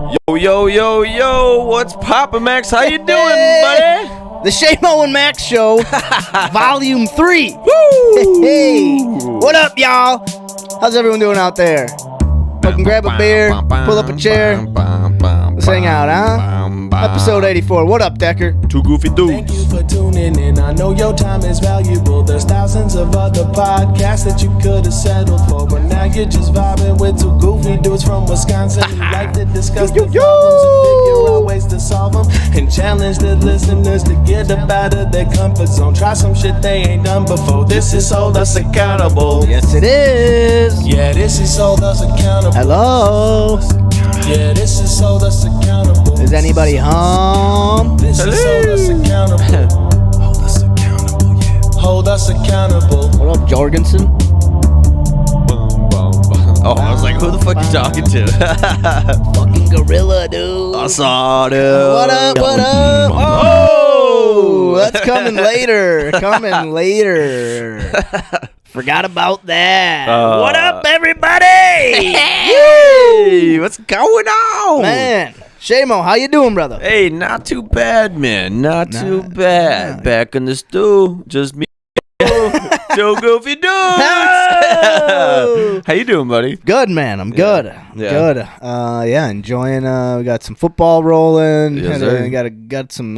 Yo, what's poppin', Max? How you doing, buddy? The Seamo and Max Show, Volume 3. Woo! Hey, what up, y'all? How's everyone doing out there? Fucking grab a beer, pull up a chair, let's hang out, huh? Episode 84. What up, Decker? Two goofy dudes. Thank you for tuning in. I know your time is valuable. There's thousands of other podcasts that you could have settled for, but now you're just vibing with two goofy dudes from Wisconsin who like to discuss the problems and figure out ways to solve them, and challenge the listeners to get up out of their comfort zone. Try some shit they ain't done before. This is Hold Us Accountable. Yes, it is. Yeah, this is Hold Us Accountable. Hello. Yeah, this is Hold Us Accountable. Is anybody home? This is Hold Us Accountable. Hold Us Accountable, yeah. Hold Us Accountable. What up, Jorgensen? Oh, I was like, who the fuck you talking to? Fucking gorilla, dude. I saw, dude. What up? Oh, that's coming later. Forgot about that. What up, everybody? Hey, what's going on? Man, Seamo, how you doing, brother? Hey, not too bad, man. Not too bad. Back in the stew. Just me. Two goofy dudes. How you doing, buddy? Good, man. I'm good. Good. Enjoying. We got some football rolling. Yes, sir. Got some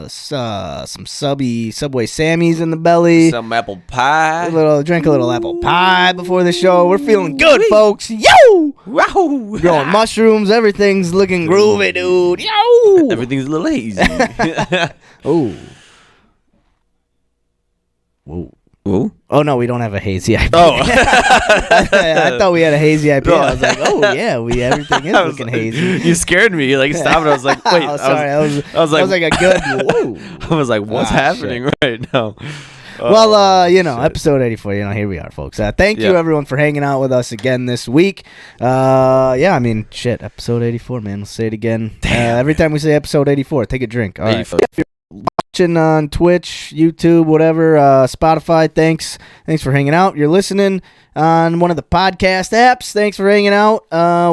Subway Sammies in the belly. Some apple pie. Drink a little apple pie before the show. We're feeling good, folks. Yo! Wow. Growing mushrooms. Everything's looking groovy, dude. Yo! Everything's a little hazy. Oh. Whoa. Whoa. Oh, no, we don't have a hazy IPA. Oh. I thought we had a hazy IPA. I was like, oh, yeah, everything is looking hazy. You scared me. You like stopped. I was like, wait. Oh, sorry. I was like a good, whoa. I was like, what's happening right now? Well, episode 84, here we are, folks. Thank you, everyone, for hanging out with us again this week. Episode 84, man. Let's say it again. Every time we say episode 84, take a drink. All right. Watching on Twitch, YouTube, whatever, Spotify, thanks for hanging out. You're listening on one of the podcast apps. Thanks for hanging out.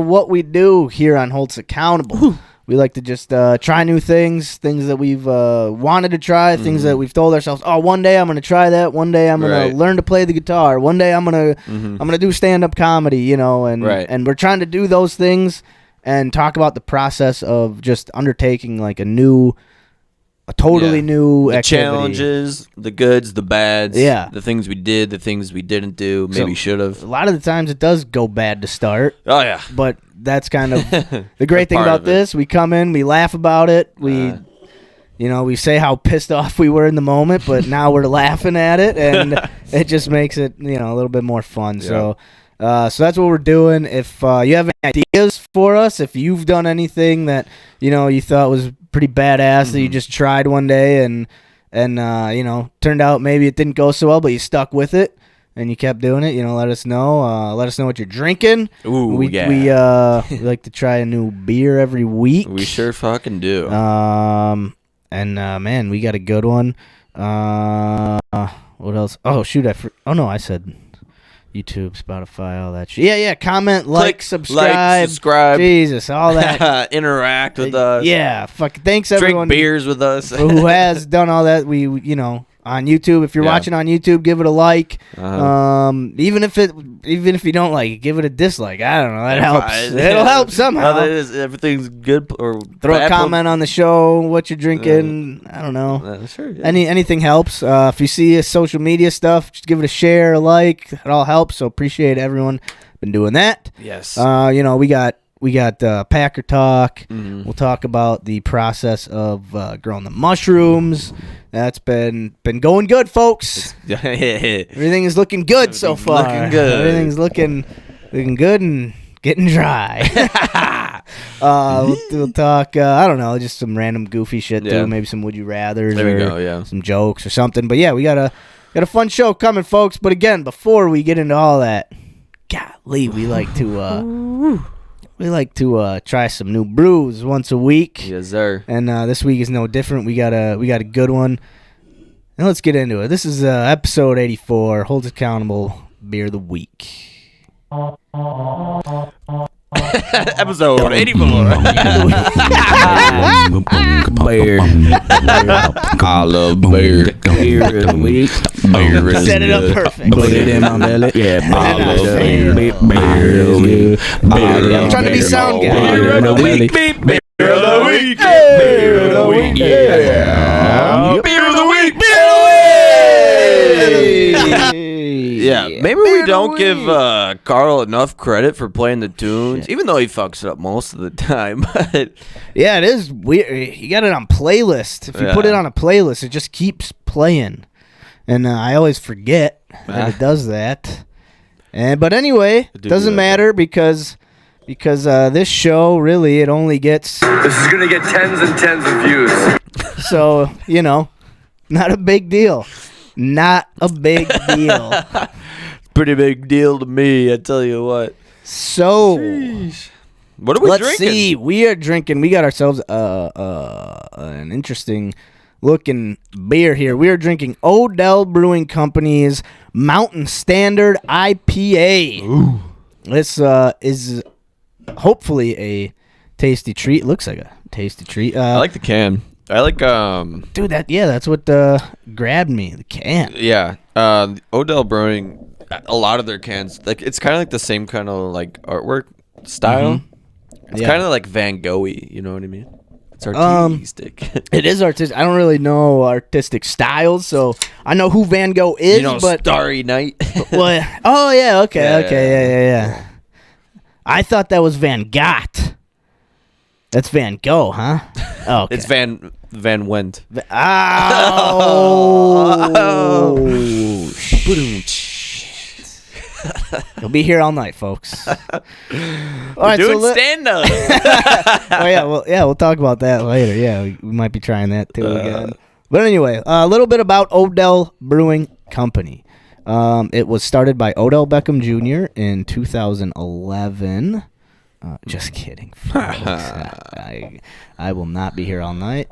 What we do here on Holds Accountable, we like to just try new things that we've wanted to try, things that we've told ourselves, oh, one day I'm going to try that. One day I'm going to learn to play the guitar. One day I'm going to do stand-up comedy, and we're trying to do those things and talk about the process of just undertaking like a totally new activity. Challenges, the goods, the bads, the things we did, the things we didn't do, maybe should have. A lot of the times it does go bad to start. Oh, yeah. But that's kind of the great thing about this. We come in, we laugh about it, we say how pissed off we were in the moment, but now we're laughing at it, and it just makes it, a little bit more fun. Yeah. So that's what we're doing. If you have any ideas for us, if you've done anything that, you thought was pretty badass that you just tried one day and turned out maybe it didn't go so well, but you stuck with it and you kept doing it, let us know. Let us know what you're drinking. Ooh, we like to try a new beer every week. We sure fucking do. Man, we got a good one. What else? Oh, shoot. I said YouTube, Spotify, all that shit. Yeah. Comment, subscribe. Jesus, all that. Interact with us. Yeah. Thanks, everyone. Drink beers with us. who has done all that. We, on YouTube. If you're watching on YouTube, give it a like. Even if you don't like it, give it a dislike. I don't know. That helps. It'll help somehow. Everything's good. Or throw a comment on the show. What you're drinking. I don't know. Sure. Yeah. Anything helps. If you see social media stuff, just give it a share, a like. It all helps. So appreciate everyone been doing that. Yes. We got Packer Talk. We'll talk about the process of growing the mushrooms. That's been going good, folks. Everything is looking good so far. Looking good. Everything's looking good and getting dry. We'll talk, I don't know, just some random goofy shit too. Maybe some Would You Rathers. There we go, yeah. Some jokes or something. But yeah, we got a fun show coming, folks. But again, before we get into all that, golly, we like to try some new brews once a week. Yes, sir. And this week is no different. We got a good one. And let's get into it. This is episode 84, Holds Accountable Beer of the Week. Episode 84. Beer. I love beer. Beer of the week. Beer is Set it up good. perfect. Put it in my belly. Yeah, I love beer. Beer is good. I'm trying to be sound guy. Beer of the week. Beer of the week. Beer of the week. Yeah. Beer of the week. Yeah, maybe we don't give Carl enough credit for playing the tunes, even though he fucks it up most of the time. But Yeah, it is weird. You got it on playlist. If you put it on a playlist, it just keeps playing. And I always forget that it does that. But anyway, it doesn't matter because this show, really, it only gets... This is going to get tens and tens of views. So, not a big deal. Not a big deal. pretty big deal to me, I tell you what. So, What are we let's drinking? see. We are drinking. We got ourselves an interesting looking beer here. We are drinking Odell Brewing Company's Mountain Standard IPA. Ooh. This is hopefully a tasty treat. It looks like a tasty treat. I like the can. I like dude, that's what grabbed me. The can. Yeah. Odell Brewing, a lot of their cans, like it's kind of like the same kind of like artwork style. Mm-hmm. It's kind of like Van Gogh-y, you know what I mean? It's artistic. It is artistic. I don't really know artistic styles, so I know who Van Gogh is, but Starry Night. well, oh yeah, yeah. I thought that was Van Gogh. That's Van Gogh, huh? Oh, okay. It's Van Wendt. Oh. You'll be here all night, folks. All right, doing stand up. we'll talk about that later. Yeah, we might be trying that too again. But anyway, a little bit about Odell Brewing Company. It was started by Odell Beckham Jr. in 2011. Just kidding. I will not be here all night.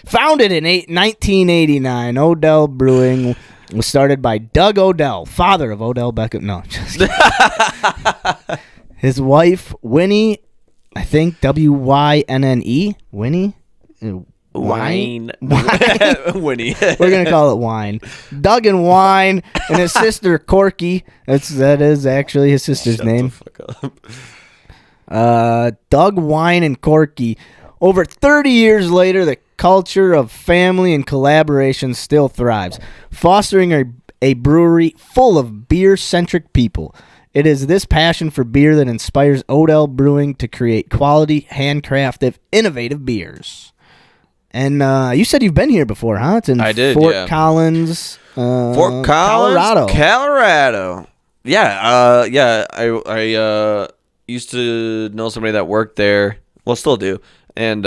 Founded in 1989, Odell Brewing was started by Doug Odell, father of Odell Beckham. No, just kidding. His wife, Winnie, I think Wynne. Winnie? Wine. Winnie. We're going to call it Wine. Doug and Wine, and his sister, Corky. That is actually his sister's name. Shut the fuck up. Doug, Wine, and Corky. Over 30 years later, the culture of family and collaboration still thrives, fostering a brewery full of beer-centric people. It is this passion for beer that inspires Odell Brewing to create quality, handcrafted, innovative beers. And you said you've been here before, huh? It's in Fort Collins, Colorado. Yeah, I used to know somebody that worked there. Well, still do. And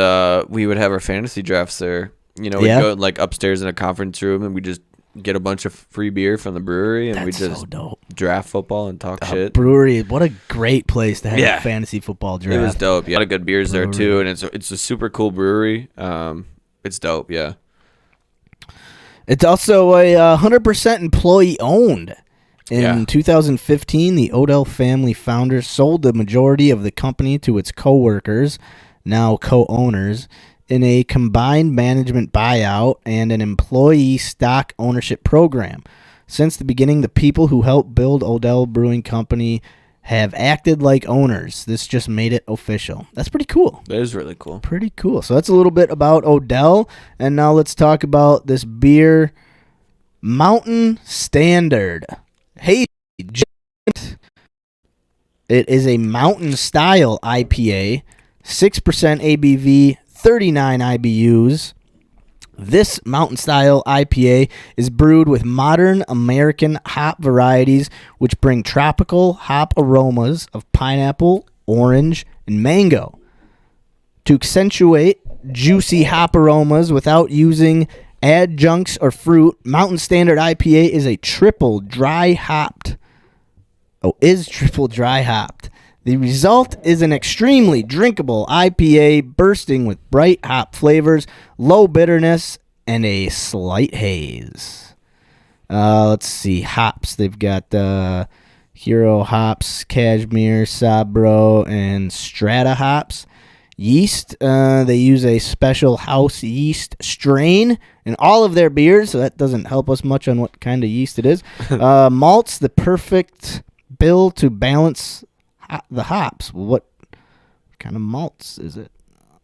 we would have our fantasy drafts there. We'd go like upstairs in a conference room, and we just get a bunch of free beer from the brewery, and we just draft football and talk shit. Brewery, what a great place to have a fantasy football draft. It was dope. Yeah, a lot of good beers there too, and it's a super cool brewery. It's dope. Yeah. It's also a 100% employee owned. In 2015, the Odell family founders sold the majority of the company to its co-workers, now co-owners, in a combined management buyout and an employee stock ownership program. Since the beginning, the people who helped build Odell Brewing Company have acted like owners. This just made it official. That's pretty cool. That is really cool. Pretty cool. So that's a little bit about Odell. And now let's talk about this beer, Mountain Standard. Hey, it is a mountain style IPA, 6% ABV, 39 IBUs. This mountain style IPA is brewed with modern American hop varieties which bring tropical hop aromas of pineapple, orange, and mango. To accentuate juicy hop aromas without using adjuncts or fruit, Mountain Standard IPA is triple dry hopped. The result is an extremely drinkable IPA bursting with bright hop flavors, low bitterness, and a slight haze. Let's see, hops. They've got hero hops, cashmere, sabro, and strata hops. Yeast, they use a special house yeast strain in all of their beers, so that doesn't help us much on what kind of yeast it is. Malts, the perfect bill to balance the hops. What kind of malts is it?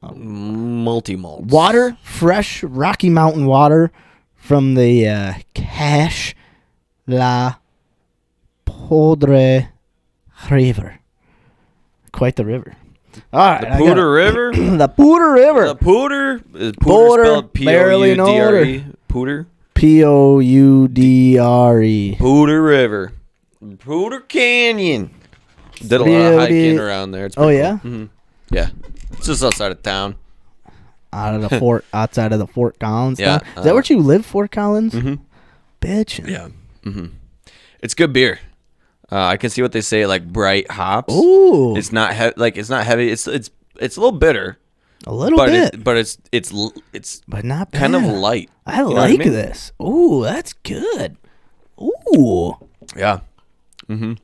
Multi-malts. Water, fresh Rocky Mountain water from the Cache La Poudre River. Quite the river. All right, The Poudre River? The Poudre River. The Poudre? Is Poudre, spelled barely in order. Poudre? Poudre? Poudre. Poudre River. Poudre Canyon. Did a lot of hiking around there. It's pretty yeah? Cool. Mm-hmm. Yeah. It's just outside of town. Out of the fort, outside of the Fort Collins Yeah. town? Is that where you live, Fort Collins? Mm-hmm. Bitch. Yeah. Mm-hmm. It's good beer. I can see what they say, like bright hops. Ooh. It's not it's not heavy. It's a little bitter. A little bit. But it's but not bad. kind of light. I You know like what I mean? this. Ooh, that's good. Ooh. Yeah. Mm-hmm.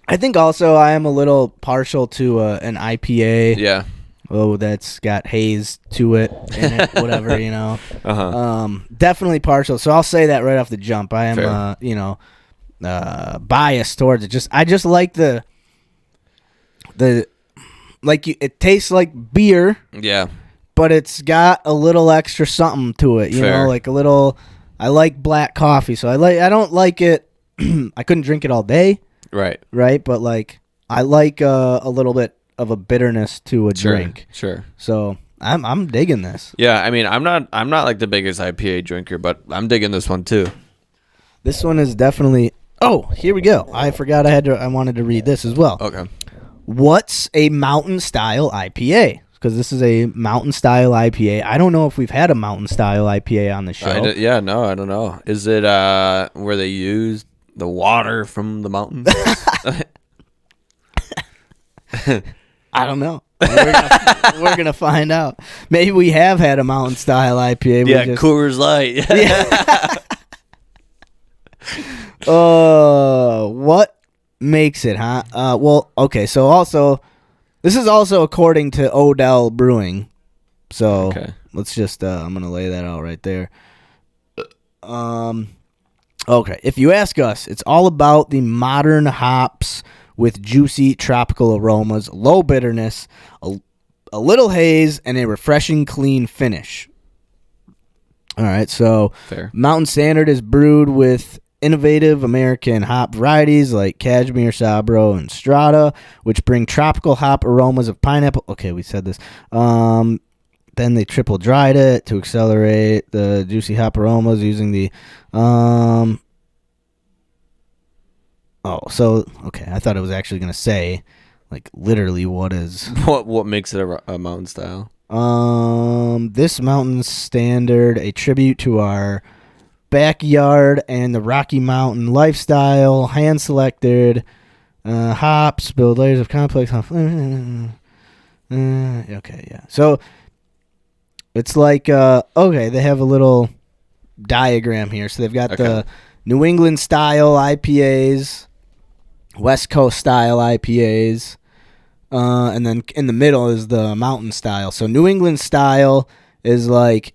I think also I am a little partial to an IPA. Yeah. Oh, that's got haze to it, in it, whatever, you know. Uh-huh. Definitely partial. So I'll say that right off the jump. I am, Fair. biased towards it. I just like it tastes like beer, Yeah. but it's got a little extra something to it, you Fair. know, like a little. I like black coffee, so I don't like it. I couldn't drink it all day, Right. right? But like I like a little bit of a bitterness to a drink. Sure. So I'm digging this. Yeah, I mean, I'm not like the biggest IPA drinker, but I'm digging this one too. This one is definitely. Oh, here we go. I forgot I wanted to read this as well. Okay. What's a mountain style IPA? Because this is a mountain style IPA. I don't know if we've had a mountain style IPA on the show. I don't know. Is it where they use the water from the mountains? I don't know. We're gonna find out. Maybe we have had a mountain style IPA. Yeah, Coors Light. What makes it, huh? Well, okay. So also, this is also according to Odell Brewing. So Okay. let's just I'm gonna lay that out right there. Okay. If you ask us, it's all about the modern hops with juicy tropical aromas, low bitterness, a little haze, and a refreshing clean finish. All right, so Fair. Mountain Standard is brewed with innovative American hop varieties like Cashmere, Sabro, and Strata, which bring tropical hop aromas of pineapple. Okay, we said this. Then they triple dried it to accelerate the juicy hop aromas using the okay. I thought it was actually gonna say, like, literally what is What makes it a mountain style? this Mountain Standard, a tribute to our backyard and the Rocky Mountain lifestyle, hand selected hops, build layers of complex hops. Okay, yeah. So it's like okay, they have a little diagram here. So they've got the New England style IPAs, West Coast style IPAs, and then in the middle is the mountain style. So New England style is like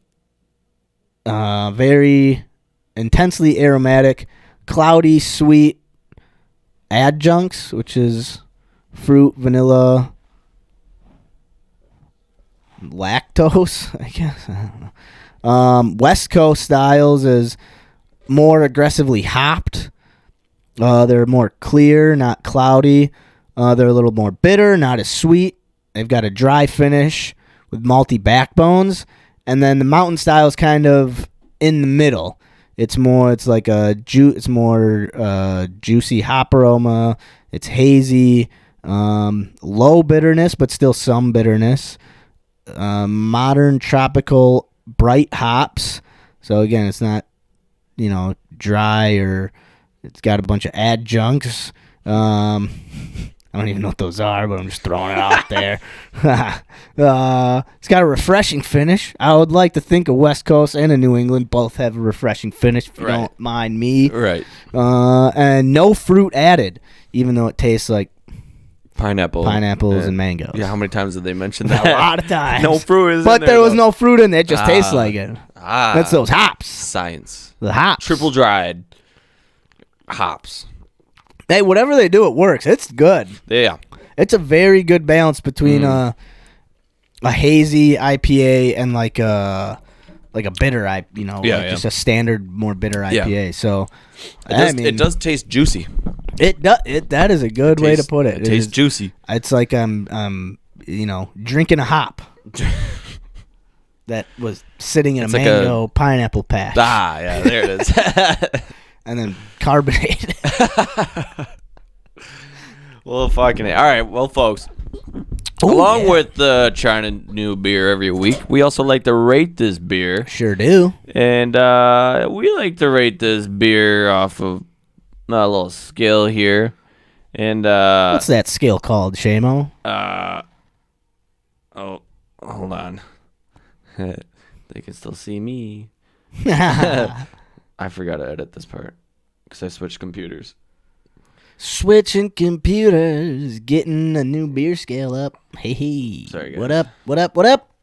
very intensely aromatic, cloudy, sweet adjuncts, which is fruit, vanilla, lactose, I guess. I don't know. West Coast styles is more aggressively hopped. They're more clear, not cloudy. They're a little more bitter, not as sweet. They've got a dry finish with malty backbones. And then the mountain style is kind of in the middle. It's more juicy hop aroma. It's hazy, low bitterness, but still some bitterness. Modern tropical bright hops. So again, it's not, dry, or it's got a bunch of adjuncts. I don't even know what those are, but I'm just throwing it out there. It's got a refreshing finish. I would like to think a West Coast and a New England both have a refreshing finish, if you don't mind me. Right. And no fruit added, even though it tastes like pineapples and mangoes. Yeah, how many times did they mention that? A lot of times. No fruit but there was no fruit in it. It just tastes like it. That's those hops. Science. The hops. Triple dried hops. Hey, whatever they do, it works. It's good. Yeah. It's a very good balance between a hazy IPA and like a bitter just a standard more bitter IPA. Yeah. So it does taste juicy. It does. That is a good way to put it. It tastes juicy. It's like drinking a hop that was sitting in a mango pineapple patch. Yeah, there it is. And then carbonated. Well, fucking all right. Well, folks, along with trying a new beer every week, we also like to rate this beer. Sure do. And we like to rate this beer off of a little scale here. And what's that scale called, Seamo? Oh, hold on. They can still see me. I forgot to edit this part because I switched computers. Switching computers, getting a new beer scale up. Hey. Sorry, guys. What up?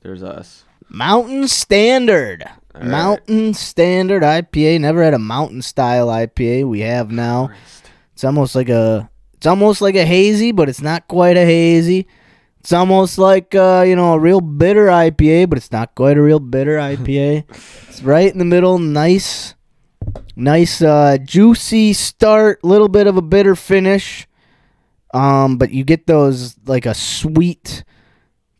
There's us. Mountain Standard. All Mountain Standard IPA. Never had a mountain style IPA. We have now. Christ. It's almost like a hazy, but it's not quite a hazy. It's almost like a real bitter IPA, but it's not quite a real bitter IPA. It's right in the middle. Nice, juicy start. Little bit of a bitter finish. But you get those like a sweet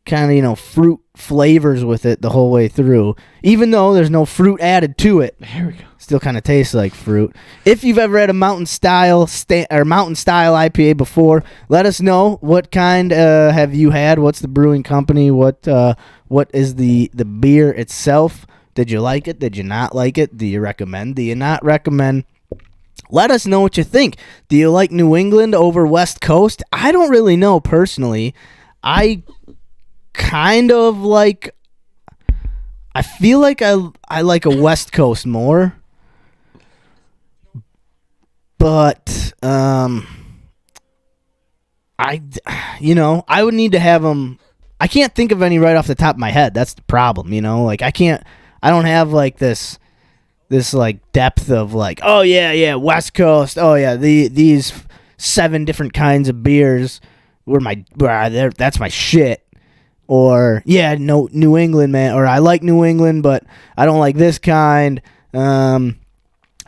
kind of fruit flavors with it the whole way through. Even though there's no fruit added to it. Here we go. Still kind of tastes like fruit. If you've ever had a mountain style IPA before, let us know what kind have you had. What's the brewing company? What is the beer itself? Did you like it? Did you not like it? Do you recommend? Do you not recommend? Let us know what you think. Do you like New England over West Coast? I don't really know personally. I kind of like. I feel like I like a West Coast more. But I would need to have them. I can't think of any right off the top of my head. That's the problem, Like I don't have like this like depth of like, oh yeah, West Coast. Oh yeah, these 7 different kinds of beers that's my shit. Or yeah, no, New England, man. Or I like New England, but I don't like this kind.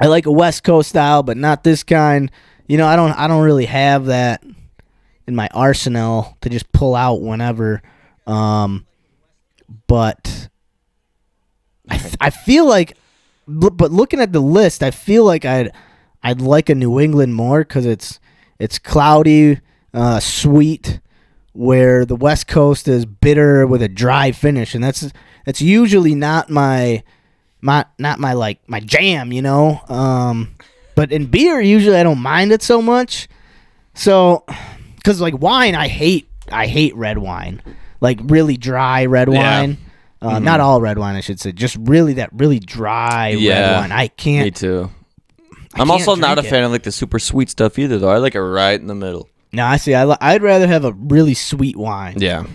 I like a West Coast style, but not this kind. I don't really have that in my arsenal to just pull out whenever. But I feel like, but looking at the list, I feel like I'd like a New England more because it's cloudy, sweet, where the West Coast is bitter with a dry finish, and that's usually not my jam, but in beer usually I don't mind it so much. So, because like wine, I hate red wine, like really dry red wine. Not all red wine, I should say, just really that really dry red wine. I can't. Me too. I'm also not a fan of like the super sweet stuff either, though. I like it right in the middle. No, I see. I'd rather have a really sweet wine. Yeah.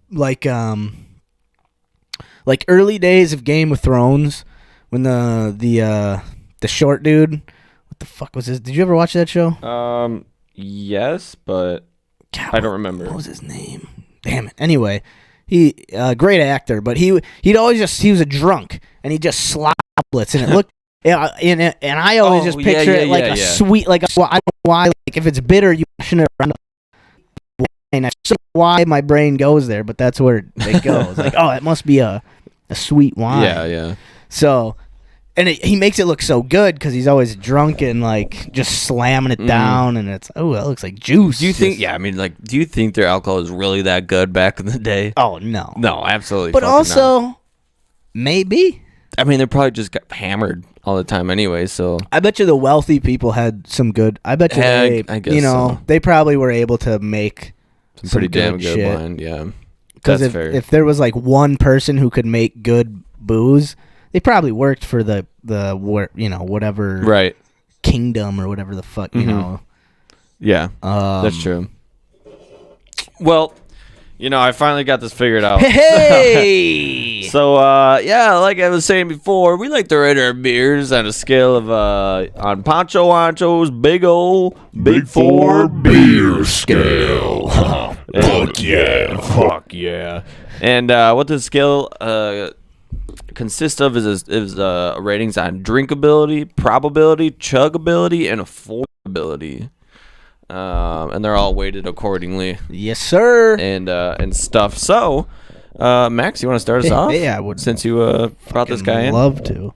Like early days of Game of Thrones, when the short dude, what the fuck was his? Did you ever watch that show? Yes, but I don't remember. What was his name? Damn it. Anyway, he great actor, but he was a drunk and he just slobbed bullets, and it looked. Yeah, and I always just picture it like a sweet, like I don't know why. Like if it's bitter, you shouldn't have wine. I don't know why my brain goes there, but that's where it goes. Like, oh, it must be a sweet wine. Yeah. So, and he makes it look so good because he's always drunk and like just slamming it down, and it's that looks like juice. Do you think? Yeah, I mean, like, do you think their alcohol is really that good back in the day? Oh no, no, absolutely. But also, not. maybe. I mean, they probably just got hammered all the time anyway. So I bet you the wealthy people had some good. I bet you I guess so. they probably were able to make some pretty damn good shit. wine. Yeah, because if there was like one person who could make good booze, they probably worked for the whatever kingdom or whatever the fuck Yeah, that's true. Well, I finally got this figured out. Hey! So, like I was saying before, we like to rate our beers on a scale of, on Pancho Ancho's big four beer scale. Fuck yeah. And what the scale consists of is ratings on drinkability, probability, chuggability, and affordability. And they're all weighted accordingly. Yes, sir. And stuff. So, Max, you want to start us off? Yeah, I would. Since you brought this guy in. Love to.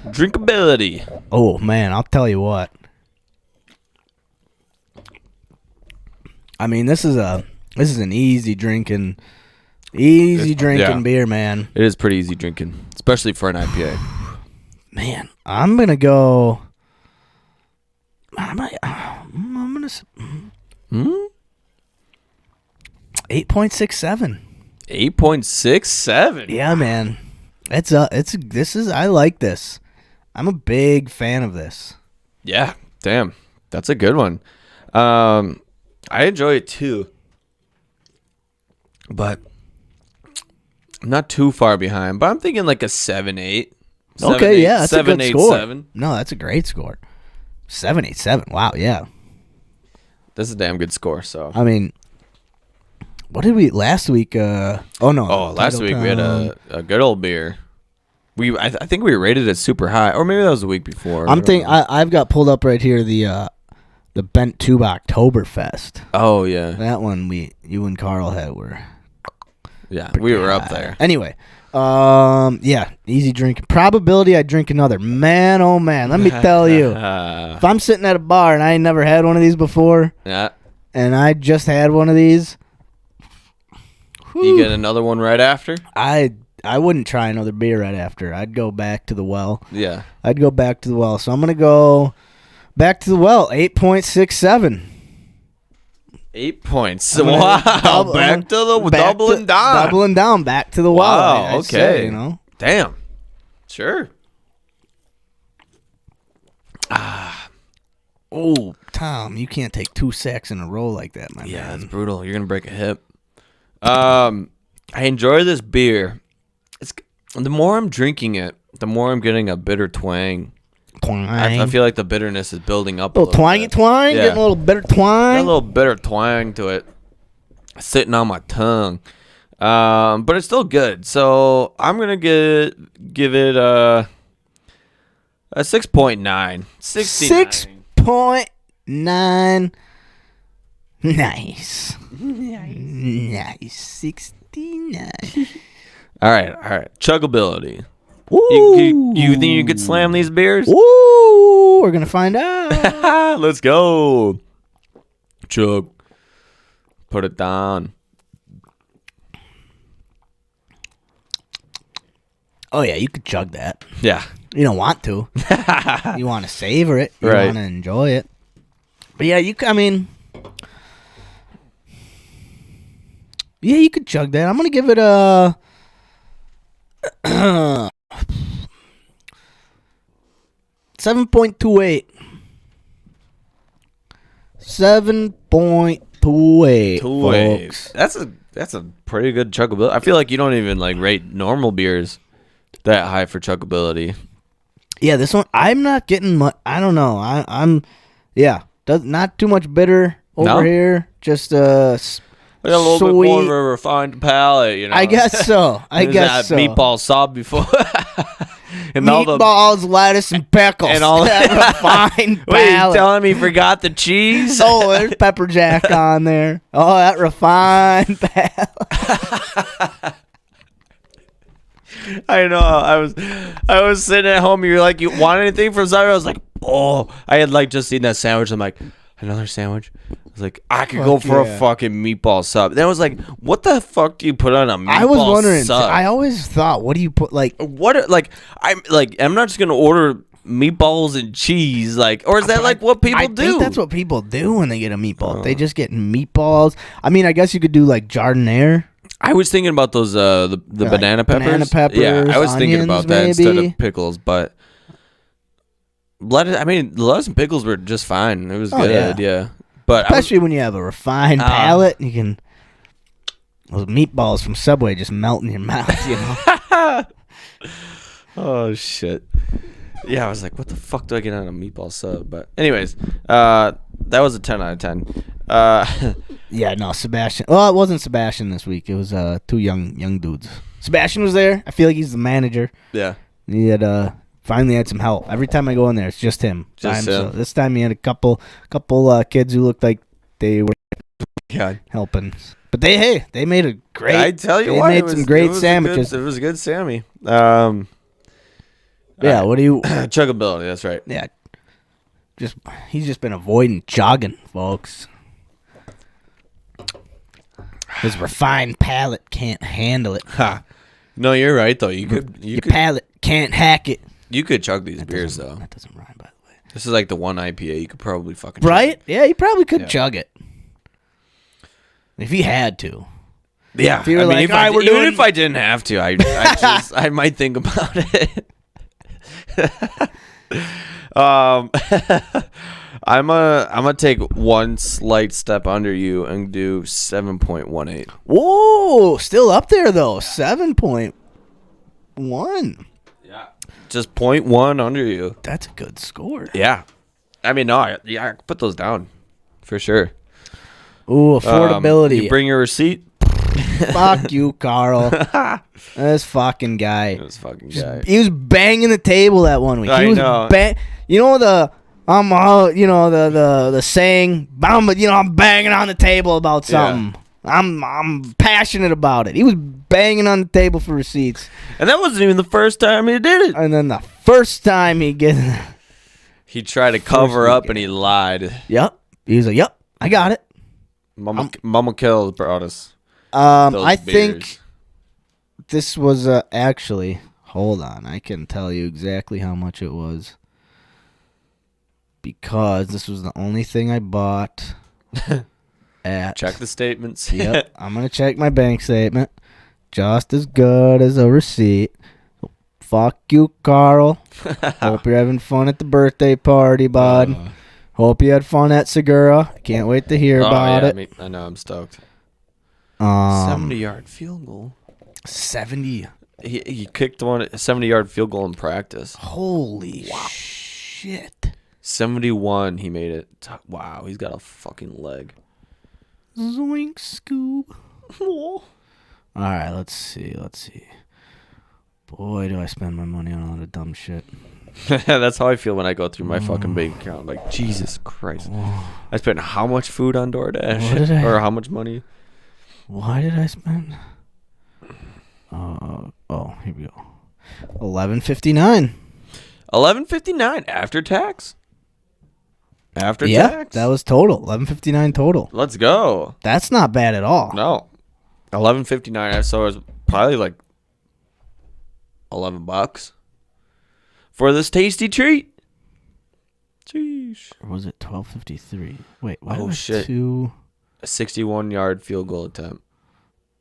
Drinkability. Oh man, I'll tell you what. I mean, this is an easy drinking beer, man. It is pretty easy drinking, especially for an IPA. Man, I'm gonna go. I'm gonna 8.67. 8.67. Yeah, man. I like this. I'm a big fan of this. Yeah, damn, that's a good one. I enjoy it too, but I'm not too far behind. But I'm thinking like a 7.8. Okay, yeah, that's a good score. 7. No, that's a great score. 7.87. Wow, yeah. This is a damn good score. So I mean, what did we last week? Last week we had a good old beer. I think we rated it super high, or maybe that was the week before. I've got pulled up right here the Bent Tube Oktoberfest. Oh yeah, that one you and Carl were. Yeah, we were up there. Anyway, easy drinking. Probability I drink another. Man, oh man, let me tell you. If I'm sitting at a bar and I ain't never had one of these before, and I just had one of these, you get another one right after? I wouldn't try another beer right after. I'd go back to the well. Yeah. I'd go back to the well. So I'm going to go back to the well, 8.67. 8 points. Wow. Back to the doubling down. Doubling down, back to the well. Wow, okay. Say, Damn. Sure. Oh, Tom, you can't take 2 sacks in a row like that, man. Yeah, that's brutal. You're going to break a hip. I enjoy this beer. The more I'm drinking it, the more I'm getting a bitter twang. I feel like the bitterness is building up a little twangy bit. Yeah. Getting a little bitter twang. Got a little bitter twang to it, sitting on my tongue. But it's still good. So I'm gonna give it a 6.9. 6.9. Nice. Nice. 69. All right. Chuggability. Ooh. You think you could slam these beers? Ooh, we're gonna find out. Let's go. Chug. Put it down. Oh yeah, you could chug that. Yeah. You don't want to. You want to savor it. You right. want to enjoy it. But yeah, you could chug that. I'm gonna give it a 7.28. 7.28. Folks. That's a pretty good chuggability. I feel like you don't even rate normal beers that high for chuggability. Yeah, this one I'm not getting much. I don't know. I'm not too much bitter over here. Just a little sweet. bit more of a refined palate, I guess so. Meatball sub before. And meatballs, lettuce, and pickles. And all that refined palate. Wait, you telling me you forgot the cheese? Oh, there's pepper jack on there. Oh, that refined palate. I know. I was sitting at home. You're like, you want anything from Zyra? I was like, oh, I had just seen that sandwich. I'm like, another sandwich. was like, I could go for a fucking meatball sub. Then I was like, what the fuck do you put on a meatball sub? I was wondering. I always thought, what do you put like? What like I'm not just gonna order meatballs and cheese, like, or is that like what people do? I think that's what people do when they get a meatball. They just get meatballs. I mean, I guess you could do like jardiniere. I was thinking about those the like banana peppers. Banana peppers. Yeah, I was thinking about that maybe. instead of pickles, but lettuce. I mean, lettuce and pickles were just fine. It was good. Yeah. But especially when you have a refined palate, you can those meatballs from Subway just melt in your mouth. You know. Oh shit. Yeah, I was like, what the fuck do I get on a meatball sub? But anyways, that was a 10 out of 10. Yeah, no, Sebastian. Well, it wasn't Sebastian this week. It was two young dudes. Sebastian was there. I feel like he's the manager. Yeah. He had finally had some help. Every time I go in there, it's just him. Just him. So this time he had a couple kids who looked like they were helping. But they made a great. I tell you they what, made some great sandwiches. It was a good Sammy. Yeah, what do you chuggability? That's right. Yeah, he's just been avoiding jogging, folks. His refined palate can't handle it. Ha. No, you're right though. Your palate can't hack it. You could chug these beers though. That doesn't rhyme, by the way. This is like the one IPA you could probably fucking right. Chug. Yeah, you probably could chug it if he had to. Yeah, if you were like, even if I didn't have to, I might think about it. I'm gonna take one slight step under you and do 7.18. Whoa, still up there though. 7.1. Yeah, just 0.1 under you. That's a good score. Yeah, I mean, no, I put those down for sure. Ooh, affordability. You bring your receipt. Fuck you, Carl. This fucking guy. This fucking guy. He was banging the table that one week. I know. You know the the saying, I'm banging on the table about something. Yeah. I'm passionate about it. He was banging on the table for receipts. And that wasn't even the first time he did it. And then the first time he tried to cover up and he lied. Yep. He was like, "Yep, I got it." Mama Kills brought us. I think this was actually. Hold on, I can tell you exactly how much it was because this was the only thing I bought. Check the statements. Yep, I'm gonna check my bank statement. Just as good as a receipt. Fuck you, Carl. Hope you're having fun at the birthday party, bud. Hope you had fun at Segura. Can't wait to hear about it. I know, I'm stoked. 70-yard field goal. 70. He kicked a 70-yard field goal in practice. Holy shit. 71, he made it. Wow, he's got a fucking leg. Zoink, Scoob. All right, let's see. Boy, do I spend my money on a lot of dumb shit. That's how I feel when I go through my fucking bank account. Like, Jesus Christ. I spent how much food on DoorDash? Or how much money? Why did I spend? Here we go. $11.59. $11.59 after tax? After tax? Yeah, that was total. $11.59 total. Let's go. That's not bad at all. No. $11.59. So it was probably like $11 for this tasty treat. Jeez. Or was it $12.53? Wait, oh shit! A 61-yard field goal attempt.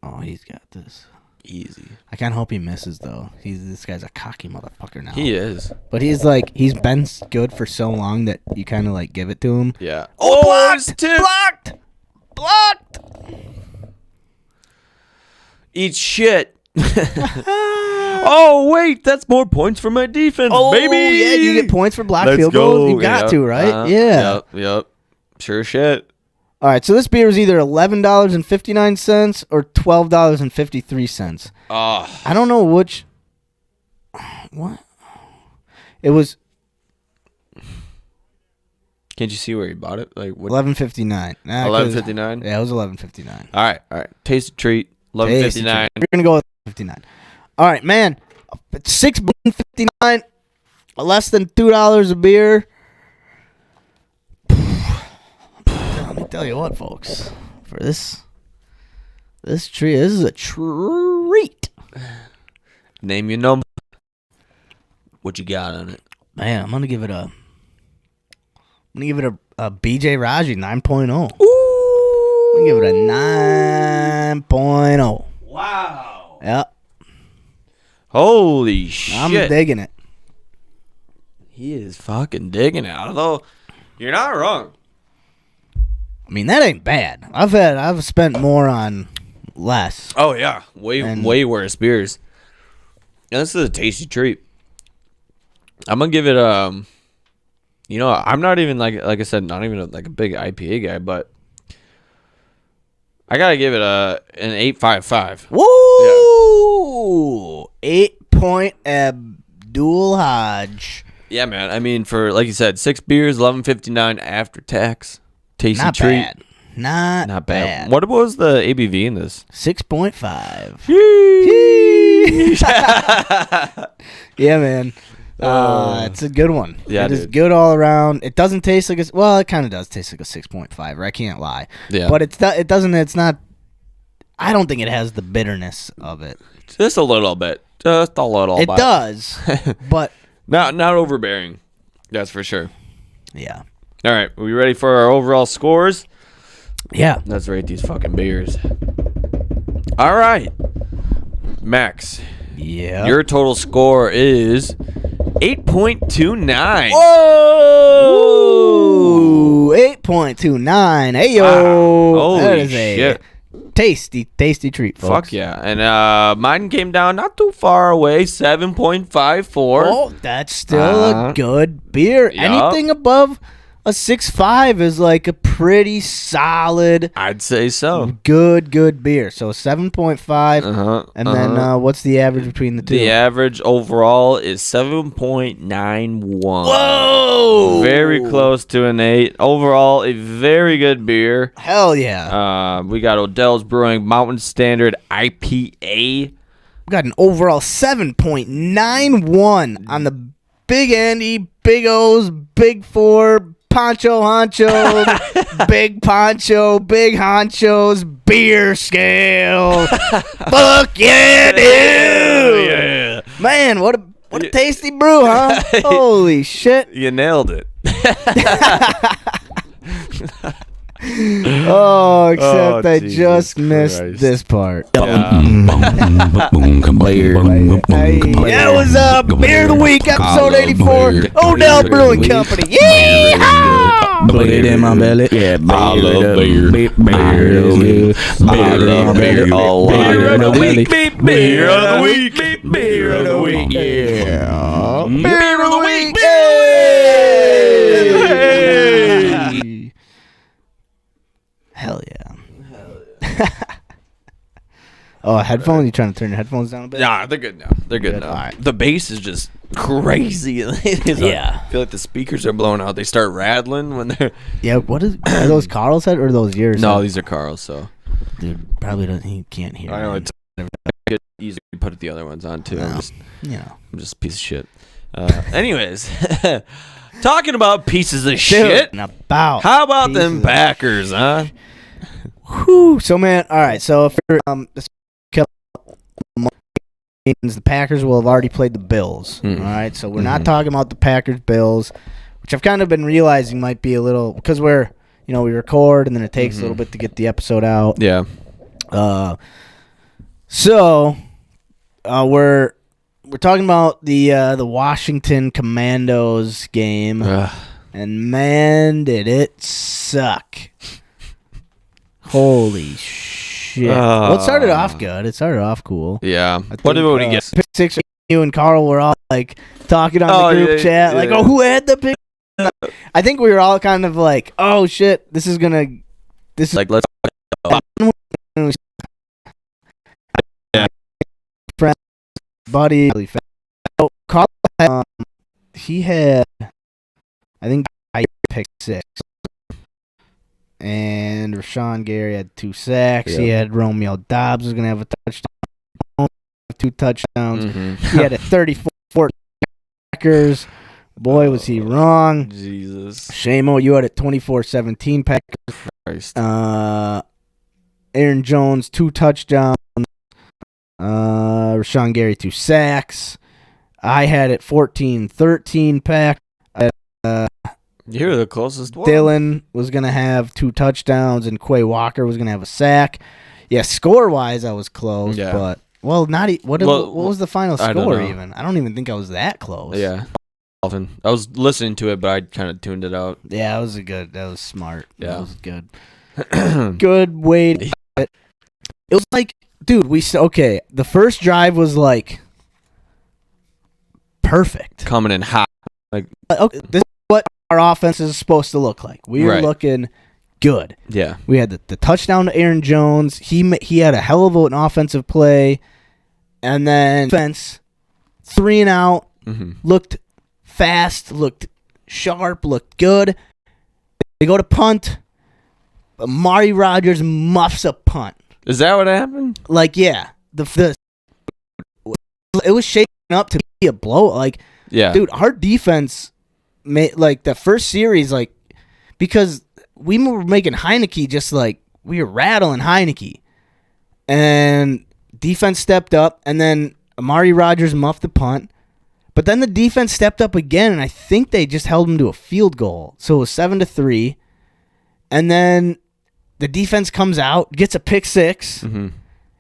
Oh, he's got this. Easy. I can't hope he misses though. This guy's a cocky motherfucker now. He is. But he's been good for so long that you kind of give it to him. Yeah. Oh, blocked. Eat shit. Oh wait, that's more points for my defense, baby. Yeah, you get points for blocked field goals. You got to, right? Yep. Sure shit. All right, so this beer was either $11.59 or $12.53. I don't know which. What? It was. Can't you see where he bought it? Like what? $11.59. $11.59. Yeah, it was $11.59. All right. Taste a treat. $11.59. We're gonna go with $11.59. All right, man. It's $6.59. Less than $2 a beer. tell you what, folks. For this tree, this is a treat. Name your number. What you got on it? Man, I'm gonna give it a BJ Raji 9.0. Ooh. I'm gonna give it a 9.0. Wow. Yep. Holy shit. I'm digging it. He is fucking digging it. Although, you're not wrong. I mean, that ain't bad. I've spent more on less. Oh, yeah. Way worse beers. And this is a tasty treat. I'm going to give it, I'm not even, like I said, not even a big IPA guy, but I got to give it an 8.55. Woo! Yeah. 8-point Abdul Hodge. Yeah, man. I mean, for, like you said, 6 beers, $11.59 after tax. Tasty Not treat. bad. Not bad. What was the ABV in this? 6.5. Yeah, man. It's a good one. Yeah, it is good all around. It doesn't taste like it kind of does taste like a 6.5. I can't lie. Yeah. But it's not. I don't think it has the bitterness of it. Just a little bit. Just a little bit. It does, but not overbearing. That's for sure. Yeah. All right, are we ready for our overall scores? Yeah. Let's rate these fucking beers. All right. Max. Yeah. Your total score is 8.29. Whoa! 8.29. Hey, yo. Wow. Holy that is shit. A tasty treat, folks. Fuck yeah. And mine came down not too far away, 7.54. Oh, that's still a good beer. Yup. Anything above a 6.5 is like a pretty solid, I'd say so. good beer. So 7.5. And then what's the average between the two? The average overall is 7.91. Whoa! Very close to an 8. Overall, a very good beer. Hell yeah. We got Odell's Brewing Mountain Standard IPA. We got an overall 7.91 on the Big Andy, Big O's, Big Four, Poncho Honcho, Big Poncho, Big Honcho's beer scale. Fuck yeah, dude! Yeah. Man, what a tasty brew, huh? Holy shit. You nailed it. Oh, except I Jesus just missed Christ. this part. Yeah. That was Beer of the Week, episode 84, Odell Brewing Company. Yeehaw! Put it in my belly. Yeah, I love beer. Beer of the week. I love beer a lot. Beer of the week. Beer of the week. Beer of the week. Yeah. Beer of the week. Hey! Hell yeah. Oh, headphones? You trying to turn your headphones down a bit? Nah, they're good now. They're good now. All right. The bass is just crazy. Yeah. I feel like the speakers are blowing out. They start rattling when they're... Yeah, are those Carl's head or are those yours? No, these are Carl's, so... Dude, probably he can't hear. I know, me. it's easy to put the other ones on, too. No. I'm just a piece of shit. Anyways, talking about pieces of shit, About how about pieces them of Packers, huh? Whew. So, man, all right. So, if you're, the Packers will have already played the Bills. All right. So, we're not talking about the Packers-Bills, which I've kind of been realizing might be a little, because we record and then it takes a little bit to get the episode out. Yeah. So, we're talking about the Washington Commandos game, and man, did it suck! Holy shit! Well, it started off good. It started off cool. Yeah. What did we get? Pick six. You and Carl were all like talking on the group chat, like, "Oh, who had the pick?" I think we were all kind of like, "Oh shit, this is like let's." Friend, buddy, so Carl had, he had, I think I picked 6, and Rashawn Gary had 2 sacks. Yep. He had Romeo Dobbs was gonna have a touchdown, 2 touchdowns. He had a 34 Packers. Boy, was he wrong. Jesus. Seamo, you had a 24-17 Packers. Christ. Aaron Jones, 2 touchdowns. Rashawn Gary, 2 sacks. I had it 14-13 Pack. You're the closest one. Dylan was going to have 2 touchdowns, and Quay Walker was going to have a sack. Yeah, score-wise, I was close, but... Well, what was the final score even? I don't even think I was that close. Yeah. I was listening to it, but I kind of tuned it out. Yeah, that was smart. Yeah. That was good. Good way to it. It was like, dude, the first drive was like perfect. Coming in hot. Like, okay, this is what our offense is supposed to look like. We were looking good. Yeah. We had the touchdown to Aaron Jones. He had a hell of an offensive play. And then defense, 3 and out, looked fast, looked sharp, looked good. They go to punt. Amari Rodgers muffs a punt. Is that what happened? Like, yeah. It was shaking up to be a blow. Like, yeah. Dude, our defense made, like, the first series, like, because we were making Heineke just like, we were rattling Heineke. And defense stepped up, and then Amari Rodgers muffed the punt. But then the defense stepped up again, and I think they just held him to a field goal. So it was 7-3. And then the defense comes out, gets a pick 6, and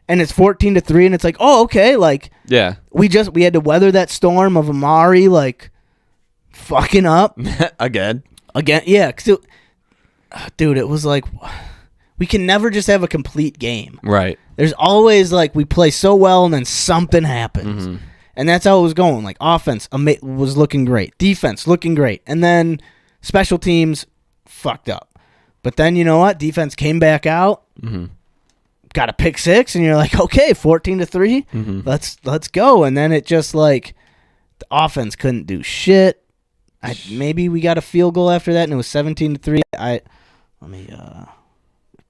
it's 14-3, and it's like, oh, okay, like, yeah, we had to weather that storm of Amari, like, fucking up again, yeah. Dude, it was like, we can never just have a complete game, right? There's always, like, we play so well, and then something happens, and that's how it was going. Like, offense was looking great, defense looking great, and then special teams fucked up. But then, you know what? Defense came back out, got a pick 6, and you're like, okay, 14-3, let's go. And then it just, like, the offense couldn't do shit. Maybe we got a field goal after that, and it was 17-3. Let me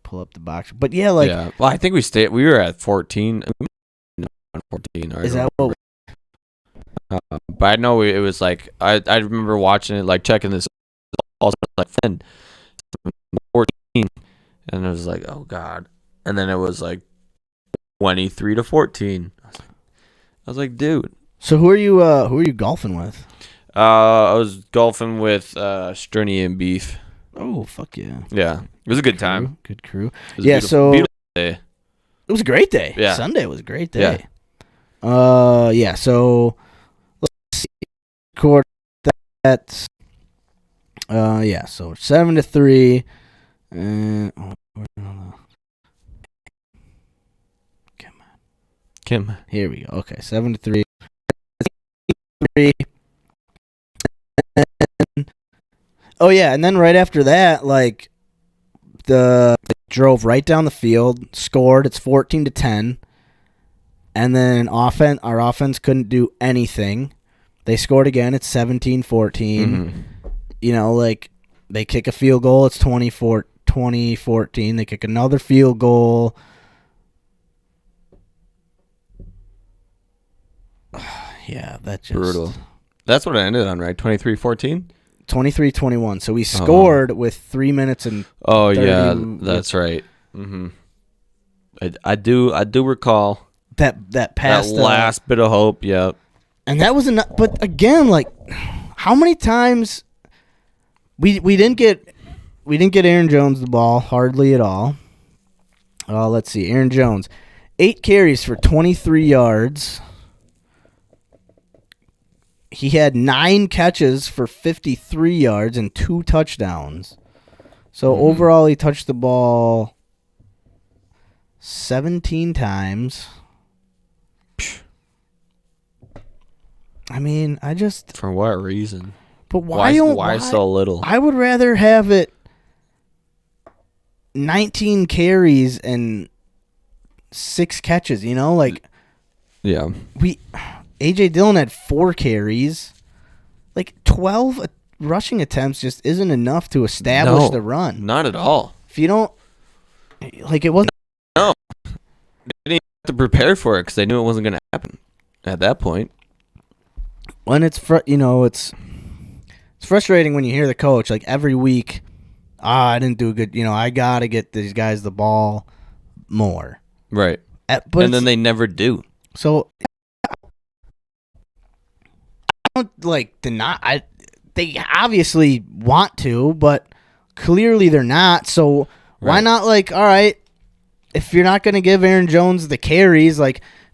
pull up the box. But yeah, like, yeah. Well, I think we were at 14. 14. Is that what? But I know it was like I remember watching it, like checking this, also like 14, and it was like, oh god, and then it was like 23-14. I was like, dude. So who are you golfing with? I was golfing with Strunny and Beef. Oh, fuck yeah. Yeah. It was a good time. Good crew. Yeah, beautiful day. It was a great day. Yeah. Sunday was a great day. Yeah, so let's see. Record that. Yeah, so 7-3. Kim. Here we go. Okay, 7-3. Oh yeah, and then right after that, like, they drove right down the field, scored. It's 14-10, and then our offense couldn't do anything. They scored again. It's 17-14. You know, like, they kick a field goal. It's 20-14. They kick another field goal. Yeah, that's just brutal. That's what it ended on, right? 23-14? 23-21. So we scored with 3 minutes and 30. Yeah, that's right. I do recall that pass, that last bit of hope. Yeah, and that was enough. But again, like, how many times we didn't get Aaron Jones the ball hardly at all. Let's see, Aaron Jones, 8 carries for 23 yards. He had 9 catches for 53 yards and 2 touchdowns. So overall, he touched the ball 17 times. I mean, for what reason? But why so little? I would rather have it 19 carries and 6 catches, you know? Like, yeah. A.J. Dillon had 4 carries. Like, 12 rushing attempts just isn't enough to establish the run. Not at all. If you don't, like, it wasn't. No. They didn't have to prepare for it because they knew it wasn't going to happen at that point. When it's frustrating when you hear the coach, like, every week, I didn't do a good, I got to get these guys the ball more. Right. But and then they never do. So, I don't they obviously want to, but clearly they're not. So why not all right, if you're not going to give Aaron Jones the carries,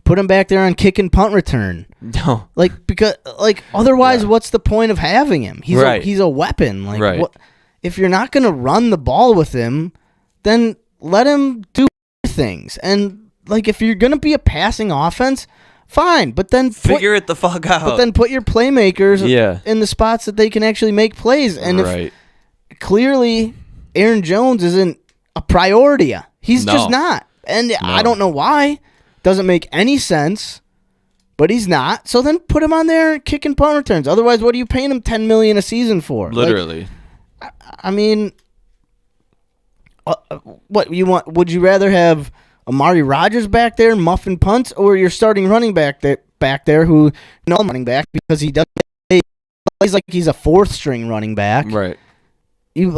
put him back there on kick and punt return. No. Because otherwise what's the point of having him? He's a weapon. What if you're not going to run the ball with him, then let him do things. And if you're going to be a passing offense, fine, but then figure it the fuck out. But then put your playmakers in the spots that they can actually make plays. And if clearly Aaron Jones isn't a priority, he's just not. And I don't know why. Doesn't make any sense, but he's not. So then put him on there and kick and punt returns. Otherwise, what are you paying him $10 million a season for? Literally. I mean, what you want? Would you rather have Amari Rodgers back there muffing punts, or your starting running back there who running back because he doesn't plays like he's a fourth string running back? Right. You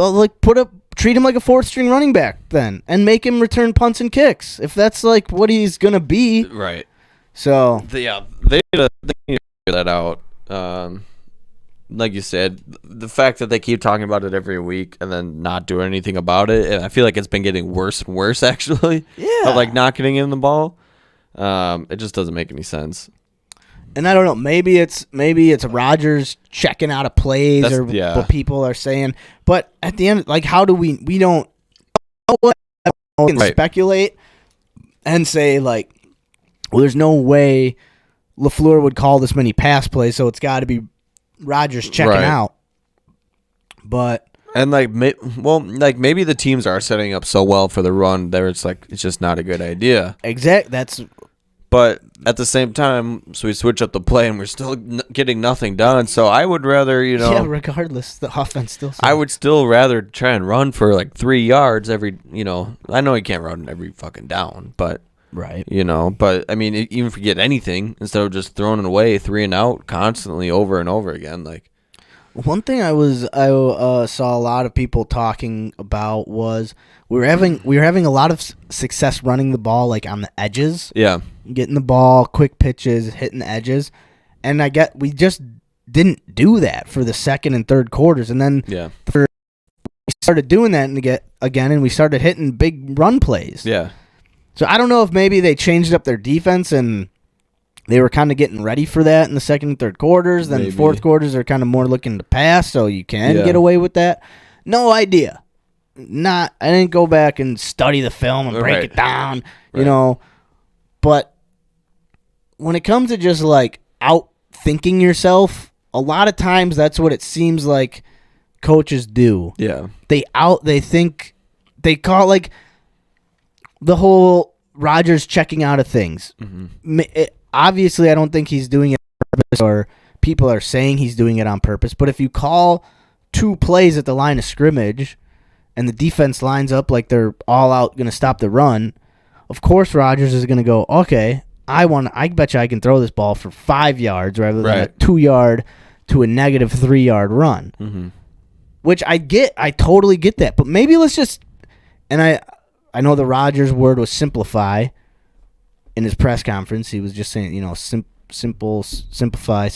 treat him like a fourth string running back then, and make him return punts and kicks if that's what he's gonna be. Right. So they need to figure that out. Like you said, the fact that they keep talking about it every week and then not doing anything about it, and I feel like it's been getting worse and worse actually. Yeah. Of not getting in the ball, it just doesn't make any sense. And I don't know, maybe it's Rodgers checking out of plays what people are saying. But at the end, how do we don't know what we can speculate and say well, there's no way LaFleur would call this many pass plays, so it's got to be Rodgers checking out. But and maybe the teams are setting up so well for the run that it's just not a good idea. But at the same time, so we switch up the play and we're still getting nothing done. So I would rather, regardless, the offense still. I would still rather try and run for 3 yards every. I know you can't run every fucking down, but right. But I mean, even if you get anything instead of just throwing it away 3 and out constantly over and over again, One thing I saw a lot of people talking about was we were having a lot of success running the ball on the edges. Yeah. Getting the ball, quick pitches, hitting the edges. And we just didn't do that for the second and third quarters. And then we started doing that and we started hitting big run plays. Yeah. So I don't know if maybe they changed up their defense and they were kind of getting ready for that in the second and third quarters. Then fourth quarters are kind of more looking to pass, so you can get away with that. No idea. I didn't go back and study the film and break it down, But when it comes to just out thinking yourself, a lot of times that's what it seems like coaches do. Yeah. They think they call the whole Rodgers checking out of things. Mm-hmm. Obviously, I don't think he's doing it on purpose, or people are saying he's doing it on purpose. But if you call 2 plays at the line of scrimmage and the defense lines up like they're all out going to stop the run, of course Rodgers is going to go, okay, I bet you I can throw this ball for 5 yards rather than a 2-yard to a negative 3-yard run. Mm-hmm. Which I totally get that. But maybe let's just, and I know the Rodgers word was simplify. In his press conference, he was just saying, simplify.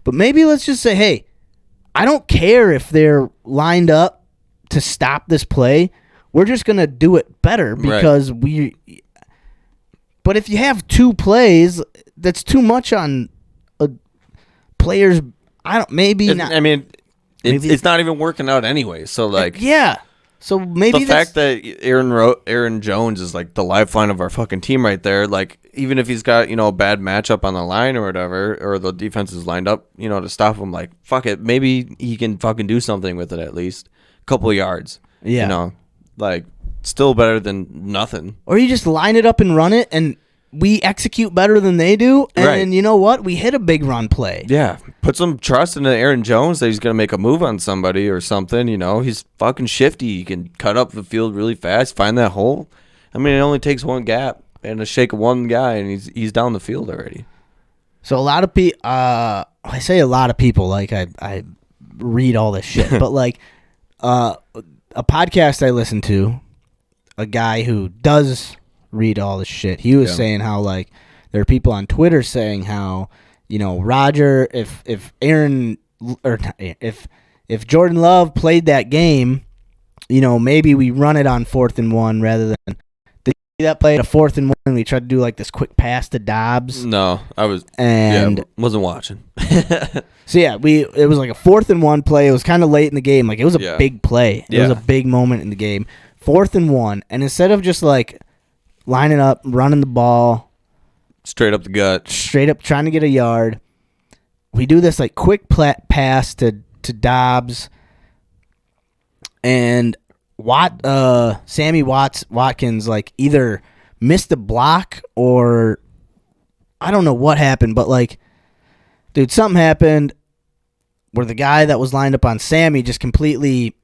But maybe let's just say, hey, I don't care if they're lined up to stop this play. We're just going to do it better because But if you have 2 plays, that's too much on a player's. Maybe not. I mean, it's not even working out anyway. So yeah. So maybe the fact that Aaron Jones is the lifeline of our fucking team right there. Even if he's got a bad matchup on the line or whatever, or the defense is lined up, to stop him. Fuck it, maybe he can fucking do something with it at least a couple of yards. Yeah, still better than nothing. Or you just line it up and run it, and we execute better than they do, and you know what? We hit a big run play. Yeah, put some trust into Aaron Jones that he's going to make a move on somebody or something. He's fucking shifty. He can cut up the field really fast, find that hole. I mean, it only takes one gap and a shake of one guy, and he's down the field already. So a lot of people, I say a lot of people, I read all this shit, but a podcast I listened to, a guy who does read all this shit, he was saying how, like, there are people on Twitter saying how, Roger, if Jordan Love played that game, maybe we run it on 4th and 1 rather than that played a 4th and 1 and we tried to do like this quick pass to Dobbs. No, I was wasn't watching. So it was like a 4th and 1 play. It was kind of late in the game. Like, it was a big play. It was a big moment in the game. 4th and 1, and instead of just like lining up, running the ball straight up the gut, straight up trying to get a yard, we do this like quick pass to Dobbs, and Sammy Watkins like either missed a block or I don't know what happened, but like, dude, something happened where the guy that was lined up on Sammy just completely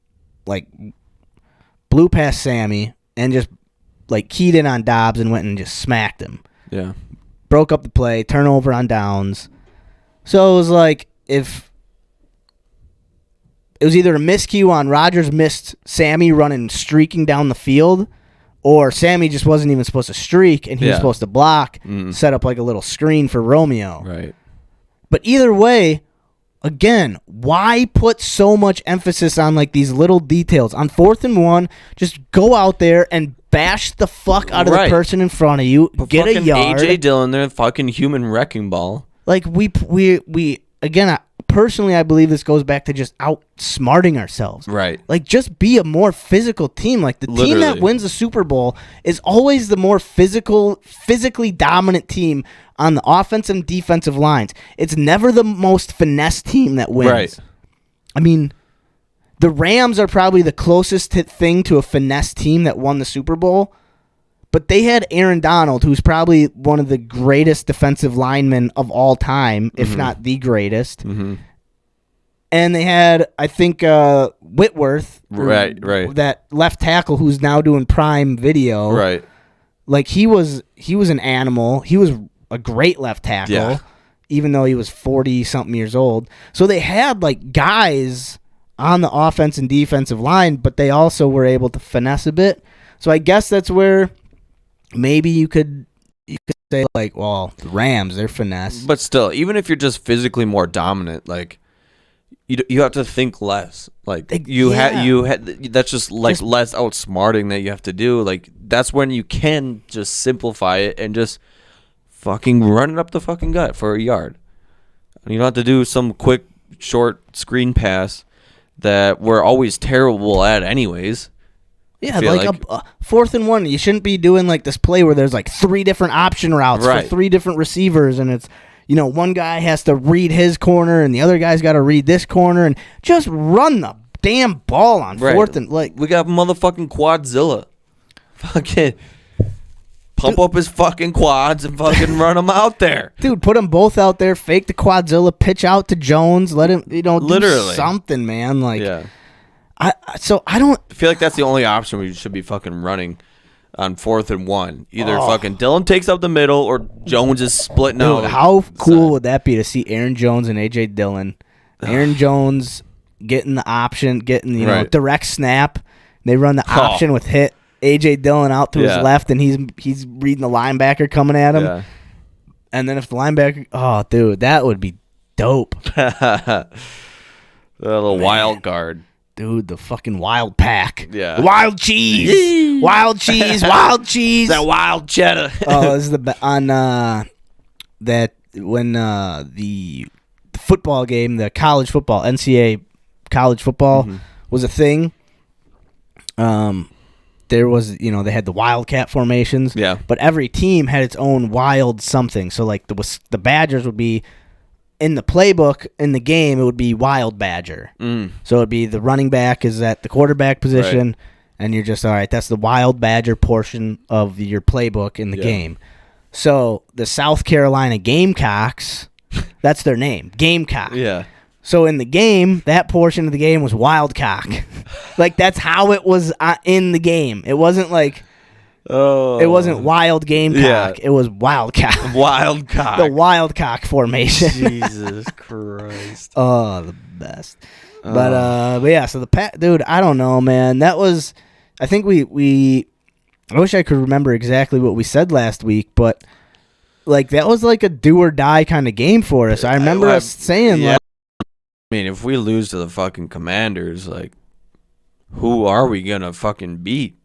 like blew past Sammy and just like keyed in on Dobbs and went and just smacked him. Yeah. Broke up the play, turnover on downs. So it was like if it was either a miscue on Rodgers missed Sammy running streaking down the field, or Sammy just wasn't even supposed to streak and he was supposed to block, set up like a little screen for Romeo. Right. But either way, again, why put so much emphasis on like these little details? On 4th and 1, just go out there and bash the fuck out of the person in front of you, get a yard. AJ Dillon, there, fucking human wrecking ball. Like we again, personally, I believe this goes back to just outsmarting ourselves. Right. Like, just be a more physical team. Like, the team that wins the Super Bowl is always the more physically dominant team on the offensive and defensive lines. It's never the most finesse team that wins. Right. I mean, the Rams are probably the closest thing to a finesse team that won the Super Bowl. But they had Aaron Donald, who's probably one of the greatest defensive linemen of all time, if not the greatest. Mm-hmm. And they had, I think, Whitworth, right, that left tackle who's now doing Prime Video. Right. Like, he was an animal. He was a great left tackle, even though he was 40-something years old. So they had, like, guys on the offense and defensive line, but they also were able to finesse a bit. So I guess that's where maybe you could say, like, well, the Rams, they're finesse. But still, even if you're just physically more dominant, like, you have to think less. Like, that's just like less outsmarting that you have to do. Like, that's when you can just simplify it and just fucking run it up the fucking gut for a yard. You don't have to do some quick, short screen pass that we're always terrible at anyways. Yeah, like a 4th and 1. You shouldn't be doing like this play where there's like 3 different option routes for 3 different receivers, and it's, one guy has to read his corner and the other guy's got to read this corner, and just run the damn ball on 4th and like we got motherfucking Quadzilla. Fucking pump up his fucking quads and fucking run them out there. Dude, put them both out there, fake the Quadzilla, pitch out to Jones, let him, literally do something, man. Like, yeah. I don't feel like that's the only option we should be fucking running on 4th and 1. Either fucking Dillon takes up the middle or Jones is splitting out. How cool would that be to see Aaron Jones and AJ Dillon? Aaron Jones getting the option, getting direct snap. They run the option with hit AJ Dillon out to his left, and he's reading the linebacker coming at him. Yeah. And then if the linebacker, dude, that would be dope. The little wild guard. Dude, the fucking wild pack. Yeah. Wild cheese. Wild cheese. Wild cheese. That wild cheddar. This is on that when the football game, the college football, NCAA college football was a thing. There was, they had the Wildcat formations. Yeah. But every team had its own wild something. So, like, the Badgers would be, in the playbook, in the game, it would be Wild Badger. So it would be the running back is at the quarterback position, and you're just, all right, that's the Wild Badger portion of your playbook in the game. So the South Carolina Gamecocks, that's their name, Gamecock. Yeah. So in the game, that portion of the game was Wildcock. Like, that's how it was in the game. It wasn't like... It wasn't Wild Gamecock. It was Wildcock. Wildcock. The Wildcock formation. Jesus Christ. Oh, the best. But yeah, so dude, I don't know, man. That was, I think we I wish I could remember exactly what we said last week, but like that was like a do or die kind of game for us. I remember us saying like, I mean, if we lose to the fucking Commanders, like, who are we gonna fucking beat?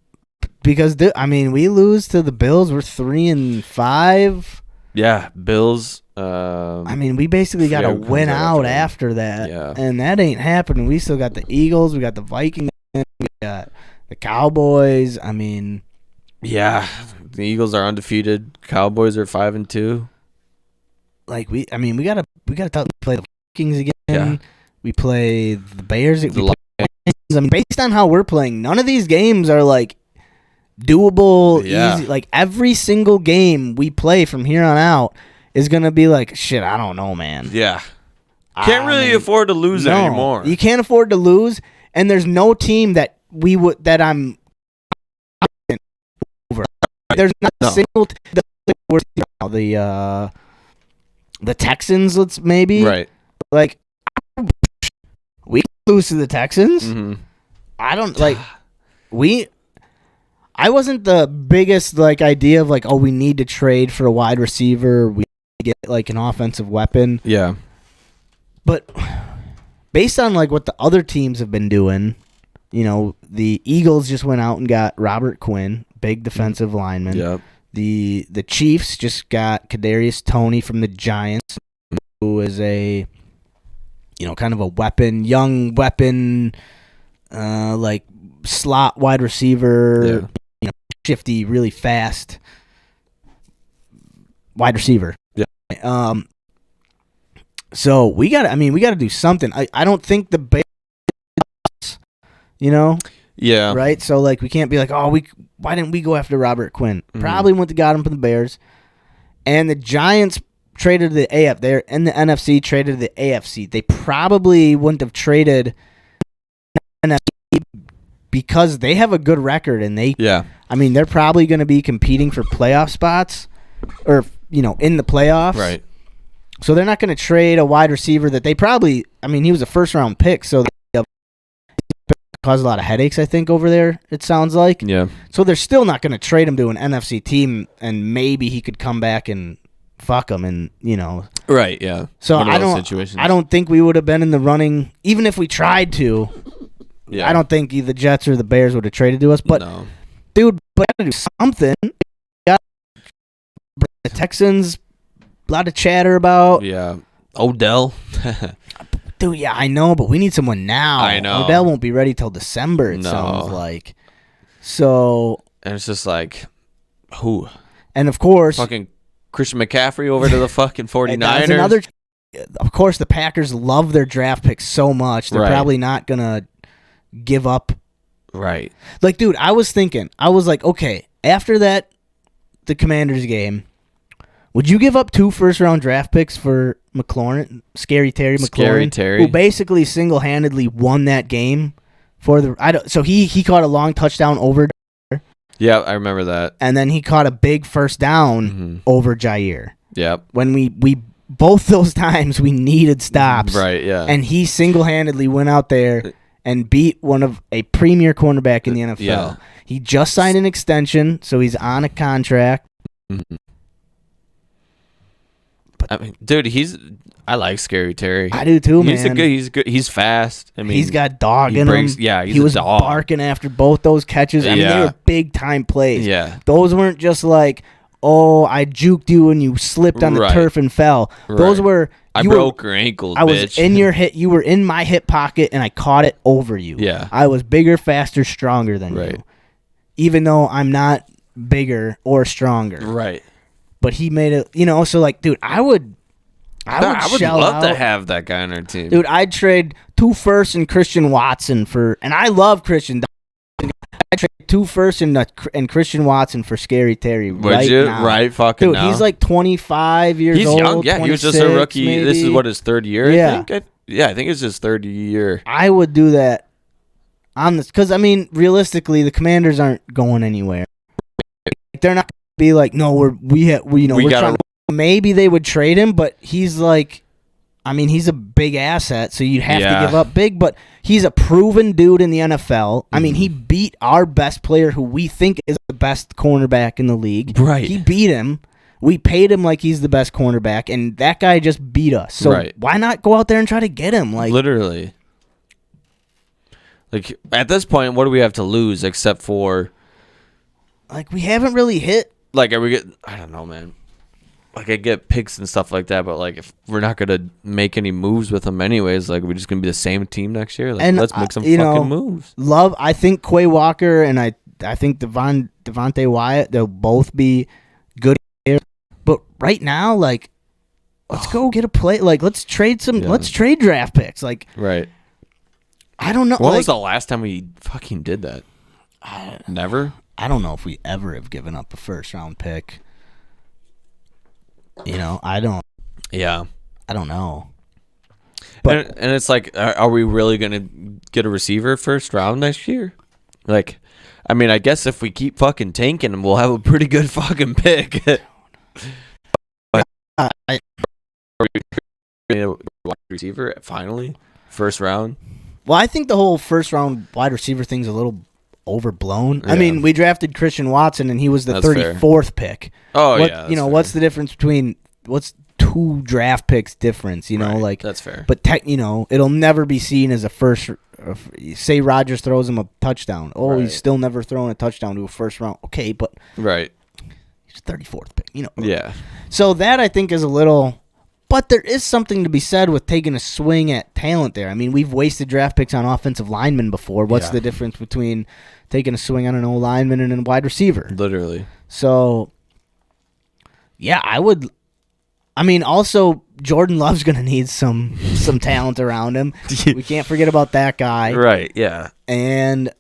Because I mean, we lose to the Bills. We're 3-5. Yeah, Bills. I mean, we basically got to win out after that, and that ain't happening. We still got the Eagles. We got the Vikings. We got the Cowboys. I mean, yeah, the Eagles are undefeated. Cowboys are 5-2. Like we gotta play the Vikings again. Yeah. We play the Bears. I mean, based on how we're playing, none of these games are like doable, easy. Like every single game we play from here on out is gonna be like, shit, I don't know, man. Yeah, can't really afford to lose anymore. You can't afford to lose, and there's no team that I'm over. There's not a single the Texans. Let's maybe like we lose to the Texans. Mm-hmm. I don't like I wasn't the biggest like idea of like, oh, we need to trade for a wide receiver. We get like an offensive weapon. Yeah. But based on like what the other teams have been doing, you know, the Eagles just went out and got Robert Quinn, big defensive lineman. Yep. The Chiefs just got Kadarius Toney from the Giants, who is a, you know, kind of a young weapon, like slot wide receiver, you know, shifty, really fast wide receiver. Yeah. So we got to do something. I don't think the Bears, you know. Yeah. Right? So like we can't be like, "Oh, why didn't we go after Robert Quinn?" Mm-hmm. Probably went to got him from the Bears. And the Giants traded to the AF. They're in the NFC, traded to the AFC. They probably wouldn't have traded NFC because they have a good record and I mean, they're probably going to be competing for playoff spots or, you know, in the playoffs. Right. So they're not going to trade a wide receiver that they probably, I mean, he was a first-round pick, so they caused a lot of headaches, I think, over there, it sounds like. Yeah. So they're still not going to trade him to an NFC team, and maybe he could come back and fuck him, and, you know. Right, yeah. So I don't think we would have been in the running, even if we tried to. Yeah. I don't think the Jets or the Bears would have traded to us, but, dude, but we got to do something. The Texans, a lot of chatter about. Yeah. Odell. Dude, yeah, I know, but we need someone now. I know. Odell won't be ready till December, it sounds like. So. And it's just like, who? And of course. Fucking Christian McCaffrey over to the fucking 49ers. Of course, the Packers love their draft picks so much. They're probably not going to give up. Right. Like, dude, I was like, okay, after the Commanders game, would you give up 2 first-round draft picks for McLaurin, Scary Terry McLaurin, who basically single-handedly won that game for the? So he caught a long touchdown over. Yeah, I remember that. And then he caught a big first down over Jair. Yep. When we both those times we needed stops. Right. Yeah. And he single-handedly went out there and beat one of a premier cornerback in the NFL. Yeah. He just signed an extension, so he's on a contract. Mm-hmm. I mean, dude, I like Scary Terry. I do too, man. He's good. He's fast. I mean, he's got dog in him. Yeah, he was barking after both those catches. I mean, they were big time plays. Yeah, those weren't just like, oh, I juked you and you slipped on the turf and fell. Those were I broke your ankles. I was in your hip. You were in my hip pocket, and I caught it over you. Yeah, I was bigger, faster, stronger than you. Even though I'm not bigger or stronger. Right. But he made it, you know, so like, dude, I would love to have that guy on our team. Dude, I'd trade 2 firsts and Christian Watson and I love Christian. I'd trade 2 firsts and Christian Watson for Scary Terry now. Right fucking dude, now. he's like 25 years old. He's young, yeah. He was just a rookie. Maybe. This is what, his 3rd year, yeah. I think? I think it's his 3rd year. I would do that on this, because, I mean, realistically, the Commanders aren't going anywhere. They're not going to be like, no, we're trying to. Maybe they would trade him, but he's like I mean, he's a big asset, so you'd have to give up big, but he's a proven dude in the NFL. I mean, he beat our best player who we think is the best cornerback in the league. Right. He beat him. We paid him like he's the best cornerback, and that guy just beat us. So why not go out there and try to get him? Like literally. Like, at this point, what do we have to lose except for... Like, we haven't really hit... Like, are we get? I don't know, man. Like, I get picks and stuff like that, but, like, if we're not going to make any moves with them anyways, like, we're just going to be the same team next year? Like, let's make some fucking moves. I think Quay Walker and I think Devontae Wyatt, they'll both be good players. But right now, like, let's go get a play. Like, let's trade draft picks. Like, right. I don't know. When was the last time we fucking did that? Never? I don't know if we ever have given up a first-round pick. You know, I don't. Yeah. I don't know. But and it's like, are we really going to get a receiver first round next year? Like, I mean, I guess if we keep fucking tanking, we'll have a pretty good fucking pick. But are we wide receiver finally? First round? Well, I think the whole first-round wide receiver thing's a little overblown. Yeah. I mean, we drafted Christian Watson, and he was the 34th pick. Oh, yeah. You know, what's the difference between what's 2 draft picks difference? You know, like that's fair. But you know, it'll never be seen as a first. Say Rodgers throws him a touchdown. Oh, he's still never thrown a touchdown to a first round. Okay, but he's 34th pick. You know. Yeah. So that I think is a little. But there is something to be said with taking a swing at talent there. I mean, we've wasted draft picks on offensive linemen before. What's the difference between taking a swing on an O lineman and a wide receiver? Literally. So, yeah, I would. I mean, also, Jordan Love's going to need some talent around him. We can't forget about that guy. Right, yeah. And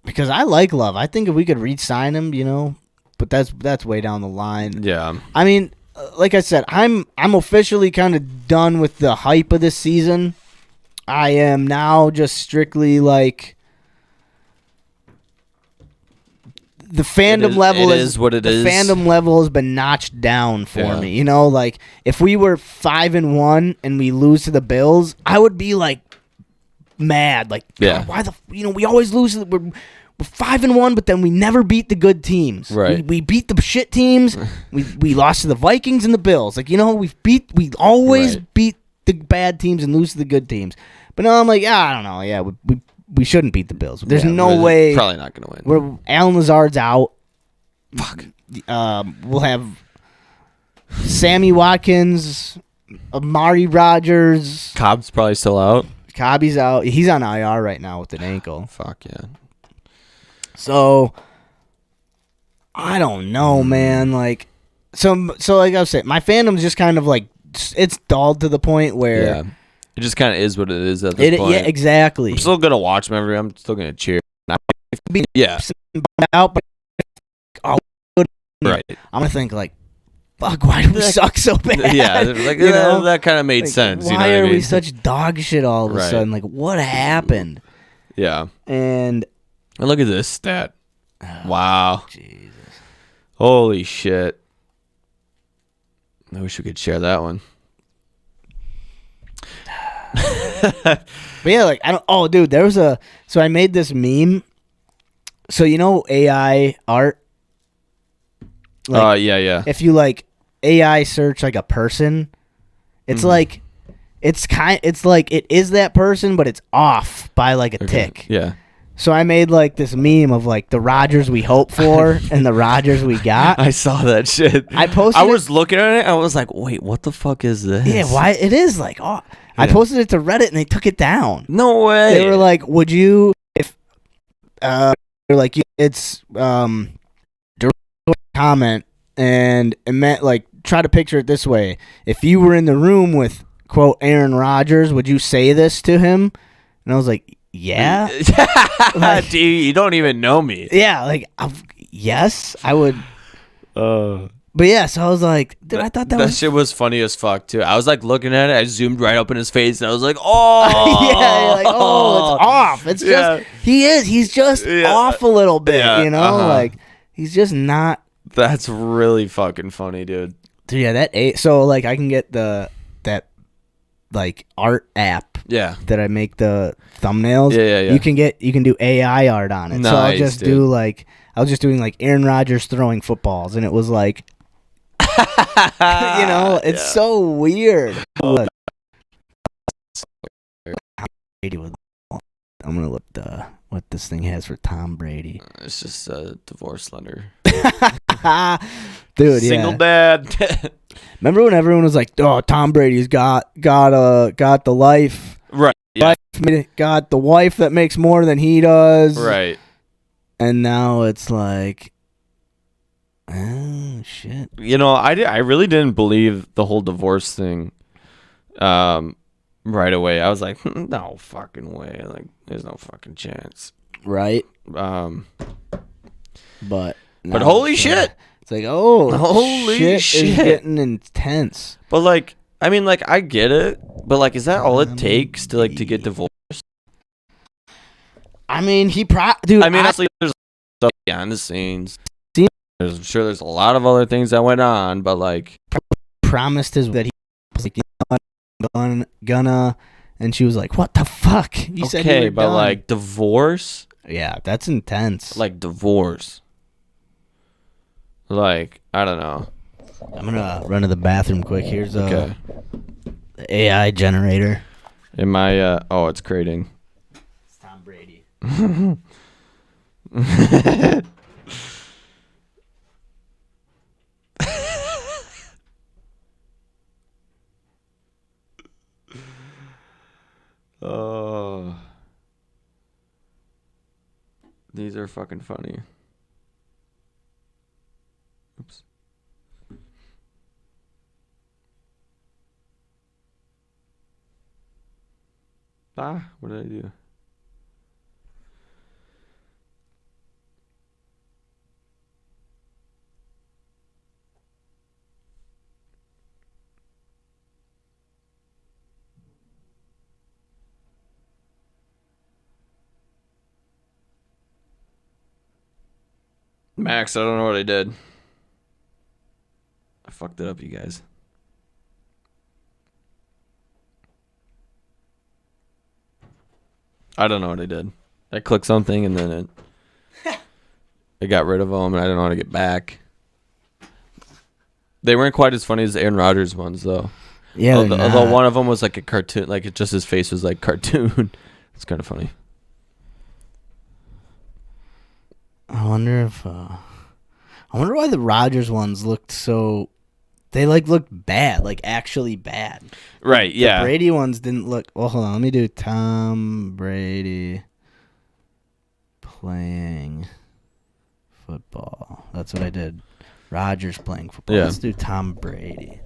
because I like Love. I think if we could re-sign him, you know, but that's way down the line. Yeah. I mean, like I said, I'm officially kind of done with the hype of this season. I am now just strictly like the fandom level is what it is. The fandom level has been notched down for me. You know, like if we were 5-1 and we lose to the Bills, I would be like mad. Like, why we always lose. We're 5-1, but then we never beat the good teams. Right. We beat the shit teams. we lost to the Vikings and the Bills. Like, you know, we always beat the bad teams and lose to the good teams. But now I'm like, I don't know. Yeah, we shouldn't beat the Bills. There's no way. Probably not going to win. Alan Lazard's out. Fuck. We'll have Sammy Watkins, Amari Rodgers. Cobb's probably still out. Cobby's out. He's on IR right now with an ankle. Fuck yeah. So I don't know, man. Like, so like I was saying, my fandom's just kind of like it's dulled to the point where it just kind of is what it is at this point. Yeah, exactly. I'm still gonna watch them every. I'm still gonna cheer. Out, but right. I'm gonna think like, fuck, why do we suck so bad? Yeah, like you know? That kind of made sense. Why you know are what I we such dog shit all of a sudden? Like, what happened? Yeah. And look at this stat. Wow. Jesus. Holy shit. I wish we could share that one. But yeah, like I don't. Oh, dude, there was a. So I made this meme. So you know AI art. Yeah. If you like AI search like a person, it's like, it's like it is that person, but it's off by like a tick. Yeah. So I made like this meme of like the Rodgers we hope for and the Rodgers we got. I saw that shit. I was looking at it. I was like, wait, what the fuck is this? Yeah, why it is like I posted it to Reddit and they took it down. No way. They were like, would you if they're like it's direct comment and it meant like try to picture it this way. If you were in the room with quote Aaron Rodgers, would you say this to him? And I was like, yeah. Like, dude, you don't even know me. Yeah, like yes, I would. But yeah, so I was like, dude, I thought that shit was funny as fuck too. I was like looking at it, I zoomed right up in his face, and I was like, oh, yeah, like it's off. It's just he's just off a little bit, you know, like he's just not. That's really fucking funny, dude. Dude, yeah, so like I can get that like art app. Yeah. That I make the thumbnails. Yeah. You can do AI art on it. Nice, so I'll just dude. do like I was just doing like Aaron Rodgers throwing footballs, and it was like, it's so weird. I'm gonna look what this thing has for Tom Brady. It's just a divorce lender. Dude, Single dad. Remember when everyone was like, "Oh, Tom Brady's got the life, right? Yeah. Got the wife that makes more than he does, right?" And now it's like, oh shit. I really didn't believe the whole divorce thing. Right away, I was like, no fucking way. Like, there's no fucking chance. Right. But But holy shit. It's like, oh, holy shit is getting intense. But like, I mean, like, I get it. But like, is that all it takes to get divorced? I mean, dude. I mean, honestly, there's stuff behind the scenes. I'm sure there's a lot of other things that went on, but like, promised that he was like, gonna, and she was like, "What the fuck?" You said you were but done. like divorce. Yeah, that's intense. Like divorce. Like, I don't know. I'm gonna run to the bathroom quick. Here's the AI generator. In my it's creating. It's Tom Brady. Oh, these are fucking funny. Oops. What did I do? Max, I don't know what I did. I fucked it up, you guys. I don't know what I did. I clicked something and then it got rid of them, and I don't know how to get back. They weren't quite as funny as the Aaron Rodgers ones, though. Yeah, although one of them was like a cartoon, like just his face was like cartoon. It's kind of funny. I wonder why the Rodgers ones looked so. They looked bad, like actually bad. Right, yeah. The Brady ones didn't look. Well, hold on. Let me do Tom Brady playing football. That's what I did. Rodgers playing football. Yeah. Let's do Tom Brady.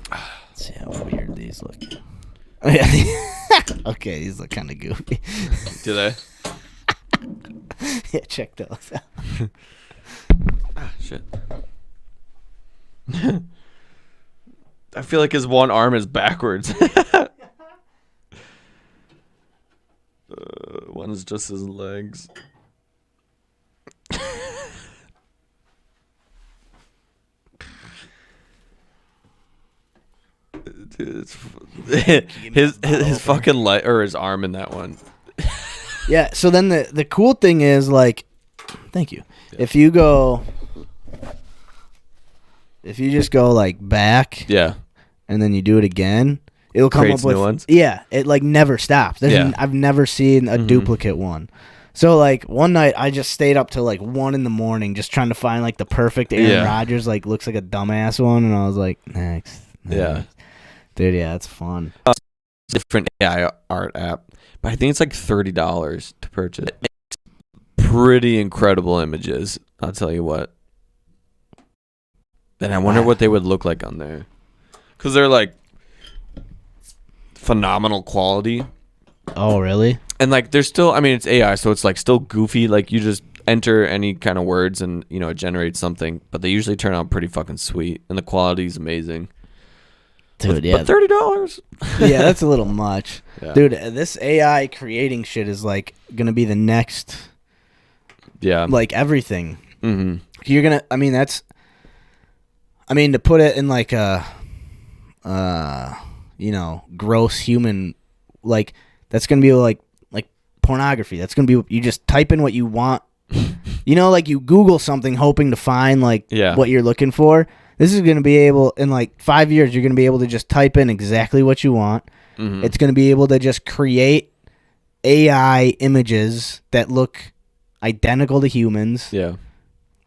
Let's see how weird these look. Oh, yeah. Okay, these look kind of goofy. Do they? Yeah, check those out. Shit. I feel like his one arm is backwards. One's just his legs. Dude, his fucking leg or his arm in that one. Yeah. So then the cool thing is like, thank you. Yeah. If you just go like back, Yeah, and then you do it again, it'll come creates up with new ones. Yeah, it like never stops. I've never seen a duplicate one. So like one night I just stayed up till like 1 a.m. just trying to find like the perfect Aaron Rodgers, like looks like a dumbass one, and I was like, next. Yeah, dude, yeah, it's fun. Different AI art app, but I think it's like $30 to purchase. It makes pretty incredible images. I'll tell you what. And I wonder what they would look like on there, because they're like phenomenal quality. Oh, really? And like they're still, I mean, it's AI, so it's like still goofy. Like you just enter any kind of words and it generates something, but they usually turn out pretty fucking sweet, and the quality is amazing. Dude, But $30. Yeah, that's a little much. Yeah. Dude, this AI creating shit is like gonna be the next. Yeah. Like everything. Mm-hmm. You're gonna. To put it in like gross human, like that's gonna be like pornography. That's gonna be, you just type in what you want. Like you Google something hoping to find what you're looking for. This is gonna be able, in like 5 years, you're gonna be able to just type in exactly what you want. Mm-hmm. It's gonna be able to just create AI images that look identical to humans. Yeah.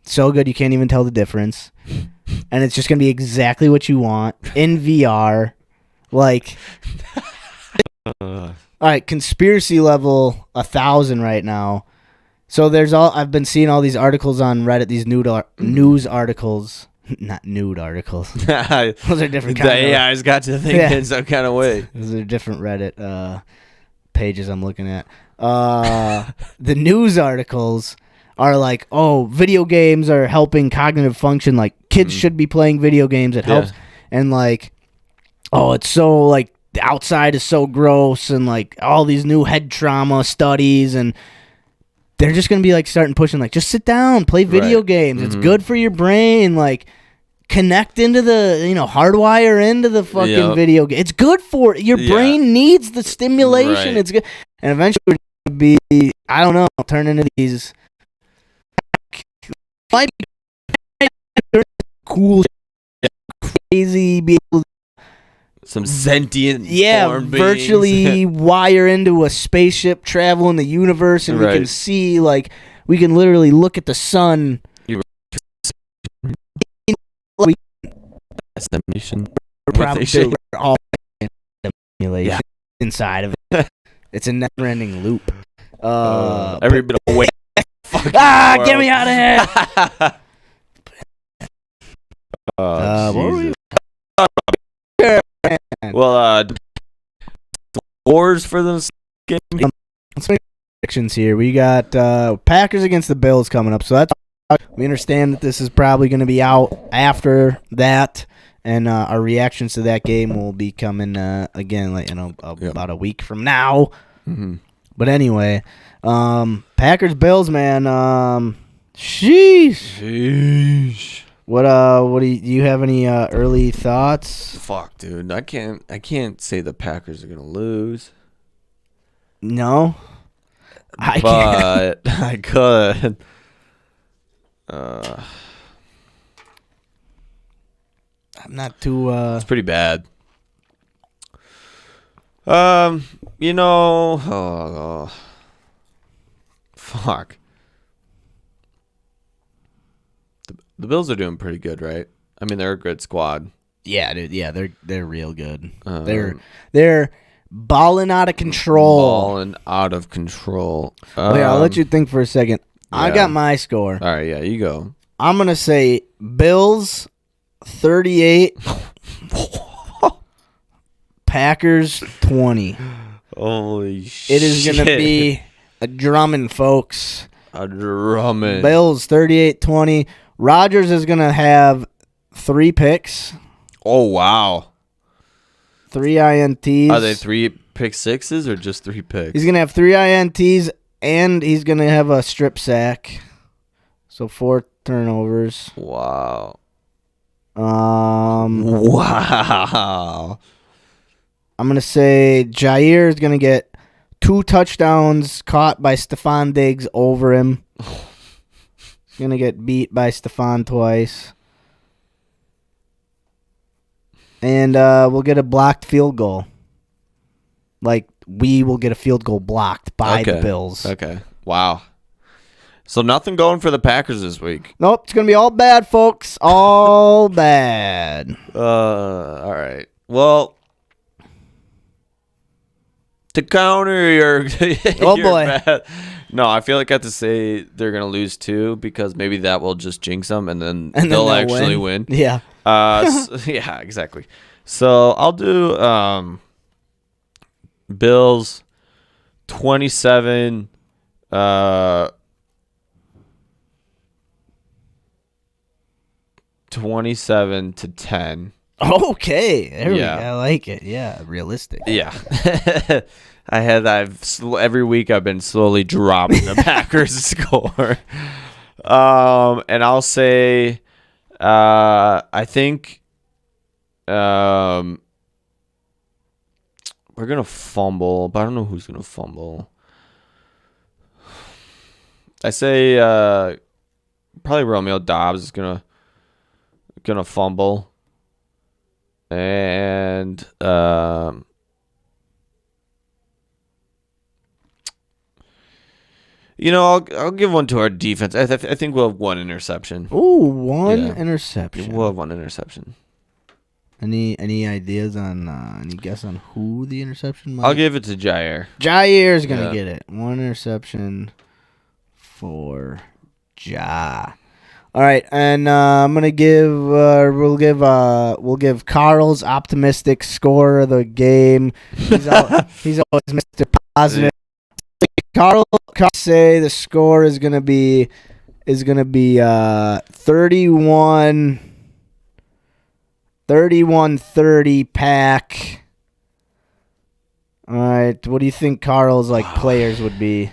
So good you can't even tell the difference. And it's just going to be exactly what you want in VR. Like, all right, conspiracy level 1,000 right now. So I've been seeing all these articles on Reddit, these news articles. Not nude articles. Those are different kind of. The AI's got to think in some kind of way. Those are different Reddit pages I'm looking at. The news articles are like, oh, video games are helping cognitive function. Like, kids should be playing video games. It helps. And like, oh, it's so like the outside is so gross, and like all these new head trauma studies, and they're just gonna be like starting pushing like, just sit down, play video games. It's good for your brain. Like, connect into the, hardwire into the fucking video game. It's good for your brain needs the stimulation. Right. It's good, and eventually we're gonna be, I don't know, turn into these. Might be cool, crazy, be able to, some sentient virtually wire into a spaceship, travel in the universe, and we can see, like, we can literally look at the sun. Simulation. Probably all simulation inside of it. It's a never-ending loop. Every bit of weight. Get me out of here! Scores for this game. Let's make predictions here. We got Packers against the Bills coming up, so we understand that this is probably going to be out after that, and our reactions to that game will be coming again, about a week from now. Mm-hmm. But anyway, Packers Bills, man. Sheesh. What do you have any early thoughts? Fuck, dude. I can't say the Packers are gonna lose. No. But I could. I'm not too it's pretty bad. Fuck. The Bills are doing pretty good, right? I mean, they're a good squad. Yeah, dude. Yeah, they're real good. They're balling out of control. Wait, I'll let you think for a second. Yeah. I got my score. All right, yeah, you go. I'm gonna say Bills 38, Packers 20. Holy shit! It is gonna be a drumming, folks. A drumming. Bills 38-20. Rodgers is gonna have 3 picks. Oh wow! 3 INTs. Are they 3 pick sixes or just 3 picks? He's gonna have 3 INTs and he's gonna have a strip sack. So 4 turnovers. Wow. Wow. I'm gonna say Jair is gonna get 2 touchdowns caught by Stephon Diggs over him. He's gonna get beat by Stephon twice. And we'll get a blocked field goal. Like, we will get a field goal blocked by the Bills. Okay. Wow. So nothing going for the Packers this week. Nope. It's going to be all bad, folks. All bad. All right. Well, to counter your bad, no, I feel like I have to say they're going to lose 2 because maybe that will just jinx them and then they'll actually win. Yeah. Yeah, exactly. So I'll do Bills 27 27-10. Okay, there we go. I like it. Yeah, realistic. Yeah. Every week I've been slowly dropping the Packers score. And I'll say I think We're going to fumble, but I don't know who's going to fumble. I say probably Romeo Dobbs is going to fumble. And I'll give one to our defense. I think we'll have one interception. Ooh, one interception. We'll have one interception. Any ideas on any guess on who the interception might? I'll give it to Jair. Jair's gonna get it. One interception for Ja. All right, and I'm gonna give we'll give Carl's optimistic score of the game. He's always Mr. Positive. Carl say the score is gonna be 31-30 Pack. All right, what do you think Carl's players would be? I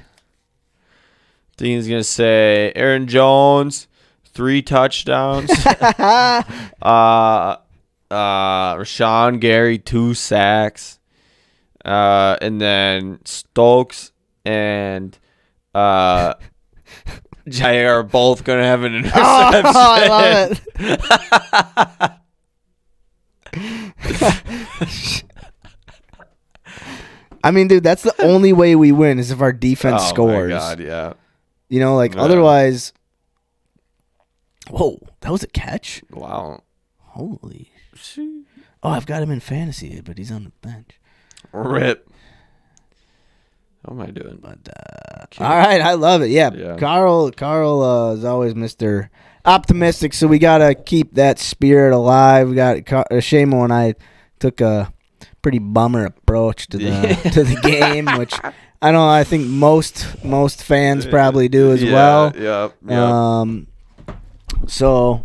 think he's gonna say Aaron Jones, 3 touchdowns. Rashawn Gary, 2 sacks. And then Stokes and Jair are both going to have an interception. Oh, I love it. I mean, dude, that's the only way we win is if our defense scores. Oh, my God, yeah. Otherwise... Whoa, that was a catch? Wow. Holy shit. Oh, I've got him in fantasy, but he's on the bench. Rip. How am I doing? But all right, I love it. Yeah. Carl is always Mr. Optimistic, so we got to keep that spirit alive. We got Seamo and I took a pretty bummer approach to the game, which I think most fans probably do as well. Yeah. So,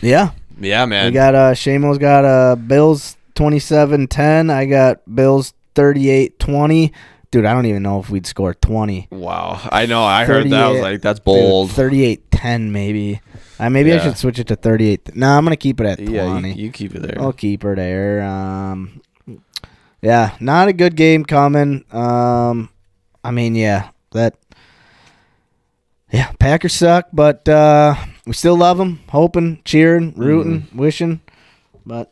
yeah. Yeah, man. We got Seamo's got Bills 27-10. I got Bills 38-20. Dude, I don't even know if we'd score 20. Wow. I know. I heard that. I was like, that's bold. 38-10 maybe. I should switch it to 38. No, I'm going to keep it at 20. Yeah, you keep it there. I'll keep her there. Yeah, not a good game coming. Packers suck, but we still love them. Hoping, cheering, rooting, wishing. But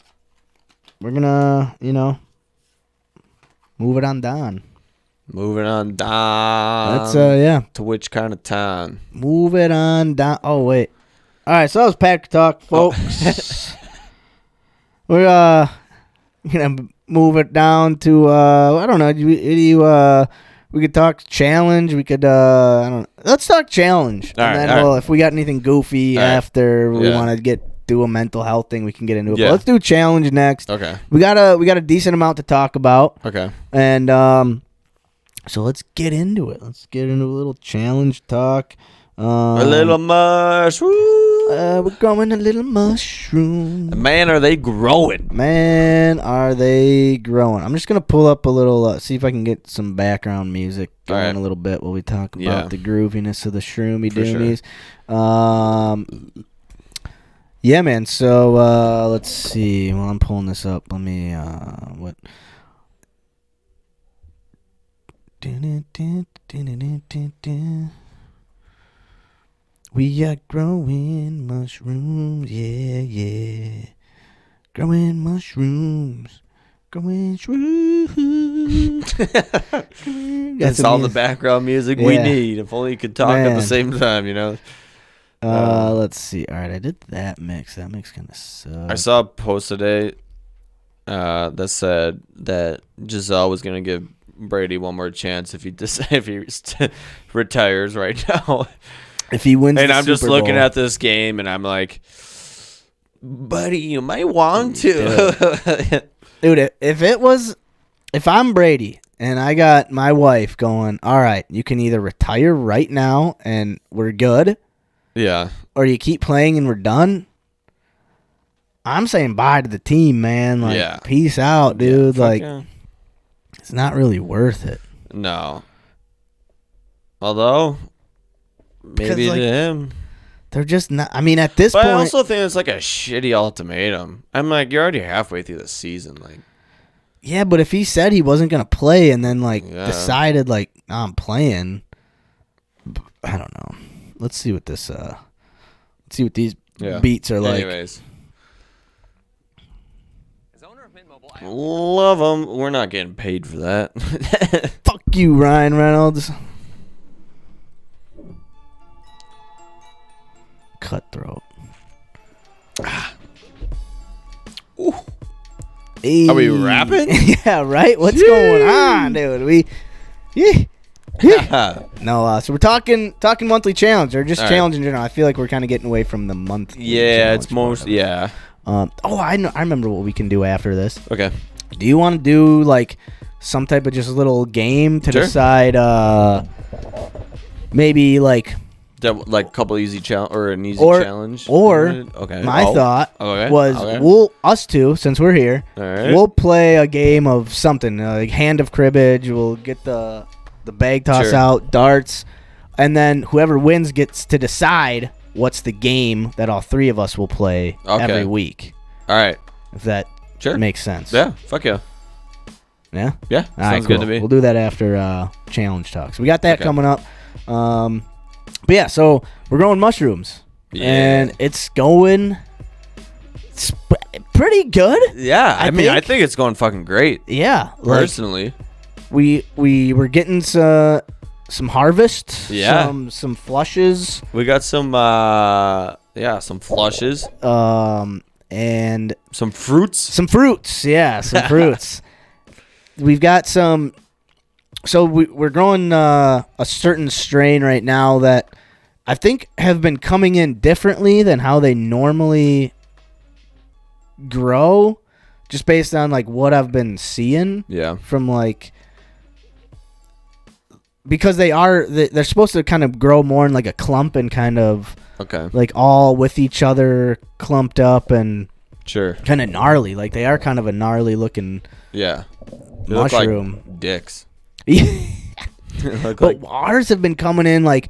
we're going to, move it on down. Moving on down. That's, To which kind of town? Move it on down. Oh, wait. All right, so that was Packer Talk, folks. We're going to move it down to, I don't know, we could talk challenge. We could, I don't know. Let's talk challenge. All and right, then if we got anything goofy after we want to do a mental health thing, we can get into it. But let's do challenge next. Okay. We got a decent amount to talk about. Okay. And so let's get into it. Let's get into a little challenge talk. A little mushroom. We're growing a little mushroom. Man, are they growing? I'm just going to pull up a little, see if I can get some background music going a little bit while we talk about the grooviness of the shroomy doomies. Sure. Yeah, man. So let's see. While I'm pulling this up, let me, what? We are growing mushrooms, yeah. Growing mushrooms. Growing shrooms. That's all the background music we need. If only you could talk at the same time, Let's see. All right, I did that mix. That mix kind of sucks. I saw a post today that said that Giselle was going to give Brady one more chance if he retires right now. If he wins, and the I'm Super just looking Bowl. at this game, and I'm like, buddy, you might want to. Dude, if I'm Brady and I got my wife going, all right, you can either retire right now and we're good, yeah, or you keep playing and we're done. I'm saying bye to the team, man. Peace out, dude. It's not really worth it. No. Although, maybe to him. They're just not. I mean, at this point. I also think it's like a shitty ultimatum. I'm like, you're already halfway through the season. Yeah, but if he said he wasn't gonna play and then decided I'm playing, I don't know. Let's see what this. Let's see what these beats are like. Anyways. Love them. We're not getting paid for that. Fuck you, Ryan Reynolds. Cutthroat. Ooh. Hey. Are we rapping? Yeah, right? What's going on, dude? No, so we're talking monthly challenge or just challenge in general. I feel like we're kind of getting away from the monthly. Yeah, it's most I know. I remember what we can do after this. Okay. Do you want to do like some type of just a little game to decide? Maybe like a couple easy challenge or an easy challenge. Or my thought was us two, since we're here, we'll play a game of something like hand of cribbage. We'll get the bag toss out, darts, and then whoever wins gets to decide what's the game that all three of us will play every week. All right. If that makes sense. Yeah. Fuck yeah. Yeah? Yeah. Sounds good to me. We'll do that after challenge talks. We got that coming up. But yeah, so we're growing mushrooms. Yeah. And it's going pretty good. Yeah. I think it's going fucking great. Yeah. Personally. We were getting some harvest. Yeah. Some flushes. We got some flushes. And some fruits. Some fruits. We've got some. So we're growing a certain strain right now that I think have been coming in differently than how they normally grow, just based on like what I've been seeing. Yeah. From like, because they're supposed to kind of grow more in like a clump and kind of like all with each other clumped up and kind of gnarly. Like they are kind of a gnarly looking mushroom. Look like dicks. But ours have been coming in like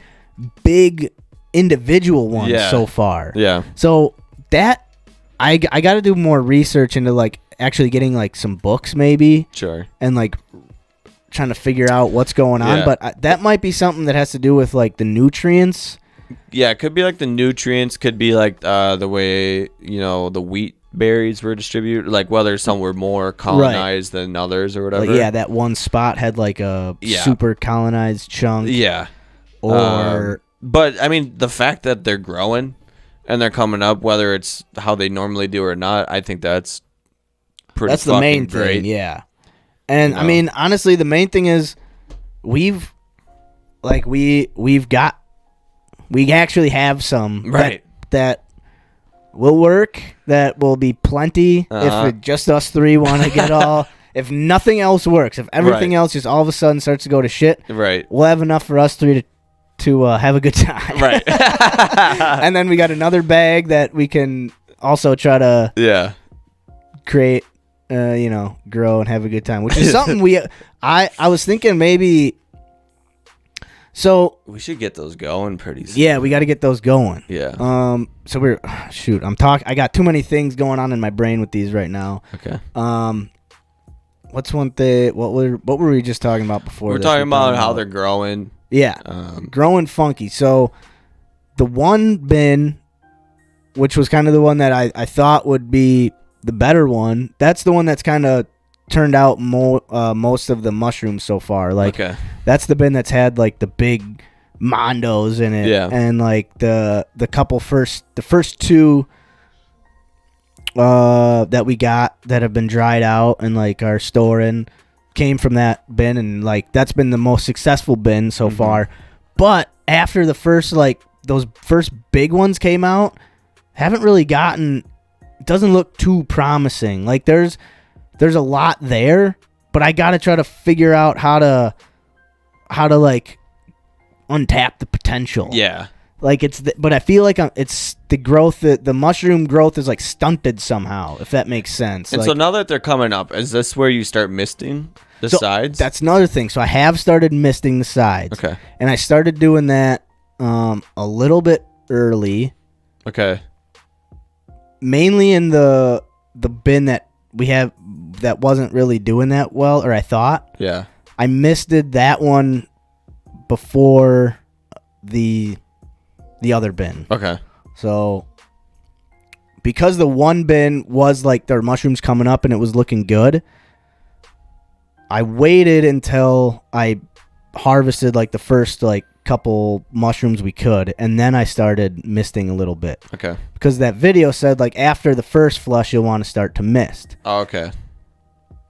big individual ones so far. Yeah. So that I got to do more research into like actually getting like some books maybe. Sure. And like trying to figure out what's going on, but that might be something that has to do with like the nutrients. Yeah, it could be like the nutrients, could be like the way, the wheat berries were distributed, like whether some were more colonized than others or whatever. Like, that one spot had like a super colonized chunk. Yeah. But I mean, the fact that they're growing and they're coming up, whether it's how they normally do or not, I think that's pretty That's the main great. thing, yeah. And I mean, honestly, the main thing is we actually have some that will work, that will be plenty if just us three want to get all. If nothing else works, if everything else just all of a sudden starts to go to shit, we'll have enough for us three to have a good time. Right. And then we got another bag that we can also try to create, grow and have a good time, which is something I was thinking maybe. So we should get those going pretty soon. Yeah, we got to get those going. Yeah. So I got too many things going on in my brain with these right now. Okay. What's one thing? What were we just talking about before? We're talking about how they're growing. Yeah. Growing funky. So the one bin, which was kind of the one that I thought would be the better one, that's the one that's kind of turned out most of the mushrooms so far. Like that's the bin that's had like the big mondos in it, and like the first two that we got that have been dried out and like are storing came from that bin, and like that's been the most successful bin so far. But after the first those first big ones came out, haven't really gotten. It doesn't look too promising. Like there's a lot there, but I gotta try to figure out how to like untap the potential. Yeah. Like but I feel like it's the growth. The mushroom growth is like stunted somehow, if that makes sense. And so now that they're coming up, is this where you start misting the sides? That's another thing. So I have started misting the sides. Okay. And I started doing that a little bit early. Okay. Mainly in the bin that that wasn't really doing that well, or I thought. Yeah. I misted that one before the other bin. Okay. So because the one bin was like there were mushrooms coming up and it was looking good, I waited until I harvested like the first like couple mushrooms we could, and then I started misting a little bit. Okay. Because that video said like after the first flush you'll want to start to mist. Oh, okay.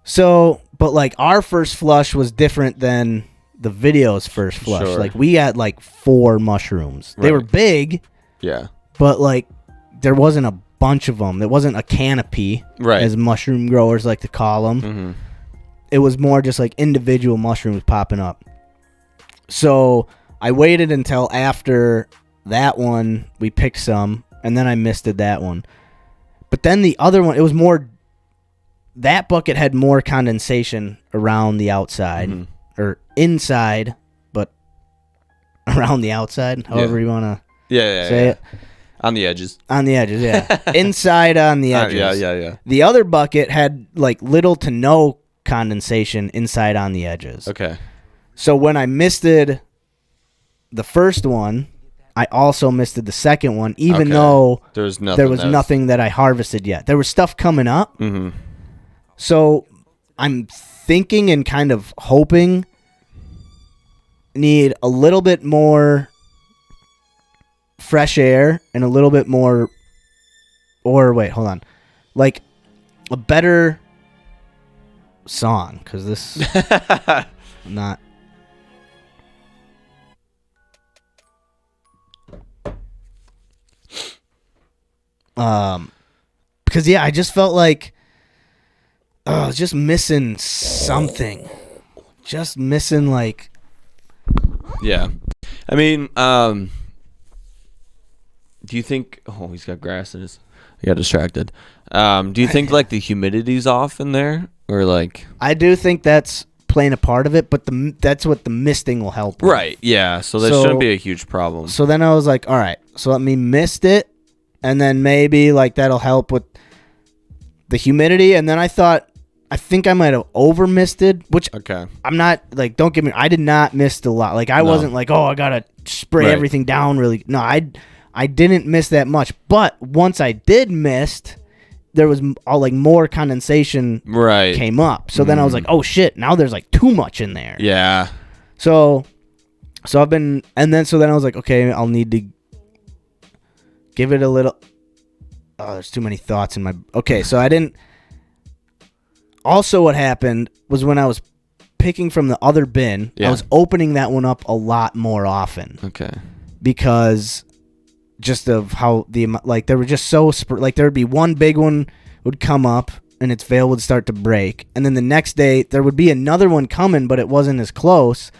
So, but like our first flush was different than the video's first flush. Sure. Like we had like 4 mushrooms. They were big. Yeah. But like there wasn't a bunch of them. There wasn't a canopy, right, as mushroom growers like to call them. Mm-hmm. It was more just like individual mushrooms popping up. So I waited until after that one, we picked some, and then I misted that one. But then the other one, it was more, that bucket had more condensation around the outside, or inside, but around the outside, however you want to say it. On the edges. On the edges, yeah. Inside on the edges. Yeah. The other bucket had like little to no condensation inside on the edges. Okay. So when I misted the first one, I also misted the second one, even though there was nothing that I harvested yet. There was stuff coming up. Mm-hmm. So I'm thinking and kind of hoping need a little bit more fresh air and a little bit more, or wait, hold on, like a better song, because this not because I just felt like I was just missing something, just missing like I mean, do you think he's got grass in his, I got distracted. Do you think like the humidity's off in there, or like? I do think that's playing a part of it, but that's what the misting will help with. Right, yeah, so that shouldn't be a huge problem. So then I was like, all right, so let me mist it, and then maybe like that'll help with the humidity. And then I think I might have over misted, which I'm not like, don't get me, I did not mist a lot. Like I wasn't like, I gotta spray everything down really. No, I didn't miss that much, but once I did mist, there was like more condensation came up. So then I was like, oh shit, now there's like too much in there. Yeah. So I've been, and then so then I was like, okay, I'll need to give it a little. Oh, there's too many thoughts in my. Okay, so I didn't. Also, what happened was when I was picking from the other bin, I was opening that one up a lot more often. Okay. Because just of how like there were just so like there would be one big one would come up and its veil would start to break, and then the next day there would be another one coming, but it wasn't as close.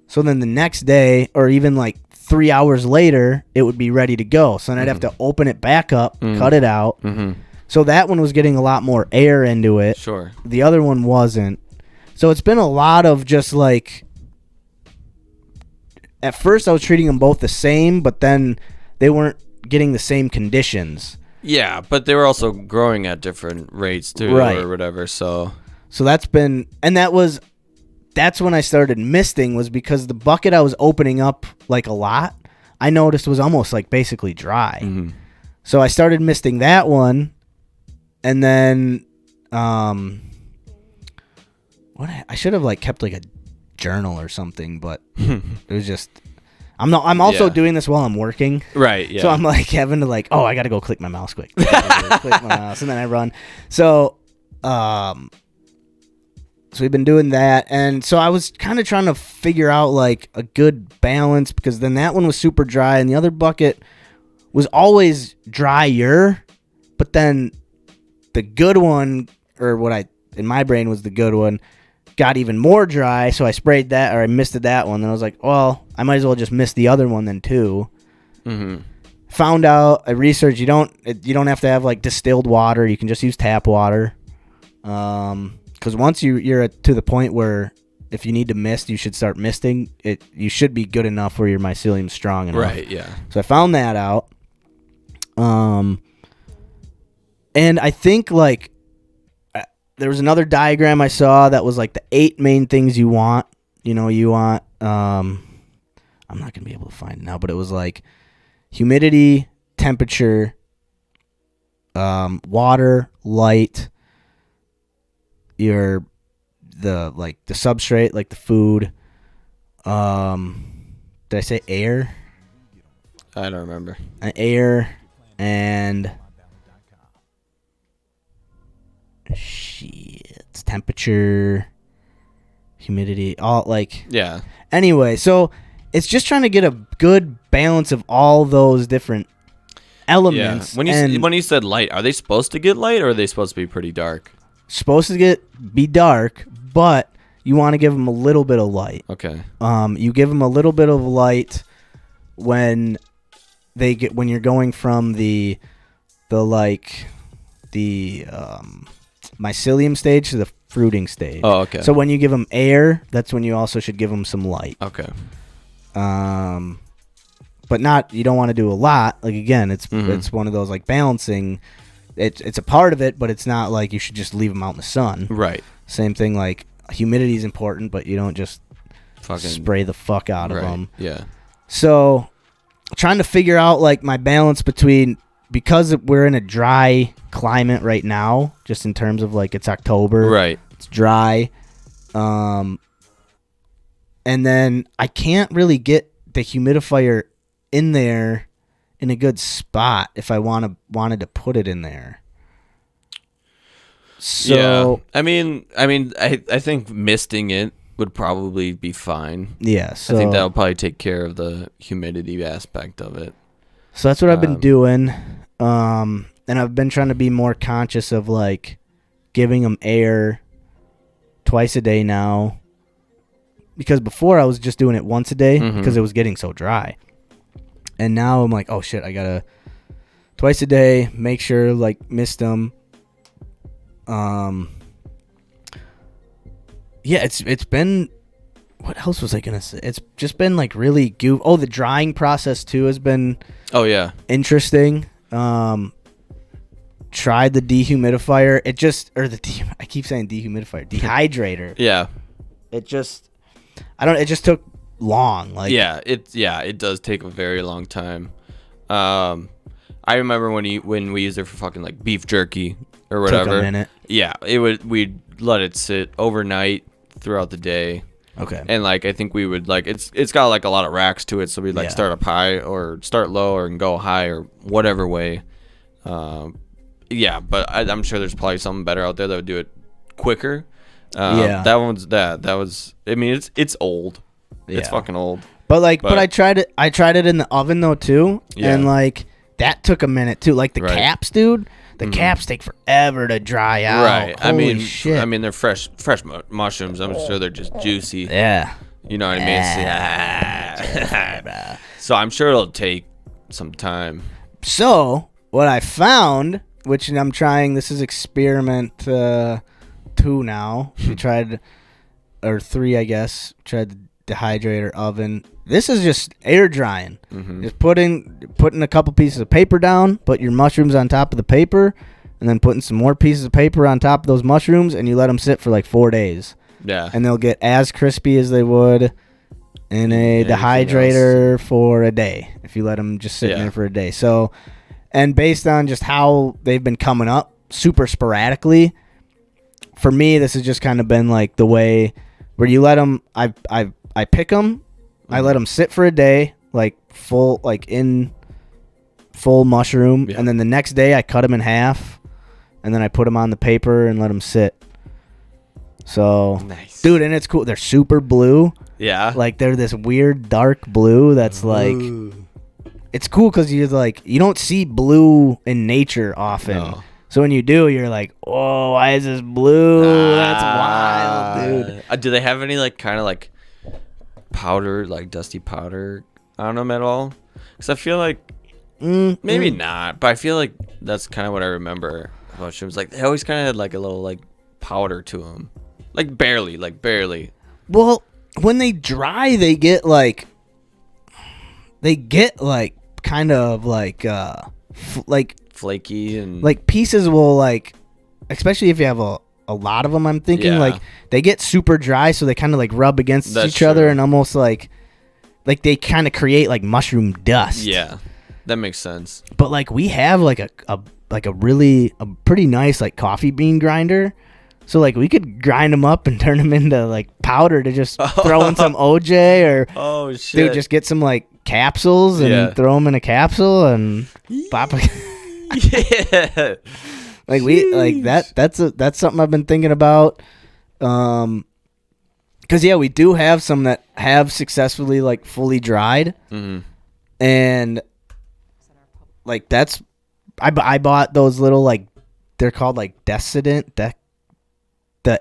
So then the next day, or even like 3 hours later, it would be ready to go. So then I'd have to open it back up, cut it out. So that one was getting a lot more air into it. Sure. The other one wasn't. So it's been a lot of just like, at first I was treating them both the same, but then they weren't getting the same conditions. Yeah, but they were also growing at different rates too, or whatever. So that's been, and that's when I started misting, was because the bucket I was opening up like a lot, I noticed was almost like basically dry. So I started misting that one, and then I should have like kept like a journal or something, but it was just. I'm also doing this while I'm working. Right, yeah. So I'm like having to like, I got to go click my mouse quick. Click my mouse, and then I run. So we've been doing that. And so I was kind of trying to figure out like a good balance, because then that one was super dry and the other bucket was always drier, but then the good one, or what in my brain was the good one, got even more dry, so I sprayed that, or I misted that one. Then I was like, well, I might as well just mist the other one then too. Found out, I researched, you don't have to have like distilled water. You can just use tap water. Because once you're to the point where if you need to mist, you should start misting. You should be good enough where your mycelium's strong enough. Right, yeah. So I found that out. And I think like there was another diagram I saw that was like the 8 main things you want. You want, I'm not going to be able to find it now, but it was like humidity, temperature, water, light, the substrate, like the food. Did I say air? I don't remember. Air and it's temperature, humidity, all like. Yeah. Anyway, so it's just trying to get a good balance of all those different elements. Yeah. When you said light, are they supposed to get light or are they supposed to be pretty dark? Supposed to be dark, but you want to give them a little bit of light. Okay. You give them a little bit of light when you're going from the mycelium stage to the fruiting stage. Oh, okay. So when you give them air, that's when you also should give them some light. Okay. But you don't want to do a lot. Like again, it's one of those like balancing. It's a part of it, but it's not like you should just leave them out in the sun. Right. Same thing, like humidity is important, but you don't just spray the fuck out of them. Yeah. So trying to figure out like my balance between, because we're in a dry climate right now, just in terms of like it's October. Right. It's dry. And then I can't really get the humidifier in there in a good spot if I wanted to put it in there. So yeah. I mean, I think misting it would probably be fine. Yeah, so I think that'll probably take care of the humidity aspect of it. So that's what I've been doing. And I've been trying to be more conscious of like giving them air twice a day now. Because before I was just doing it once a day because it was getting so dry. And now I'm like, oh shit, I gotta twice a day, make sure like mist them. Yeah, it's been, what else was I gonna say? It's just been like really the drying process too has been interesting. Tried the dehumidifier. I keep saying dehumidifier, dehydrator. Yeah. It just took long. Like it does take a very long time. I remember when we used it for fucking like beef jerky or whatever. Took a minute. Yeah, we'd let it sit overnight throughout the day. Okay. And like I think we would like it's got like a lot of racks to it, so we'd like start up high or start low or go high or whatever way. But I'm sure there's probably something better out there that would do it quicker. That was. I mean, it's old. Yeah. It's fucking old. But I tried it. I tried it in the oven though too, and like that took a minute too. Like the caps, dude. The caps take forever to dry out. Right. Holy shit. I mean, they're fresh mushrooms. I'm sure they're just juicy. Yeah. You know what I mean? So I'm sure it'll take some time. So what I found, which I'm trying, this is experiment 2 now. We tried, or 3, I guess. Tried the dehydrator oven. This is just air drying. Just putting a couple pieces of paper down, put your mushrooms on top of the paper, and then putting some more pieces of paper on top of those mushrooms, and you let them sit for like 4 days. Yeah. And they'll get as crispy as they would in a dehydrator for a day if you let them just sit in there for a day. So, and based on just how they've been coming up super sporadically, for me, this has just kind of been like the way where you let them, I pick them, I let them sit for a day, like full mushroom, and then the next day I cut them in half, and then I put them on the paper and let them sit. So, nice. Dude, and it's cool. They're super blue. Yeah. Like they're this weird dark blue that's like, it's cool because you don't see blue in nature often. No. So when you do, you're like, oh, why is this blue? That's wild, dude. Do they have any like kind of like powder, like dusty powder on them at all? Because I feel like maybe not, but I feel like that's kind of what I remember about mushrooms. Like they always kind of had like a little like powder to them, like barely. Well, when they dry, they get kind of like flaky, and like pieces will like, especially if you have a a lot of them. I'm thinking Yeah. like they get super dry, so they kind of like rub against each other and almost like they kind of create like mushroom dust. Yeah, that makes sense. But like we have like a pretty nice like coffee bean grinder. So like we could grind them up and turn them into like powder to just throw in some OJ or Oh shit! dude, just get some like capsules and throw them in a capsule and pop. Yeah, Like we like that's something I've been thinking about. Cause we do have some that have successfully like fully dried, and like that's I bought those little like they're called like the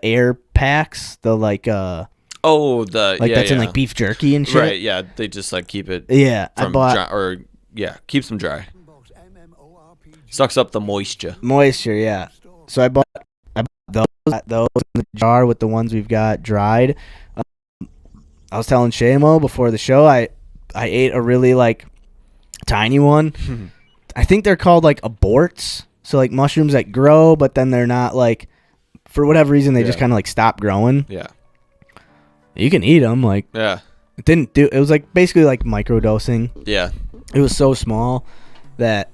air packs, the like that's in like beef jerky and shit. Right, yeah, they just like keep it. Yeah, from keeps them dry. Sucks up the moisture. Yeah. So I bought those in the jar with the ones we've got dried. I was telling Seamo before the show, I ate a really like tiny one. I think they're called like aborts. So like mushrooms that grow, but then they're not like, for whatever reason, they just kind of like stop growing. Yeah. You can eat them. Like, yeah. It was like basically like microdosing. Yeah. It was so small that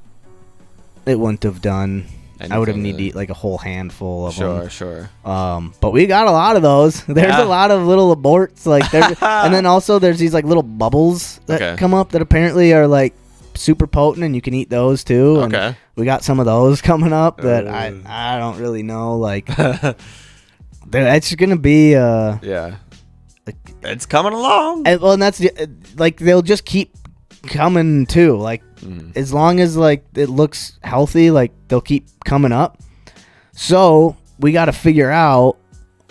it wouldn't have done. I would have needed to eat like a whole handful of them. Sure. But we got a lot of those. There's a lot of little aborts, like and then also there's these like little bubbles that come up that apparently are like super potent, and you can eat those too. And we got some of those coming up that I don't really know. Like, it's gonna be it's coming along. And that's like they'll just keep coming too. Like as long as like it looks healthy, like they'll keep coming up. So we got to figure out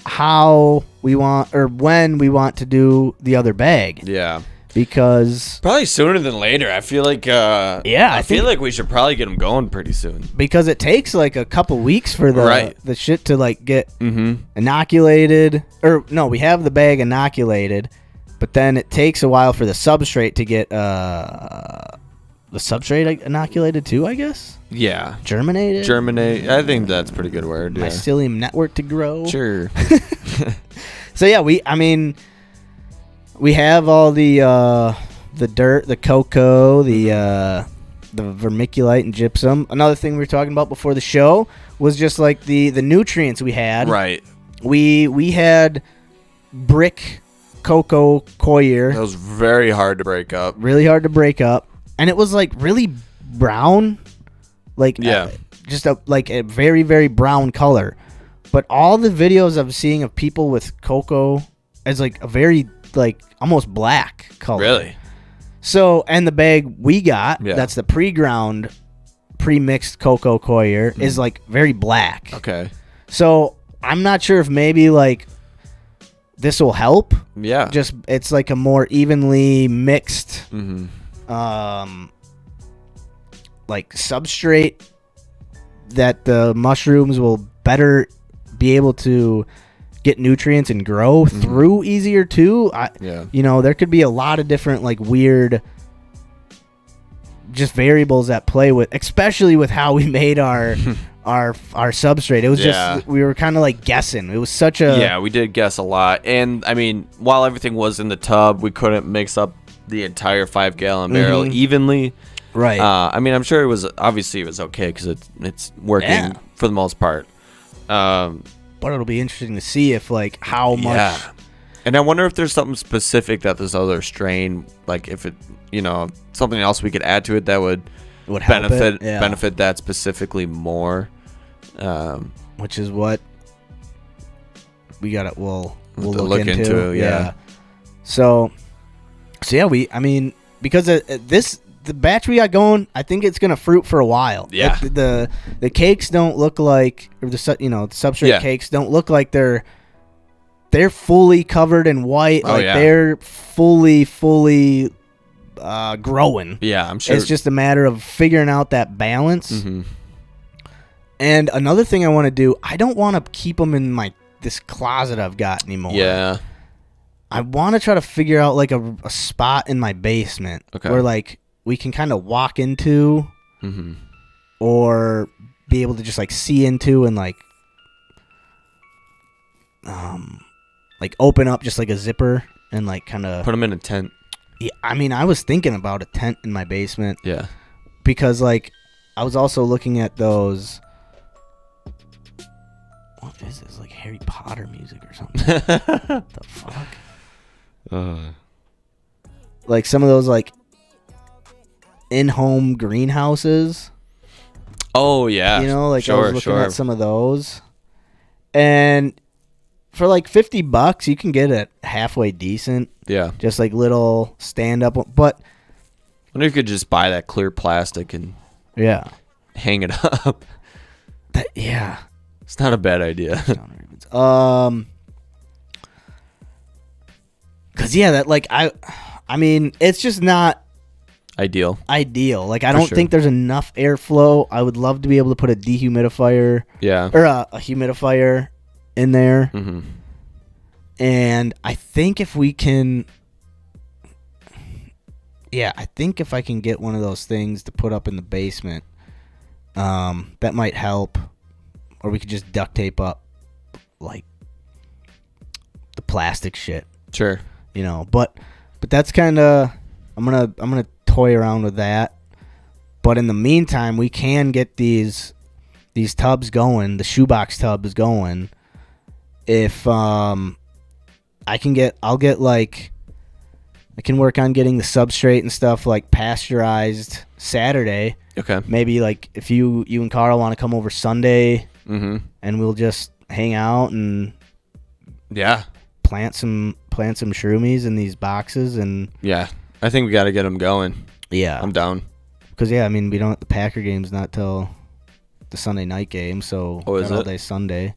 how we want or when we want to do the other bag. Yeah. Because probably sooner than later. I feel like I feel like we should probably get them going pretty soon. Because it takes like a couple weeks for the shit to like get inoculated. Or no, we have the bag inoculated, but then it takes a while for the substrate to get the substrate inoculated too, I guess. Yeah. Germinate. I think that's a pretty good word. Yeah. Mycelium network to grow. Sure. So yeah, we have all the dirt, the cocoa, the vermiculite and gypsum. Another thing we were talking about before the show was just like the nutrients we had. Right. We had brick cocoa coir. That was very hard to break up. Really hard to break up. And it was like really brown. Like just a very, very brown color. But all the videos I'm seeing of people with cocoa as like a very like almost black color. Really? So, and the bag we got, that's the pre-ground, pre-mixed cocoa coir, is like very black. Okay. So, I'm not sure if maybe like this will help. Yeah. Just it's like a more evenly mixed like substrate that the mushrooms will better be able to get nutrients and grow through easier too. You know, there could be a lot of different like weird just variables at play with, especially with how we made our substrate. It was just we were kind of like guessing. It was such a we did guess a lot. And I mean, while everything was in the tub, we couldn't mix up the entire 5-gallon barrel evenly. Right. I mean, I'm sure it was okay because it's working for the most part. But it'll be interesting to see if like how much. Yeah. And I wonder if there's something specific that this other strain, like if it, something else we could add to it that would benefit that specifically more. Which is what we got. We'll look into. Yeah. So yeah, because the batch we got going, I think it's gonna fruit for a while. Yeah. The cakes don't look like, or the substrate cakes don't look like they're fully covered in white. They're fully growing. Yeah, I'm sure. It's just a matter of figuring out that balance. And another thing I want to do, I don't want to keep them in this closet I've got anymore. Yeah. I want to try to figure out like a spot in my basement where like we can kind of walk into or be able to just like see into and like like open up just like a zipper and like kind of put them in a tent. Yeah, I mean, I was thinking about a tent in my basement. Yeah. Because like I was also looking at those. What is this? Like Harry Potter music or something? What the fuck? Like some of those like in-home greenhouses. Oh yeah. You know, like sure, I was looking at some of those, and for like $50, you can get it halfway decent. Yeah. Just like little stand-up, but I wonder if you could just buy that clear plastic and hang it up. Yeah. It's not a bad idea. Cause yeah, that like I mean, it's just not ideal. Like I don't think there's enough airflow. I would love to be able to put a dehumidifier, or a humidifier in there. Mm-hmm. And I think if we can, I think if I can get one of those things to put up in the basement, that might help. Or we could just duct tape up like the plastic shit. Sure. You know, but that's kind of I'm gonna toy around with that. But in the meantime, we can get these tubs going, the shoebox tubs going. If I can work on getting the substrate and stuff like pasteurized Saturday. Okay. Maybe like if you and Carl want to come over Sunday. Mm-hmm. And we'll just hang out and plant some shroomies in these boxes and I think we got to get them going. Yeah, I'm down. Because I mean the Packer game's not till the Sunday night game, so we got all day Sunday.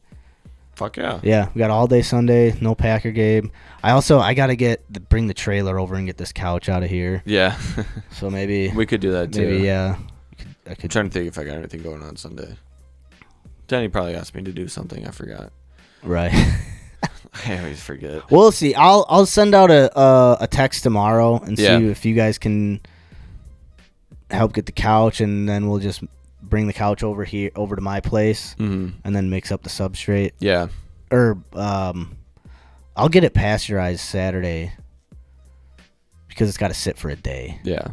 Fuck yeah. Yeah, we got all day Sunday, no Packer game. I gotta bring the trailer over and get this couch out of here. Yeah. So maybe we could do that too. Maybe I could. I'm trying to think if I got anything going on Sunday. Danny probably asked me to do something. I forgot. Right. I always forget. We'll see. I'll send out a text tomorrow and see if you guys can help get the couch, and then we'll just bring the couch over to my place, and then mix up the substrate. Yeah. Or I'll get it pasteurized Saturday because it's got to sit for a day. Yeah.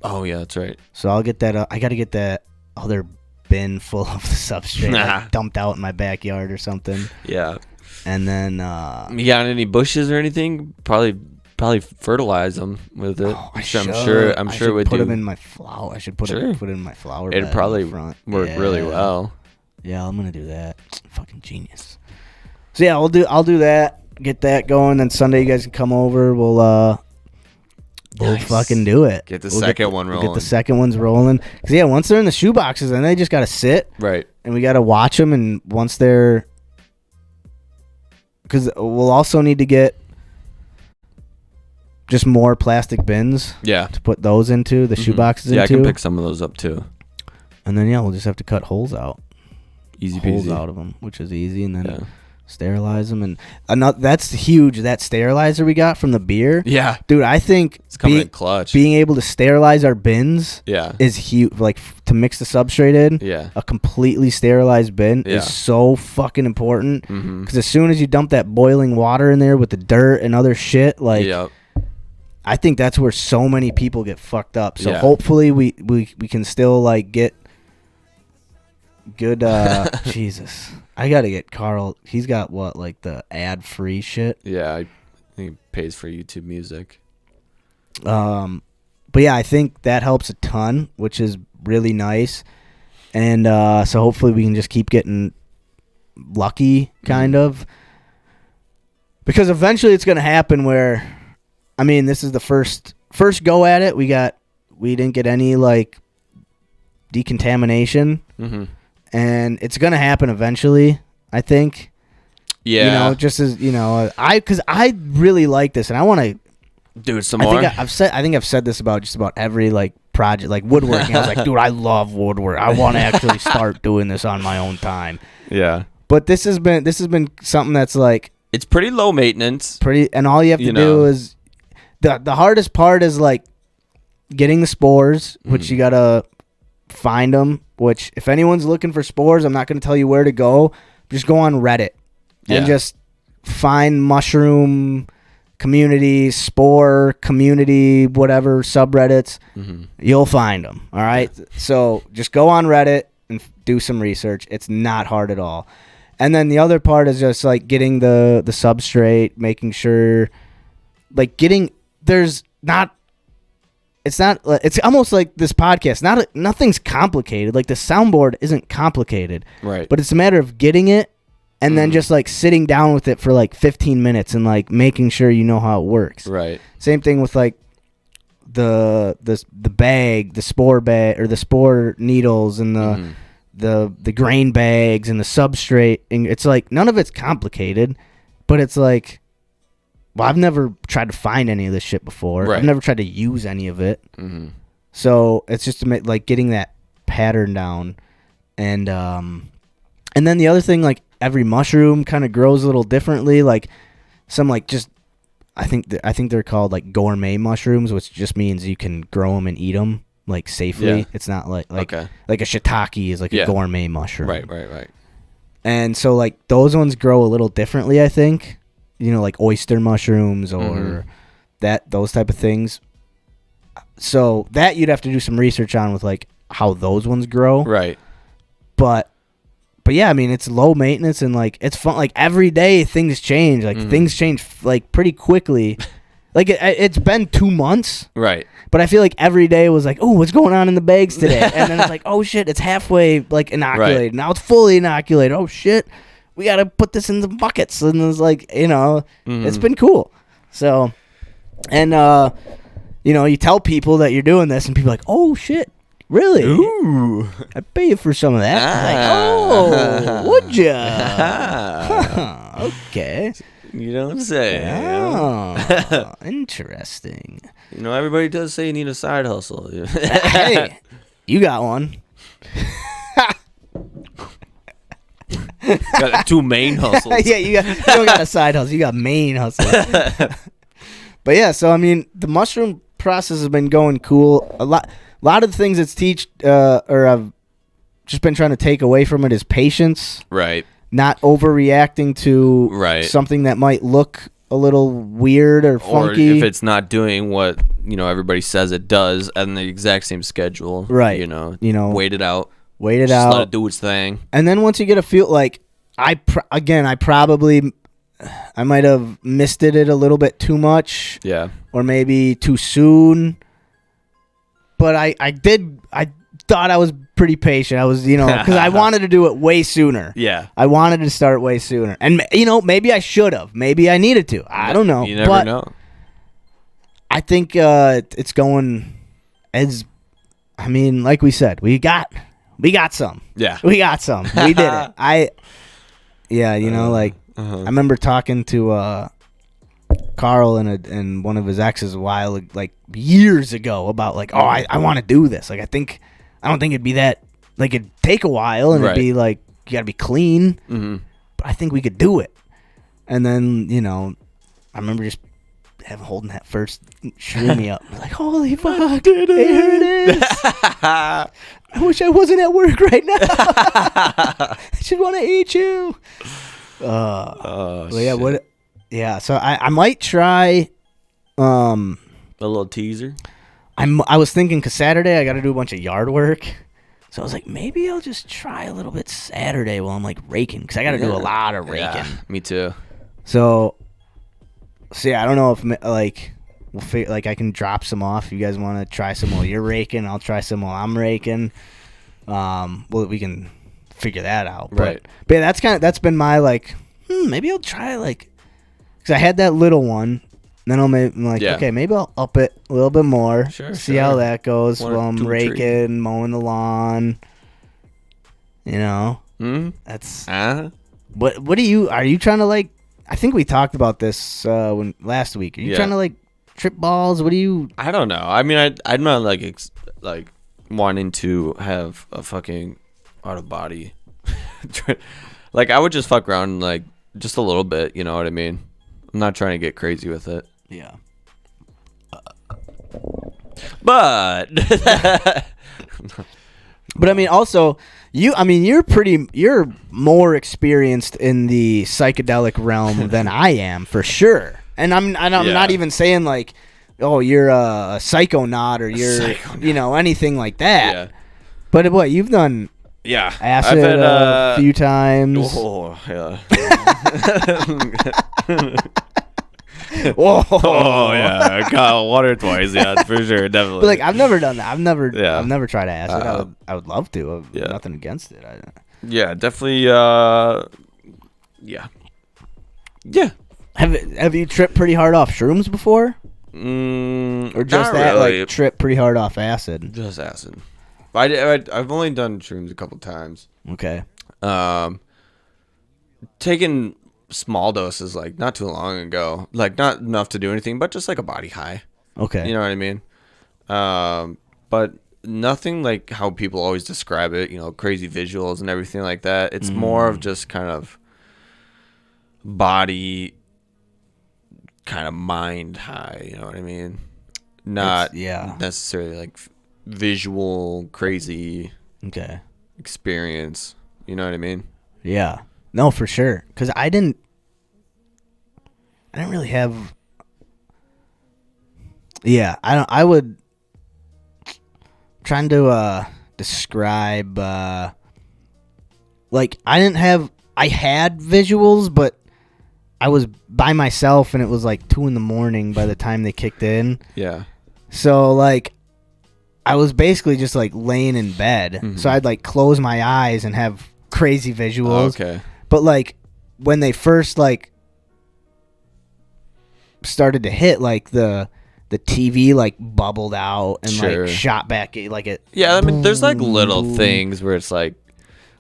Oh yeah, that's right. So I'll get that. I got to get that other bin full of the substrate like dumped out in my backyard or something. Yeah. And then you got any bushes or anything? Probably fertilize them with it. Oh, I'm sure it would put do. them in my flower. I should put it in my flower bed. It'd probably work really well. Yeah, I'm gonna do that. Fucking genius. So yeah, I'll do that. Get that going. Then Sunday you guys can come over. We'll fucking do it. Get the second one rolling. Get the second ones rolling. Because once they're in the shoe boxes, then they just gotta sit. Right. And we gotta watch them. And once they're, because we'll also need to get just more plastic bins. Yeah. To put those into the shoe boxes into. Yeah, I can pick some of those up too. And then we'll just have to cut holes out. Easy peasy. Holes out of them, which is easy, and then sterilize them. And that's huge. That sterilizer we got from the beer. Yeah, dude, I think it's coming in clutch. Being able to sterilize our bins, is huge. Like to mix the substrate in, a completely sterilized bin is so fucking important. Because as soon as you dump that boiling water in there with the dirt and other shit, like. Yep. I think that's where so many people get fucked up. So hopefully we can still like get good. Jesus, I gotta get Carl. He's got what, like the ad-free shit. Yeah, I think he pays for YouTube music. But yeah, I think that helps a ton, which is really nice. And so hopefully we can just keep getting lucky, kind of, because eventually it's gonna happen where. I mean, this is the first go at it. We didn't get any like decontamination, and it's gonna happen eventually. I think. Yeah. Just as because I really like this, and I want to do it some more. I think I've said this about just about every like project, like woodworking. I was like, dude, I love woodwork. I want to actually start doing this on my own time. Yeah. But this has been something that's like it's pretty low maintenance. And all you have to do is. The hardest part is like getting the spores, which you gotta find them. Which if anyone's looking for spores, I'm not gonna tell you where to go. Just go on Reddit. and just find mushroom community, spore community, whatever subreddits. You'll find them. All right. So just go on Reddit and do some research. It's not hard at all. And then the other part is just like getting the substrate, making sure like it's almost like this podcast. Nothing's complicated. Like the soundboard isn't complicated. Right. But it's a matter of getting it and then just like sitting down with it for like 15 minutes and like making sure you know how it works. Right. Same thing with like the bag, the spore bag or the spore needles and the grain bags and the substrate. And it's like none of it's complicated, but it's like, well, I've never tried to find any of this shit before. Right. I've never tried to use any of it. So it's just like getting that pattern down. And then the other thing, like every mushroom kind of grows a little differently. Like some like just, I think they're called like gourmet mushrooms, which just means you can grow them and eat them like safely. Yeah. It's not like a shiitake is like a gourmet mushroom. Right. And so like those ones grow a little differently, I think. You know, like oyster mushrooms or those type of things. So that you'd have to do some research on with like how those ones grow. Right. But yeah, I mean, it's low maintenance and like it's fun. Like every day things change. Like things change like pretty quickly. Like it's been 2 months. Right. But I feel like every day was like, oh, what's going on in the bags today? And then it's like, oh shit, it's halfway like inoculated. Right. Now it's fully inoculated. Oh shit. We got to put this in the buckets. And it's like, you know, it's been cool. So, and, you know, you tell people that you're doing this and people are like, oh, shit, really? Ooh. I'd pay you for some of that. Like, oh, would ya? Okay. You know what I'm saying? Oh, interesting. You know, everybody does say you need a side hustle. Hey, you got one. Got 2 main hustles. Yeah, you don't got a side hustle. You got main hustle. But yeah, so I mean, the mushroom process has been going cool. A lot of the things it's or I've just been trying to take away from it is patience. Right. Not overreacting to something that might look a little weird or funky. Or if it's not doing what, you know, everybody says it does and the exact same schedule. Right. You know, wait it out. Just let it do its thing. And then once you get a feel, like, I might have misted it a little bit too much. Yeah. Or maybe too soon. But I thought I was pretty patient. I was, you know, because I wanted to do it way sooner. Yeah. I wanted to start way sooner. And, you know, maybe I should have. Maybe I needed to. I don't know. You never know. I think it's going as, I mean, like we said, we got some. Yeah. We got some. We did it. You know, like, I remember talking to Carl and one of his exes a while, like years ago, about like, I want to do this. Like, I don't think it'd be that, like, it'd take a while and it'd be like, you got to be clean. But I think we could do it. And then, you know, I remember just holding that first shroomy up. Like, holy fuck, there it is. I wish I wasn't at work right now. I should want to eat you. Well, yeah, yeah, so I might try a little teaser. I was thinking because Saturday I got to do a bunch of yard work. So I was like, maybe I'll just try a little bit Saturday while I'm like raking, because I got to do a lot of raking. Yeah, me too. So yeah, I don't know if like I can drop some off. You guys want to try some while you're raking? I'll try some while I'm raking. Well, we can figure that out. Right. But yeah, that's been my like. Maybe I'll try like, because I had that little one. Then I'm like, okay, maybe I'll up it a little bit more. See how that goes while I'm raking, mowing the lawn. You know, that's. What are you trying to like? I think we talked about this last week. Are you trying to like trip balls? What do you? I don't know. I mean, I'm not like like wanting to have a fucking out of body. Like, I would just fuck around like just a little bit. You know what I mean? I'm not trying to get crazy with it. Yeah. But I mean, also, You're more experienced in the psychedelic realm than I am, for sure. And I'm not even saying like, oh, you're a psychonaut or you're anything like that. Yeah. But what you've done? Yeah, acid I've had, a few times. Oh yeah. Whoa. Oh yeah, I got one or twice. Yeah, for sure, definitely. But like, I've never done that. I've never tried acid. I would love to. I've nothing against it. Yeah, definitely. Yeah. Have you tripped pretty hard off shrooms before? Or just that, really. like, trip pretty hard off acid? Just acid. I've only done shrooms a couple times. Okay. Taken small doses, like, not too long ago. Like, not enough to do anything, but just like a body high. Okay. You know what I mean? But nothing like how people always describe it, crazy visuals and everything like that. It's more of just kind of body, kind of mind high, you know what I mean? Not necessarily like visual crazy experience, you know what I mean? Yeah. No, for sure. Because I didn't really have. Yeah, I would trying to describe like I had visuals, but I was by myself and it was like 2 a.m. by the time they kicked in. Yeah. So like I was basically just like laying in bed. So I'd like close my eyes and have crazy visuals. Okay. But like when they first like started to hit, like the TV like bubbled out and like shot back like it. Yeah, I mean there's like little things where it's like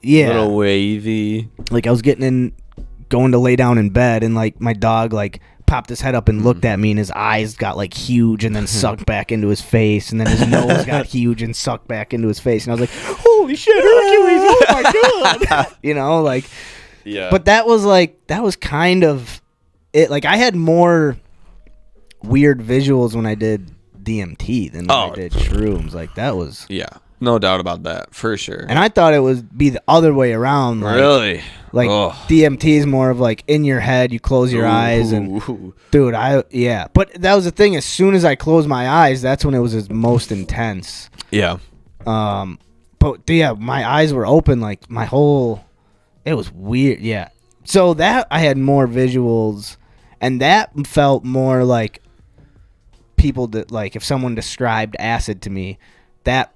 little wavy. Like I was going to lay down in bed and like my dog like popped his head up and looked at me and his eyes got like huge and then sucked back into his face and then his nose got huge and sucked back into his face and I was like, holy shit, Hercules, oh my god. Like yeah. But that was kind of it. Like I had more weird visuals when I did DMT than when I did shrooms. Like that was no doubt about that, for sure. And I thought it would be the other way around. Like, really? Like DMT is more of like in your head, you close your eyes and dude, but that was the thing, as soon as I closed my eyes, that's when it was its most intense. Yeah. But yeah, my eyes were open like it was weird. Yeah. So that I had more visuals and that felt more like people that like if someone described acid to me, that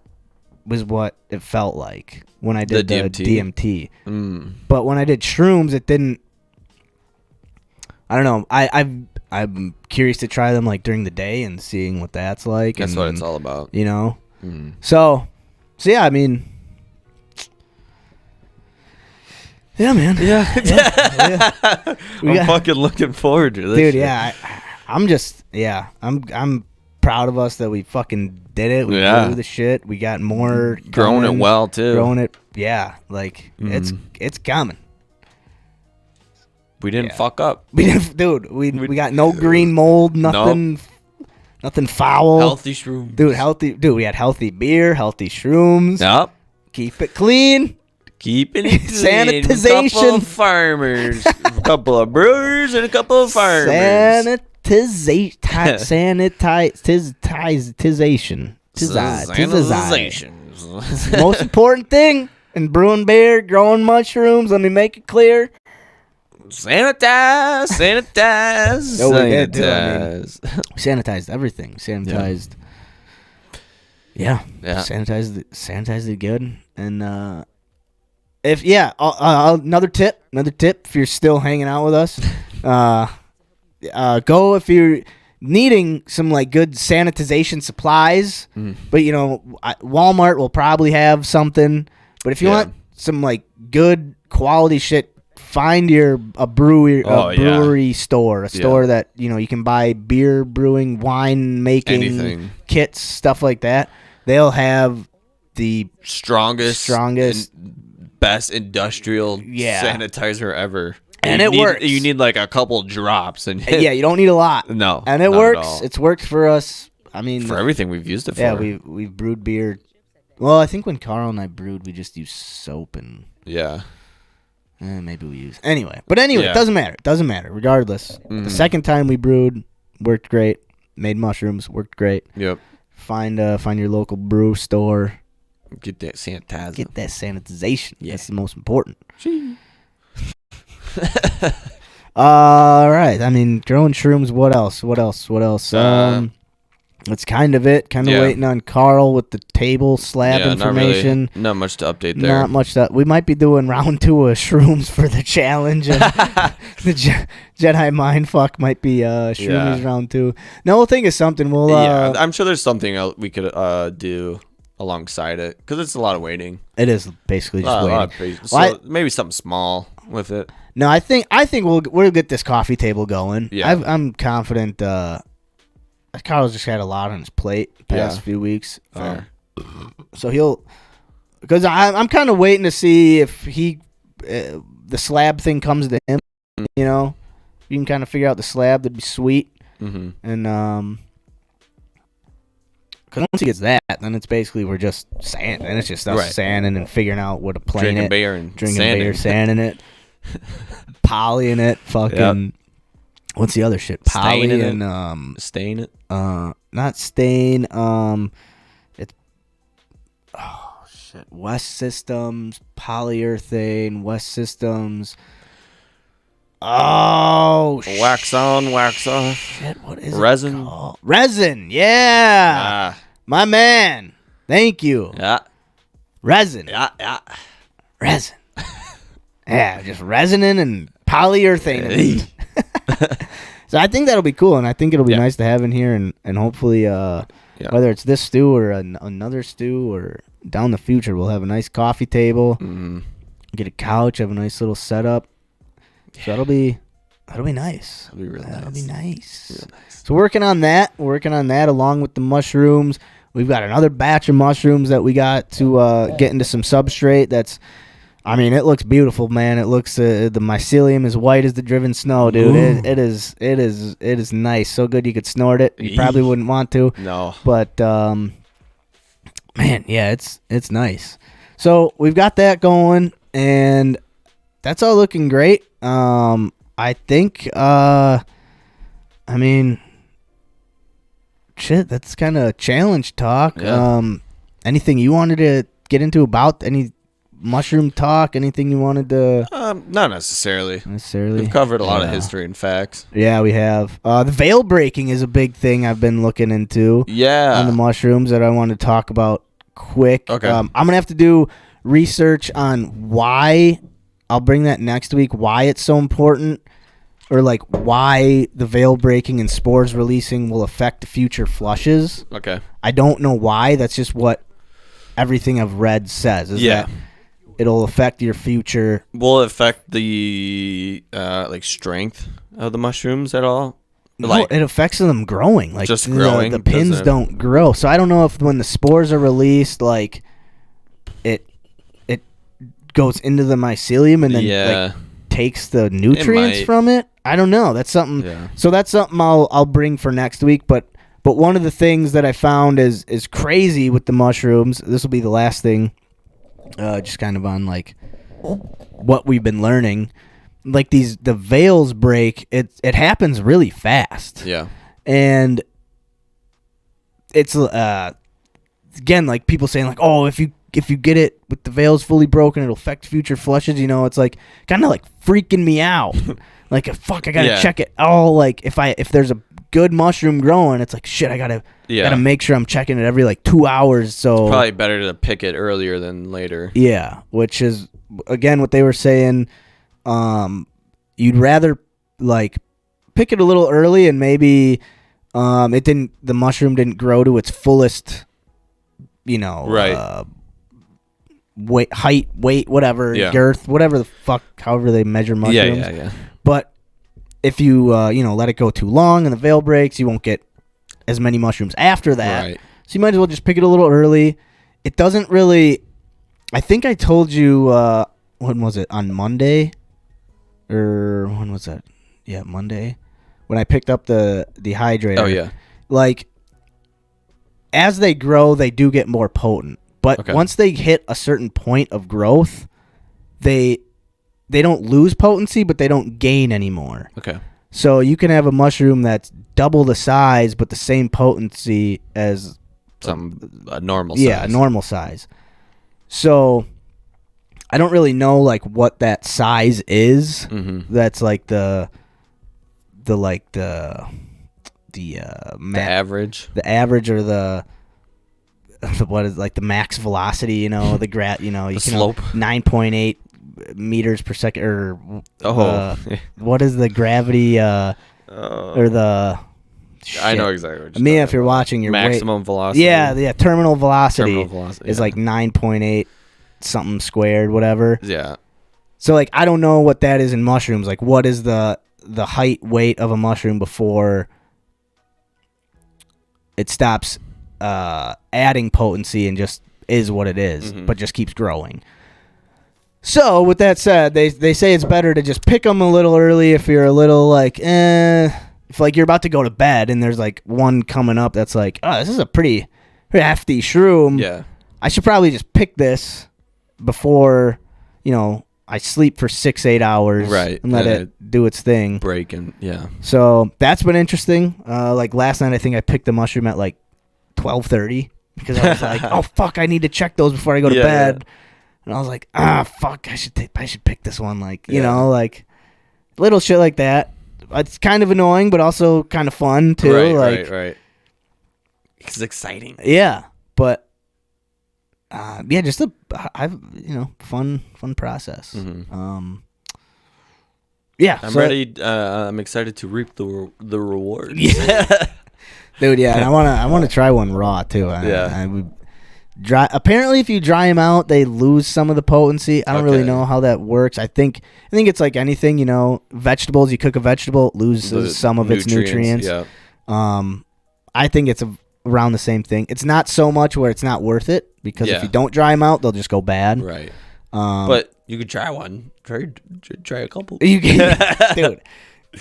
was what it felt like when I did the DMT. But when I did shrooms, it didn't. I don't know. I'm curious to try them like during the day and seeing what that's like. That's what it's all about. So yeah, I mean. Yeah, man. Yeah. I'm fucking looking forward to this. Dude, yeah. I'm proud of us that we fucking did it. We grew the shit. We got more. Growing it well, too. Like, it's coming. We didn't fuck up. Dude, we got no green mold, nothing. Nothing foul. Healthy shrooms. Dude, we had healthy beer, healthy shrooms. Yep. Keep it clean. Keeping it clean. Sanitization. A couple of farmers. A couple of brewers and a couple of farmers. Sanitization. Most important thing in brewing beer, growing mushrooms, let me make it clear. Sanitize. No, we did too. We sanitized everything. Sanitized. Yeah. Sanitized it good. And another tip if you're still hanging out with us, go if you're needing some like good sanitization supplies. But Walmart will probably have something. But if you want some like good quality shit, find a brewery store, a store that you can buy beer brewing, wine making, anything, kits, stuff like that. They'll have the strongest best industrial sanitizer ever. And it works. You need like a couple drops, and you don't need a lot. No, and it works. It's worked for us. I mean, for everything we've used it for. Yeah, we've brewed beer Well, I think when Carl and I brewed, we just used soap and Yeah. maybe we use anyway. But anyway, Yeah. it doesn't matter. It doesn't matter. Regardless, the second time we brewed worked great. Made mushrooms worked great. Yep. Find your local brew store. Get that sanitizer. Get that sanitization. Yeah. That's the most important. All right. I mean, growing shrooms. What else? That's kind of it. Kind of waiting on Carl with the table slab information. Not much to update there. Not much. We might be doing round 2 of shrooms for the challenge. And the Jedi Mindfuck might be shroomies round 2. No, we'll think of something. We'll. I'm sure there's something else we could do alongside it because it's a lot of waiting. It is basically just waiting. So maybe something small with it. No, I think we'll get this coffee table going. Yeah. I'm confident. Carl's just had a lot on his plate the past few weeks. So because I'm kind of waiting to see if the slab thing comes to him. You know, you can kind of figure out the slab. That'd be sweet. Mm-hmm. And because once he gets that, then it's basically we're just sanding, and it's just us sanding and figuring out what to plane drinking it, beer and sanding it, polying it, fucking. Yep. What's the other shit? Poly and stain it. Not stain. It's shit. West Systems, polyurethane, West Systems. Oh, wax on, wax off. Shit, what is resin? It called? Resin, yeah. My man. Thank you. Yeah. Resin. Yeah. Resin. Yeah, just resining and polyurethane. So I think that'll be cool, and I think it'll be nice to have in here, and hopefully, whether it's this stew or another stew or down the future, we'll have a nice coffee table, get a couch, have a nice little setup. So that'll be nice. That'll be really nice. That'll be nice. Real nice. So working on that along with the mushrooms. We've got another batch of mushrooms that we got to get into some substrate. I mean, it looks beautiful, man. It looks the mycelium is white as the driven snow, dude. It is nice. So good you could snort it. You probably wouldn't want to. No. But man, yeah, it's nice. So we've got that going, and that's all looking great. I think I mean, shit, that's kind of challenge talk. Yeah. Anything you wanted to get into about any mushroom talk? Anything you wanted to? Not necessarily. We've covered a lot of history and facts. Yeah, we have. The veil breaking is a big thing I've been looking into. Yeah. On the mushrooms that I want to talk about quick. Okay. I'm gonna have to do research on why. I'll bring that next week. Why it's so important, or like why the veil breaking and spores releasing will affect future flushes. Okay. I don't know why. That's just what everything I've read says. That it'll affect your future. Will it affect the strength of the mushrooms at all? No, it affects them growing. Like just growing. The pins don't grow. So I don't know if when the spores are released, like it goes into the mycelium and then like takes the nutrients from it. I don't know. That's something. Yeah. So that's something I'll bring for next week. But one of the things that I found is crazy with the mushrooms. This will be the last thing. Just kind of on like what we've been learning. Like the veils break. It happens really fast. Yeah. And it's again like people saying like, oh, if you get it with the veils fully broken, it'll affect future flushes. You know, it's like kind of like freaking me out. Like, fuck, I gotta check it. Oh, like if there's a good mushroom growing, it's like shit. I gotta make sure I'm checking it every like 2 hours. So it's probably better to pick it earlier than later. Yeah, which is again what they were saying. You'd rather like pick it a little early and maybe the mushroom didn't grow to its fullest. You know, right. Height, weight, whatever, girth, whatever the fuck, however they measure mushrooms. Yeah. But if you, let it go too long and the veil breaks, you won't get as many mushrooms after that. Right. So you might as well just pick it a little early. It doesn't really, I think I told you, when was it, on Monday? Or when was that? Yeah, Monday. When I picked up the dehydrator. Oh, yeah. Like, as they grow, they do get more potent. But once they hit a certain point of growth, they don't lose potency, but they don't gain anymore. Okay. So you can have a mushroom that's double the size, but the same potency as a normal size. Yeah, a normal size. So I don't really know like what that size is. Mm-hmm. That's like the average. The average or the what is like the max velocity, you know, you can slope. 9.8 meters per second or what is the gravity or the shit. I know exactly what you're Mia, if you're watching your maximum velocity. Yeah, terminal velocity, is yeah. like 9.8 something squared, whatever. Yeah. So like I don't know what that is in mushrooms. Like what is the height weight of a mushroom before it stops adding potency and just is what it is, but just keeps growing. So with that said, they say it's better to just pick them a little early if you're a little like, if like you're about to go to bed and there's like one coming up that's like, oh, this is a pretty hefty shroom. Yeah. I should probably just pick this before, I sleep for 6-8 hours, right, and let it do its thing. Break and yeah. So that's been interesting. Like last night, I think I picked the mushroom at like 12:30 because I was like, oh fuck, I need to check those before I go to bed. Yeah. And I was like, fuck, I should pick this one. Like like little shit like that. It's kind of annoying, but also kind of fun too. Right. It's exciting. Yeah, but. Just a fun process. Mm-hmm. I'm ready. I'm excited to reap the rewards. Yeah, dude. Yeah, and I want to try one raw too. I would apparently, if you dry them out, they lose some of the potency. I don't really know how that works. I think it's like anything. Vegetables. You cook a vegetable, it loses some of its nutrients. Yeah. I think it's around the same thing. It's not so much where it's not worth it because if you don't dry them out, they'll just go bad. Right. But you could try one. Try a couple. You can, dude.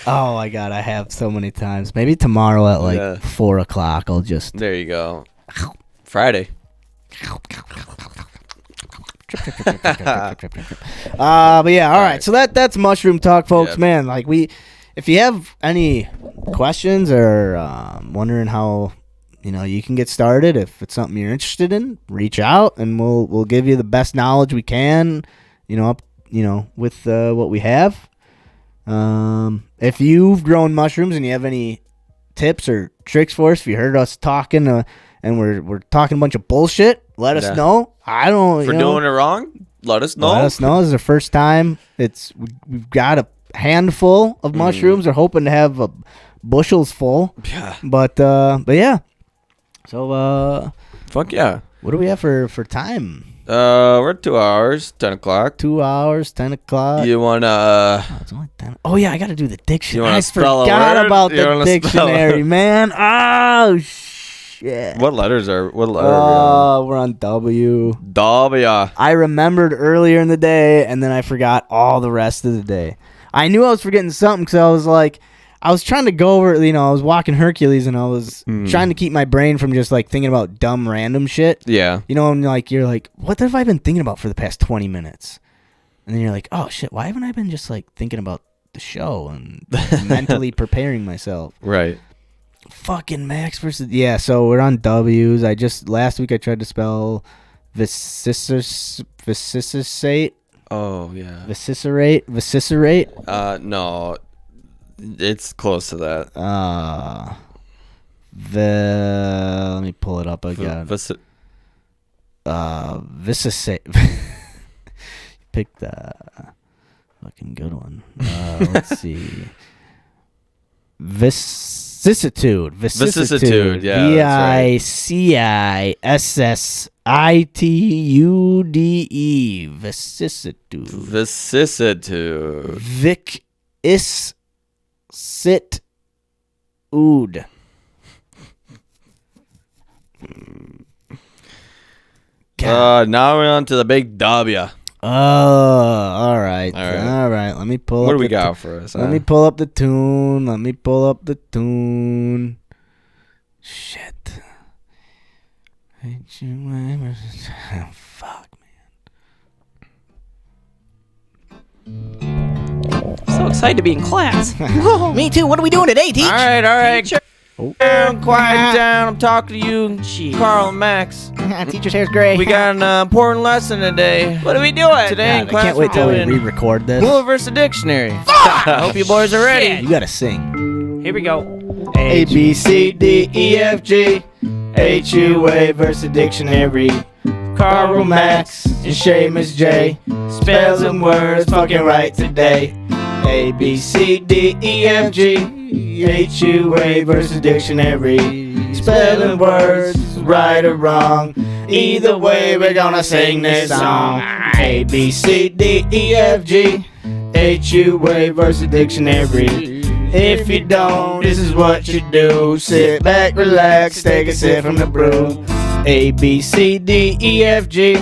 Oh my god, I have so many times. Maybe tomorrow at like 4:00, I'll just. There you go. Friday. But yeah, all right. So that's mushroom talk, folks. Yep. Man, like if you have any questions or wondering how. You can get started. If it's something you're interested in, reach out and we'll give you the best knowledge we can, with what we have. If you've grown mushrooms and you have any tips or tricks for us, if you heard us talking and we're talking a bunch of bullshit, let us know. I don't For doing it wrong, let us know. Let us know. This is the first time we've got a handful of mushrooms. We're hoping to have bushels full. Yeah. But yeah. So, fuck yeah. What do we have for time? We're at 2 hours, 10 o'clock. 2 hours, 10 o'clock. You want to... it's only 10. Oh, yeah, I got to do the dictionary. I forgot about the dictionary, man. Oh, shit. What letter are we on? We're on W. W. I remembered earlier in the day, and then I forgot all the rest of the day. I knew I was forgetting something because I was like... I was trying to go over, I was walking Hercules and I was trying to keep my brain from just like thinking about dumb random shit. Yeah. And like, you're like, what have I been thinking about for the past 20 minutes? And then you're like, oh shit, why haven't I been just like thinking about the show and mentally preparing myself? Right. Fucking Max versus, yeah, so we're on W's. Last week I tried to spell vociferate. Oh, yeah. Vociferate? No. It's close to that. Let me pull it up again. Pick the fucking good one. Let's see. Vicissitude. Yeah. Vicissitude. Vicissitude. Sit ood. Now we're on to the big W. Oh, all right. Let me pull up. What do we got for us? Let me pull up the tune. Shit. HUA versus... Oh, fuck, man. So excited to be in class. Me too. What are we doing today, Teach? All right. Teacher. Down, quiet down. I'm talking to you, Carl and Max. Teacher's hair's gray. We got an important lesson today. What are we doing? Today in God, I class can't wait till we we're doing re-record this. HUA versus dictionary. I hope you boys are ready. You gotta sing. Here we go. A, B, C, D, E, F, G. HUA versus dictionary. Carl, Max, and Seamus J. Spelling words fucking right today. A, B, C, D, E, F, G. HUA versus dictionary. Spelling words right or wrong. Either way, we're gonna sing this song. A, B, C, D, E, F, G. HUA versus dictionary. If you don't, this is what you do. Sit back, relax, take a sip from the brew. A, B, C, D, E, F, G.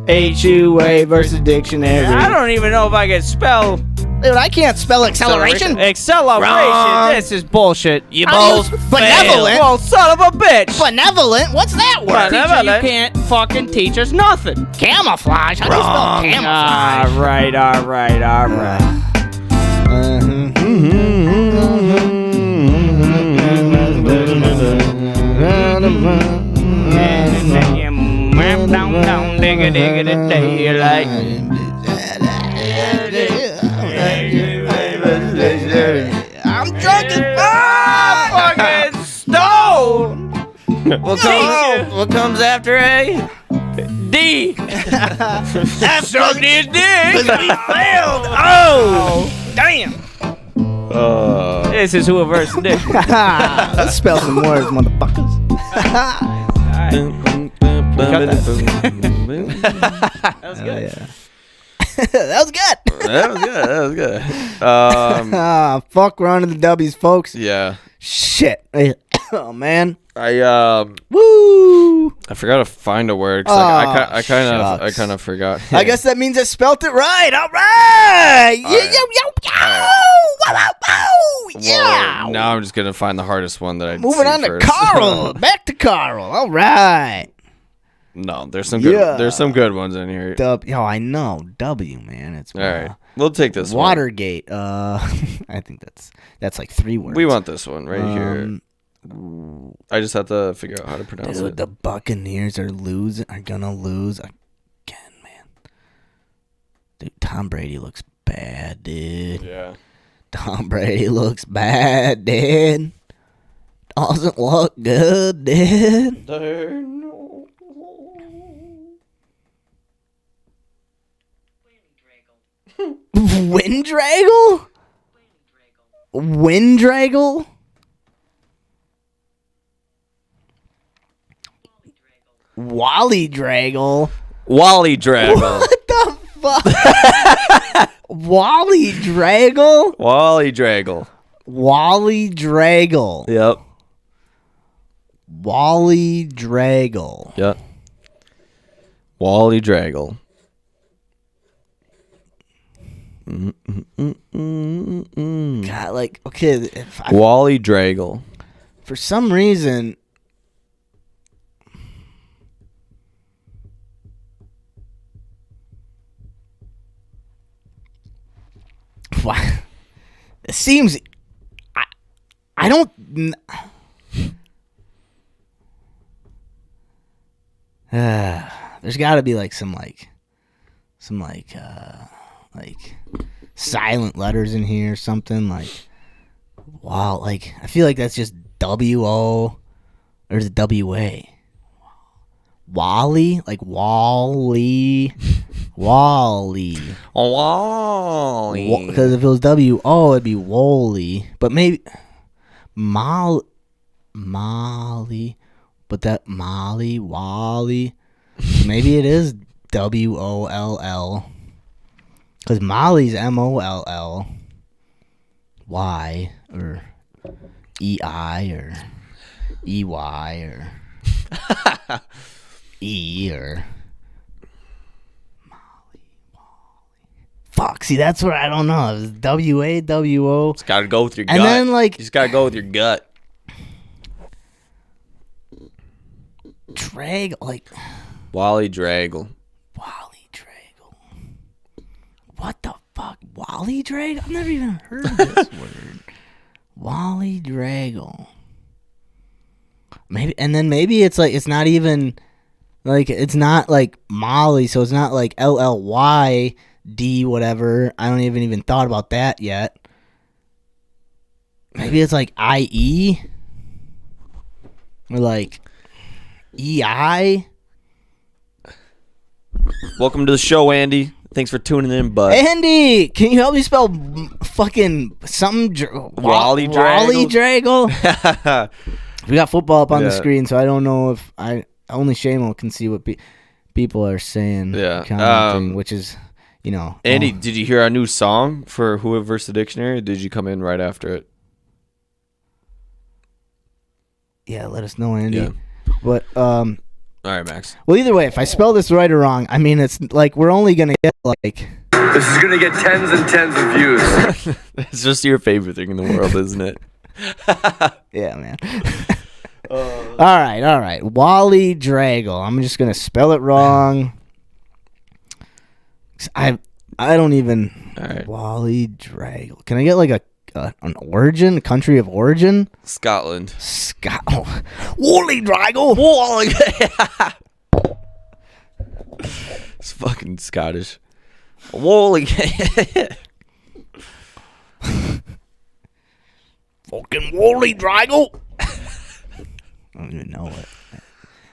HUA versus dictionary. I don't even know if I can spell Dude, I can't spell acceleration. acceleration. Wrong. This is bullshit. You How both do you- benevolent? Well, son of a bitch. Benevolent? What's that word? Teacher, you can't fucking teach us nothing. Camouflage? How do you spell camouflage? All right. I'm drunk as fuck. Fucking stone. What comes after A? D. Suck this dick. We failed. Oh, damn. This is HUA versus dick. Let's spell some words, motherfuckers. That was good. Yeah. That was good. That was good. Fuck, we're on to the W's, folks. Yeah. Shit. Oh, man. I Woo. forgot to find a word. 'Cause I kind of forgot. I guess that means I spelt it right. All right. Yeah. Now I'm just gonna find the hardest one that I Moving on to first. Carl. Back to Carl. All right. No, there's some good. Yeah. There's some good ones in here. Oh, I know. W, man. It's All right, we'll take this one. Watergate. I think that's like 3 words. We want this one right here. I just have to figure out how to pronounce Dude, it. the Buccaneers are gonna lose again, man. Dude, Tom Brady looks bad, dude. Yeah. Tom Brady looks bad, dude. Doesn't look good, dude. Windraggle? Windraggle? Wally Draggle? Wally Draggle. What the fuck? Wally Draggle? Wally Draggle. Wally Draggle. Yep. Wally Draggle. Yep. Wally Draggle. God, like, okay, if I, Wally Draggle. for some reason, why? It seems, I don't. There's got to be like some silent letters in here or something like. Wow, like I feel like that's just W-O or is it W-A? Wally? Like Wally. Wally. Wally. Because if it was W-O, it'd be Wally. But maybe Molly. But that Molly, Wally. Maybe it is W-O-L-L. Because Molly's M-O-L-L-Y or E-I or E-Y or E or Molly. Fuck, see, that's where I don't know. It was W-A, W-O. It's got to go with your gut. And then, like... You just got to go with your gut. Draggle, like Wally Draggle. Wally Draggle. What the fuck? Wally Draggle? I've never even heard of this word. Wally Draggle. Maybe it's like it's not even like it's not like Molly, so it's not like LLYD whatever. I don't even thought about that yet. Maybe it's like IE or like EI. Welcome to the show, Andy. Thanks for tuning in, bud. Andy, can you help me spell fucking something? Wally Draggle. We got football up on the screen, so I don't know if only Seamo can see what people are saying. Yeah, commenting, which is, Andy, did you hear our new song for HUA versus the dictionary? Or did you come in right after it? Yeah, let us know, Andy. Yeah. But all right, Max. Well, either way, if I spell this right or wrong, I mean, it's like we're only gonna get like. This is gonna get tens and tens of views. It's just your favorite thing in the world, isn't it? Yeah, man. All right. Wally Draggle. I'm just gonna spell it wrong. I don't even. All right. Wally Draggle. Can I get like an origin, a country of origin? Scotland. Wally Draggle. Wally. It's fucking Scottish. Wally. Fucking Wally Draggle. I don't even know it.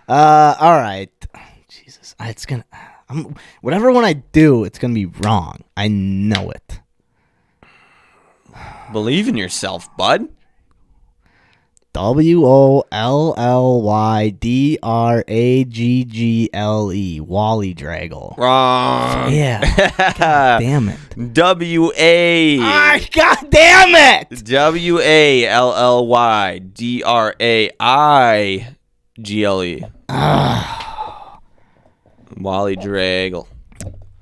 All right. Jesus. Whatever one I do, it's gonna be wrong. I know it. Believe in yourself, bud. WOLLYDRAGGLE. Wally Draggle. Wrong. Yeah. God damn it. WA. God damn it. WALLYDRAIGLE. Wally Draggle.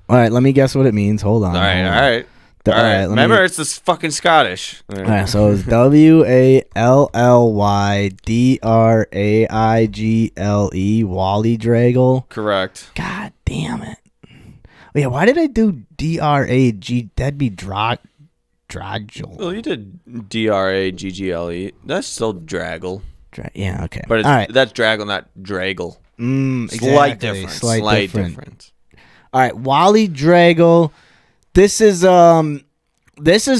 All right, let me guess what it means. Hold on. All right. Remember, it's this fucking Scottish. All right, so it's WALLYDRAIGLE. Wally Draggle. Correct. God damn it. Oh, yeah, why did I do DRAG? That'd be Draggle. Well, you did DRAGGLE. That's still Draggle. Yeah, okay. But all right. That's Draggle, not Draggle. Exactly. Slight difference. All right, Wally Draggle. This is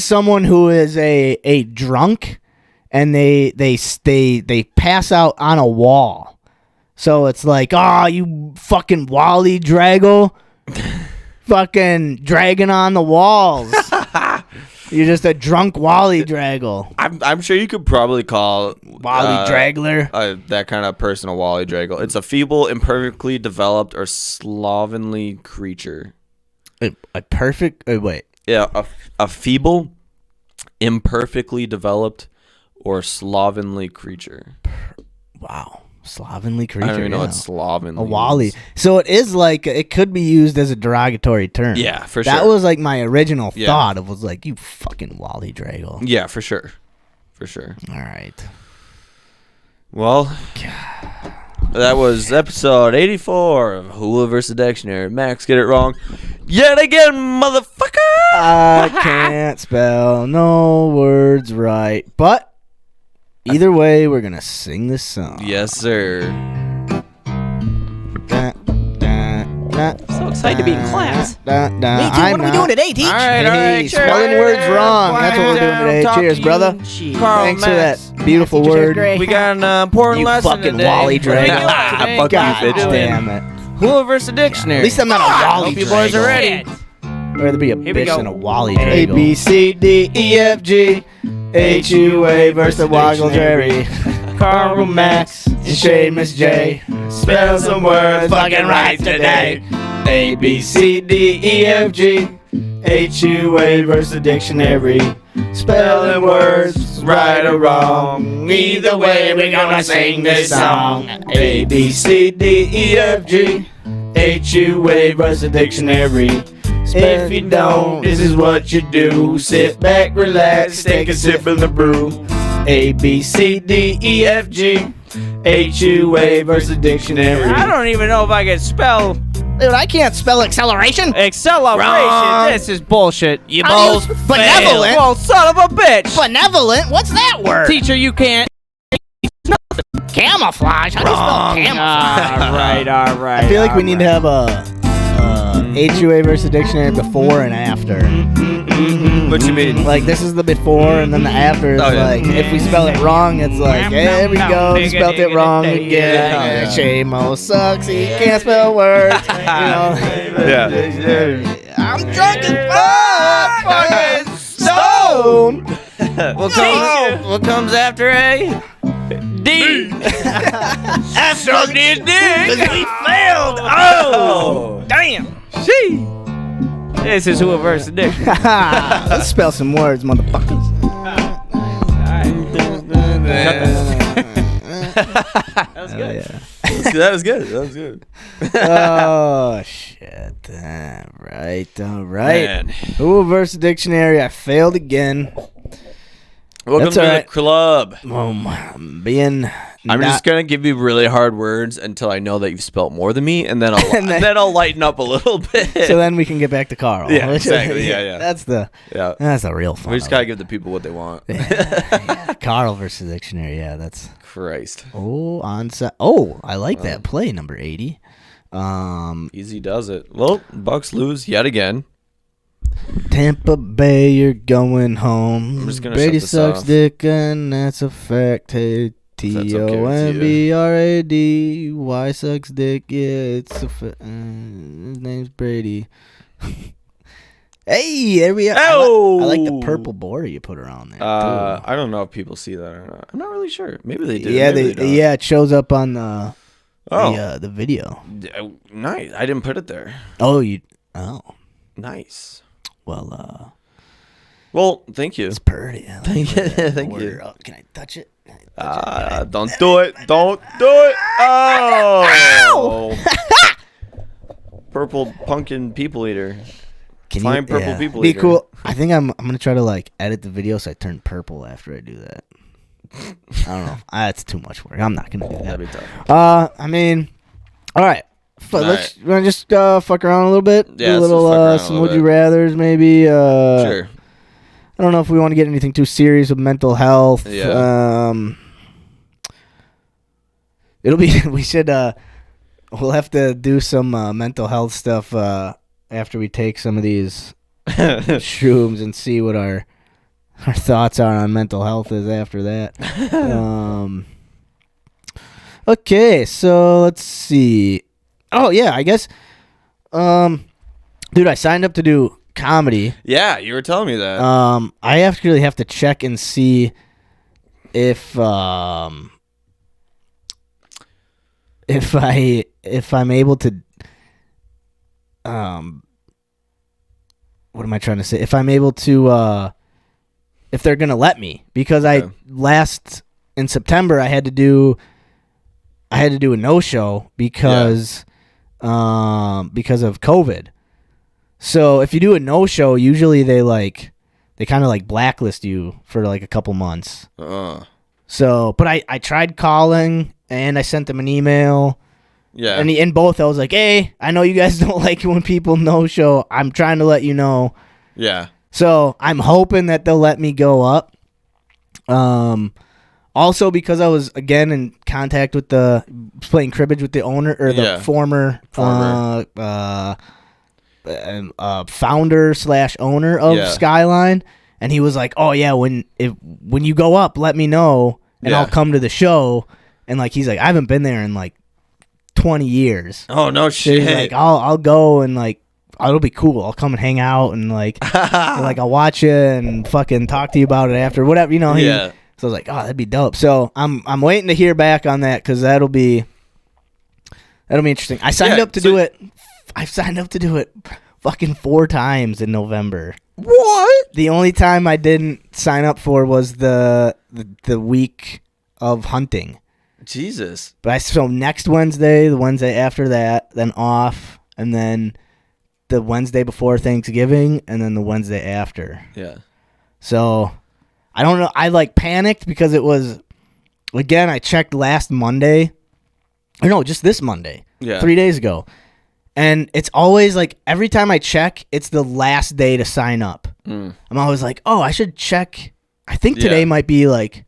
someone who is a drunk, and they pass out on a wall. So it's like, you fucking Wally Draggle, fucking dragging on the walls. You're just a drunk Wally Draggle. I'm sure you could probably call Wally Draggler that kind of person a Wally Draggle. It's a feeble, imperfectly developed, or slovenly creature. A perfect. Wait. Yeah, a feeble, imperfectly developed, or slovenly creature. Wow. Slovenly creature. I don't even know what slovenly A Wally. So it is like, it could be used as a derogatory term. Yeah, for sure. That was like my original thought. It was like, you fucking Wally Draggle. Yeah, for sure. For sure. All right. Well, that was episode 84 of HUA versus Dictionary. Max, get it wrong yet again, motherfucker! I can't spell no words right. But either way, we're going to sing this song. Yes, sir. So excited to be in class. Me too. What are we doing today, Teach? All right, spelling words wrong. That's what we're doing today. Cheers, brother. Thanks for that beautiful word. We got an important You lesson fucking today. Wally Draggle. Fuck you, God bitch. damn it. HUA versus Dictionary. At least I'm not a Wally Hope you boys are Draggle. ready. I'd rather be a we bitch go. than a Wally A, Draggle. B, C, D, E, F, G, HUA versus Waggle Jerry. Carl Max and Seamus J. Spell some words fucking right today. A, B, C, D, E, F, G, HUA versus dictionary. Spelling words right or wrong. Either way, we're gonna sing this song. A, B, C, D, E, F, G, HUA versus dictionary. If you don't, this is what you do. Sit back, relax, take a sip of the brew. A, B, C, D, E, F, G, HUA versus dictionary. I don't even know if I can spell Dude, I can't spell acceleration. acceleration. Wrong. This is bullshit. You How do both you- failed. benevolent? Well, son of a bitch. Benevolent? What's that word? Teacher, you can't. Camouflage. How do you spell camouflage? All right. I feel like we need to have a HUA versus dictionary before and after. What you mean? Like, this is the before, and then the after is Oh, yeah. like, if we spell it wrong, it's like, hey, we go, we spelled it wrong again. Yeah. Seamo sucks, he can't spell words. You know? Yeah. I'm drunk as fuck, fucking stone. What comes after A? D. I sucked his dick. We failed. Oh, damn. She. This is HUA versus dictionary. Let's spell some words, motherfuckers. That was good. That was good. That was good. Oh shit! All right. Man. HUA versus dictionary. I failed again. Welcome That's to all the right. club. I'm just gonna give you really hard words until I know that you've spelt more than me, and then I'll lighten up a little bit. So then we can get back to Carl. Yeah, exactly. Yeah. That's the real fun. We just of gotta it. give the people what they want. Yeah. Carl versus dictionary. Yeah, that's. Christ. I like that play, number 80. Easy does it. Well, Bucks lose yet again. Tampa Bay, you're going home. I'm just gonna Brady shut this sucks off. dick, and that's a fact. Hey, TOMBRAD. Y sucks dick. Yeah, it's a fact. His name's Brady. Hey, there we are. I like the purple border you put around there. I don't know if people see that or not. I'm not really sure. Maybe they do. Yeah, Maybe they don't. it shows up on the Oh, video. nice. I didn't put it there. Nice. Well, Well, thank you. it's pretty. I like that Thank border. you. Oh, can I touch it? Don't do it. Don't do it. Oh. Purple pumpkin people eater. Flying purple people Be eater. cool. I think I'm gonna try to like edit the video so I turn purple after I do that. I don't know. That's too much work. I'm not gonna do that. That'd be tough. I mean, all right. Let's wanna just fuck around a little bit. Yeah, do a let's little just fuck around a some little would you bit. rather's maybe. Sure. I don't know if we want to get anything too serious with mental health. Yeah. It'll be. We should. We'll have to do some mental health stuff after we take some of these shrooms and see what our thoughts are on mental health is after that. Okay, so let's see. Oh yeah, I guess. Dude, I signed up to do comedy. Yeah, you were telling me that. I actually have to check and see if I'm able to what am I trying to say? If I'm able to if they're gonna let me, because in September I had to do a no-show because of COVID. So if you do a no-show, usually they kind of like blacklist you for like a couple months. So, but I tried calling and I sent them an email. Yeah. And in both, I was like, hey, I know you guys don't like it when people no-show. I'm trying to let you know. Yeah. So I'm hoping that they'll let me go up. Also, because I was, again, in contact with playing cribbage with the owner, or the former. Founder/owner of Skyline, and he was like, "Oh yeah, when you go up, let me know, and I'll come to the show." And like he's like, "I haven't been there in like 20 years." Oh no So shit! he's like, "I'll go and like it'll be cool. I'll come and hang out and like like I'll watch you and fucking talk to you about it after, whatever, you know." So I was like, "Oh, that'd be dope." So I'm waiting to hear back on that because that'll be interesting. I signed up to do it. I've signed up to do it fucking 4 times in November. What? The only time I didn't sign up for was the week of hunting. Jesus. But so next Wednesday, the Wednesday after that, then off, and then the Wednesday before Thanksgiving, and then the Wednesday after. Yeah. So I don't know. I like panicked because it was again, I checked last Monday. Or no, just this Monday. Yeah. 3 days ago. And it's always like every time I check, it's the last day to sign up. I'm always like, oh, I should check. I think today might be like,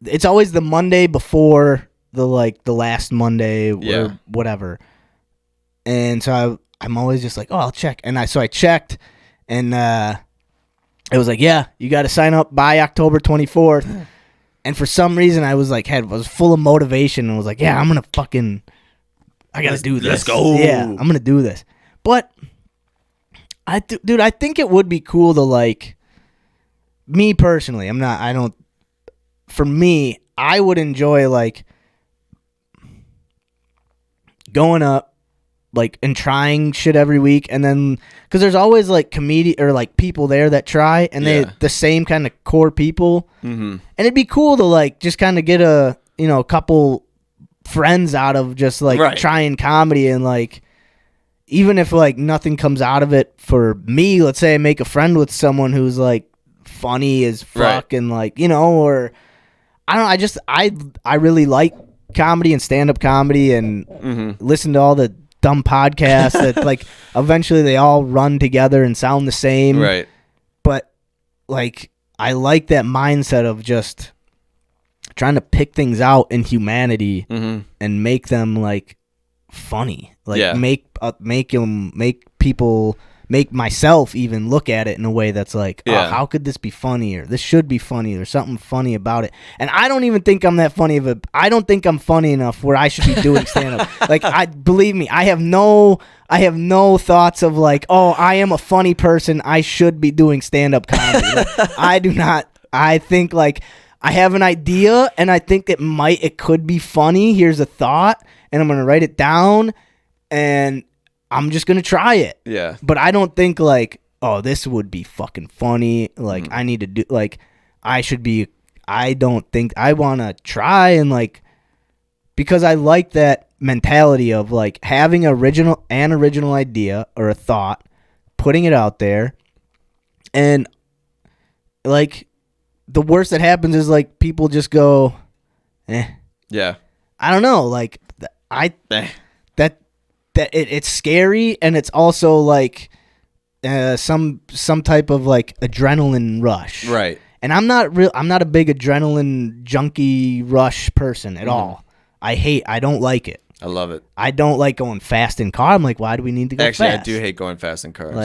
it's always the Monday before the last Monday or whatever. And so I'm always just like, oh, I'll check. And I checked, and it was like, yeah, you got to sign up by October 24th. And for some reason, I was like, was full of motivation and was like, yeah, I got to do this. Let's go. Yeah, I'm going to do this. But, I think it would be cool to, like, me personally, for me, I would enjoy, like, going up, like, and trying shit every week, and then, because there's always, like, or, like, people there that try, and they the same kind of core people, and it'd be cool to, like, just kind of get a couple friends out of just, like, trying comedy, and, like, even if, like, nothing comes out of it for me, let's say I make a friend with someone who's, like, funny as fuck, and, like, or I don't know, I really like comedy and stand-up comedy, and listen to all the dumb podcasts that, like, eventually they all run together and sound the same. Right. But, like, I like that mindset of just trying to pick things out in humanity and make them, like, funny. Like, make myself even look at it in a way that's like, oh, how could this be funny? Or this should be funny. There's something funny about it. And I don't even think I'm that funny I don't think I'm funny enough where I should be doing stand-up. Like, believe me, I have no thoughts of, like, oh, I am a funny person, I should be doing stand-up comedy. Like, I do not. I think, like, I have an idea, and I think it could be funny. Here's a thought, and I'm going to write it down, and I'm just going to try it. Yeah. But I don't think, like, oh, this would be fucking funny. Like, I need to do, like, I don't think, I want to try, and, like, because I like that mentality of, like, having an original idea or a thought, putting it out there, and, like, the worst that happens is, like, people just go, eh. Yeah. I don't know. Like, it's scary, and it's also, like, some type of, like, adrenaline rush. Right. And I'm not a big adrenaline junkie rush person at all. I don't like it. I love it. I don't like going fast in car. I'm like, why do we need to go fast? Actually, I do hate going fast in cars,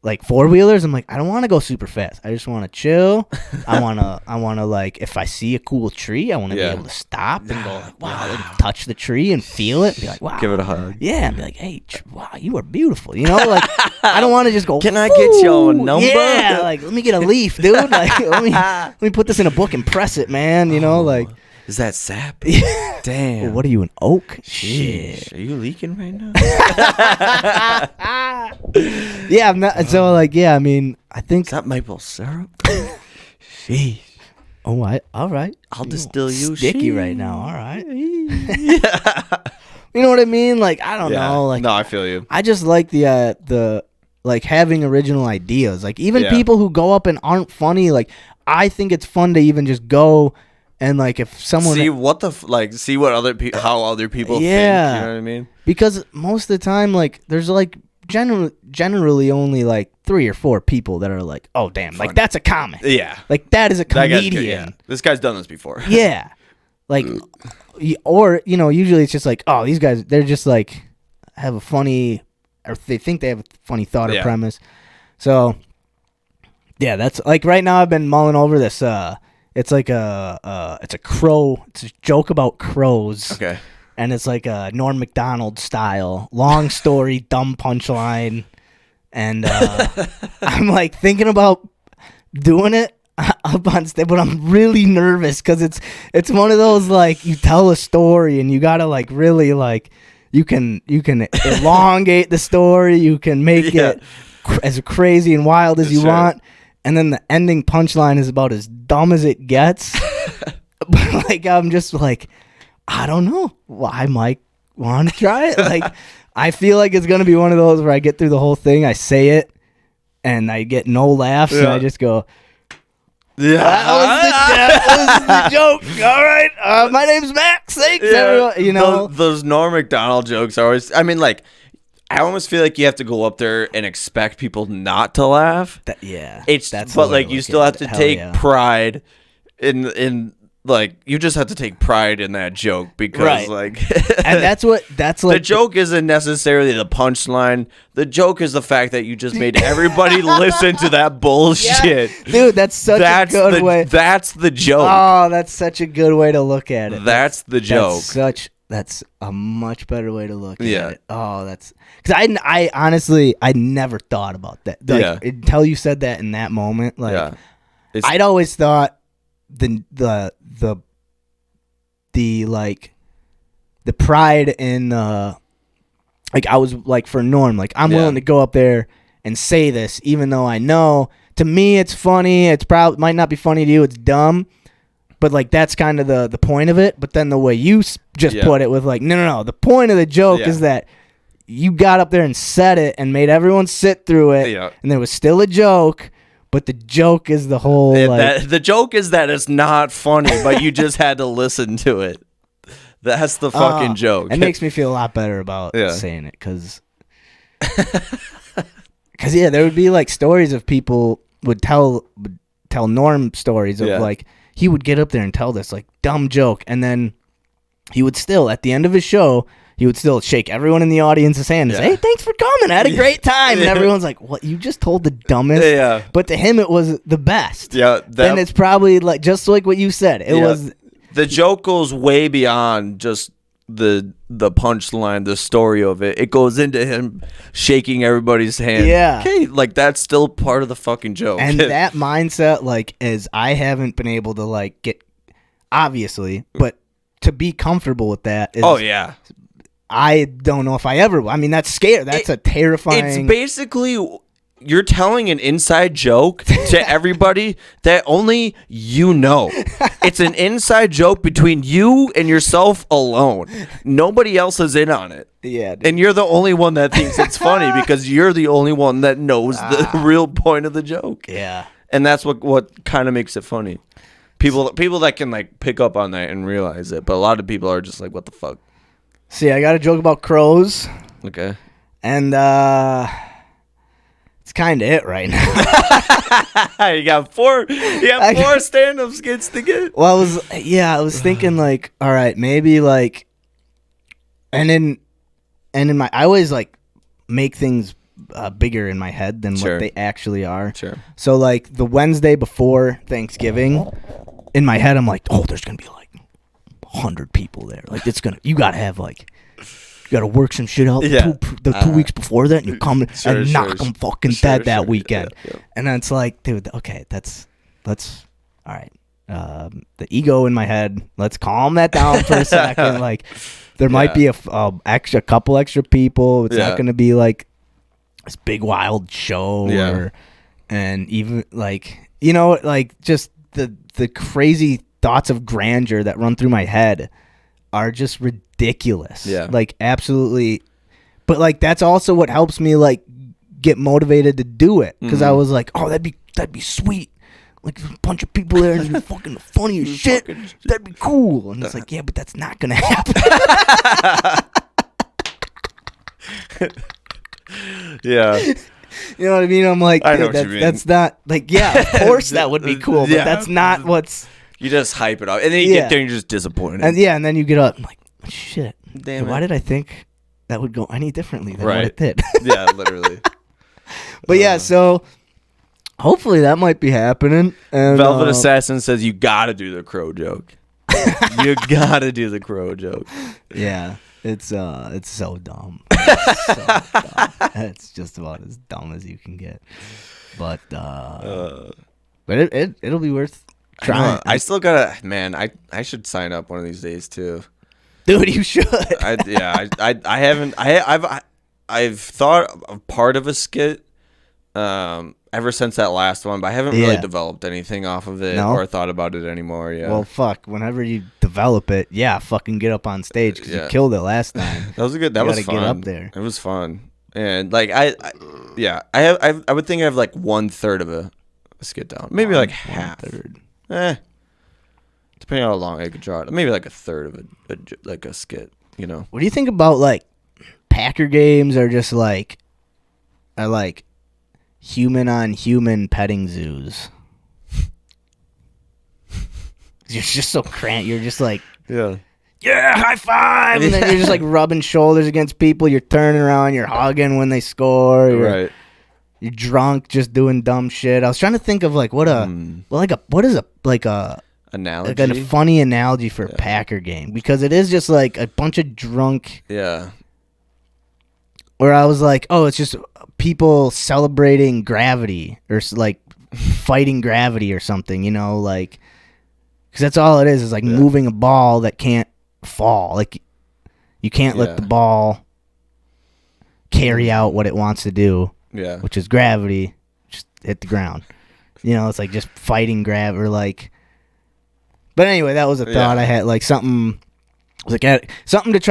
like four-wheelers, I'm like, I don't want to go super fast. I just want to chill. I want to, like, if I see a cool tree, I want to be able to stop and go, like, wow, like, touch the tree and feel it. Be like, wow. Give it a hug. Yeah, and be like, hey, wow, you are beautiful. Like, I don't want to just go, can I get your number? Yeah, like, let me get a leaf, dude. Like, let me put this in a book and press it, man. Like. Is that sap? Damn. Well, what are you, an oak? Shit. Are you leaking right now? Yeah, I'm not. So, like, yeah, I mean, I think. Is that maple syrup? Sheesh. Oh, all right. I'll distill you. Sticky right now. All right. You know what I mean? Like, I don't know. Like, no, I feel you. I just like the like, having original ideas. Like, even people who go up and aren't funny. Like, I think it's fun to even just go. And, like, if someone see what see what other people, how other people think, you know what I mean? Because most of the time, like, there's, like, generally only, like, 3 or 4 people that are like, oh, damn, like, that's a comic. Yeah. Like, that is a comedian. This guy's done this before. Yeah. Like, or, usually it's just like, oh, these guys, they're just, like, have a funny, or they think they have a funny thought or premise. So, yeah, that's, like, right now I've been mulling over this, it's like it's a crow. It's a joke about crows. Okay. And it's like a Norm Macdonald style, long story, dumb punchline, and I'm, like, thinking about doing it up on stage, but I'm really nervous because it's one of those, like, you tell a story and you gotta, like, really, like, you can elongate the story, you can make it as crazy and wild as you want. And then the ending punchline is about as dumb as it gets. But, like, I'm just like, I don't know. Well, I might want to try it. Like, I feel like it's going to be one of those where I get through the whole thing, I say it, and I get no laughs, and I just go, Yeah, That was the joke. All right, my name's Max. Thanks, everyone. You know, those Norm Macdonald jokes are always. I mean, like, I almost feel like you have to go up there and expect people not to laugh. But like you still have to take pride in like you just have to take pride in that joke because like and that's like the joke isn't necessarily the punchline. The joke is the fact that you just made everybody listen to that bullshit. Yeah. Dude, that's a good way. That's the joke. Oh, that's such a good way to look at it. That's the joke. That's a much better way to look at it. Oh, that's because I honestly I never thought about that. Like, until you said that in that moment. Like I'd always thought the pride in like I was like for Norm, like I'm willing to go up there and say this even though I know to me it's funny, it's probably might not be funny to you, it's dumb, but like that's kind of the point of it. But then the way you just put it with like no, the point of the joke is that you got up there and said it and made everyone sit through it and there was still a joke. But the joke is the whole the joke is that it's not funny, but you just had to listen to it. That's the fucking joke. It makes me feel a lot better about saying it because there would be like stories of people would tell Norm stories of like he would get up there and tell this like dumb joke, and then he would still at the end of his show. He would still shake everyone in the audience's hand and say, "Hey, thanks for coming. I had a great time." And everyone's like, "What? You just told the dumbest?" Yeah. But to him, it was the best. Yeah. Then it's probably like just like what you said. It was the joke goes way beyond just the punchline, the story of it. It goes into him shaking everybody's hand. Yeah. Okay, like that's still part of the fucking joke. And that mindset, like, as I haven't been able to like get, obviously, but to be comfortable with that is. Oh yeah. I don't know if I ever will. I mean, that's scary. That's a terrifying... It's basically... You're telling an inside joke to everybody that only you know. It's an inside joke between you and yourself alone. Nobody else is in on it. Yeah. Dude. And you're the only one that thinks it's funny because you're the only one that knows the real point of the joke. Yeah. And that's what kind of makes it funny. People that can like pick up on that and realize it. But a lot of people are just like, what the fuck? See, I got a joke about crows. Okay. And it's kind of it right now. You got four stand-up skits to get. Well, I was thinking like, all right, maybe like, and in my, I always like make things bigger in my head than what they actually are. Sure. So like the Wednesday before Thanksgiving, in my head I'm like, oh, there's gonna be like 100 people there. Like you gotta have like, you gotta work some shit out the 2 weeks before that, and you come and knock them fucking dead that weekend. Yeah. And then it's like, dude, okay, let's all right. The ego in my head, let's calm that down for a second. Like there might be a couple extra people. It's not gonna be like this big wild show and even like, you know, like just the crazy thoughts of grandeur that run through my head are just ridiculous. Yeah. Like absolutely. But like that's also what helps me like get motivated to do it. Because I was like, oh, that'd be sweet. Like a bunch of people there and you're fucking funny as shit. That'd be cool. And it's like, yeah, but that's not gonna happen. Yeah. You know what I mean? I'm like, dude, that's not like, yeah, of course that would be cool, but that's not what's. You just hype it up, and then you get there and you're just disappointed. And then you get up and like, shit, damn, why did I think that would go any differently than what it did? Yeah, literally. But yeah, so hopefully that might be happening. And, Velvet Assassin says you gotta do the crow joke. You gotta do the crow joke. Yeah. It's so dumb. It's so dumb. It's just about as dumb as you can get. But it'll be worth trying. I still gotta, man. I should sign up one of these days too. Dude, you should. I haven't. I've thought of part of a skit. Ever since that last one, but I haven't really developed anything off of it or thought about it anymore. Yeah. Well, fuck. Whenever you develop it, fucking get up on stage because you killed it last time. That was good. That was fun. Get up there. It was fun, and like I would think I have like 1/3 a skit down. Maybe like half. 1/3. Depending on how long I could draw it. Maybe like a third of like a skit, you know. What do you think about like Packer games are just like human on human petting zoos? You're just so cramped. You're just like, yeah, high five, and then you're just like rubbing shoulders against people. You're turning around, you're hugging when they score. Right. You're drunk, just doing dumb shit. I was trying to think of like what is a analogy, like a funny analogy for a Packer game, because it is just like a bunch of drunk. Yeah. Where I was like, oh, it's just people celebrating gravity or like fighting gravity or something, you know, like, because that's all it is like moving a ball that can't fall. Like, you can't let the ball carry out what it wants to do. Yeah, which is gravity, just hit the ground. You know, it's like just fighting gravity, or like. But anyway, that was a thought I had, like something to try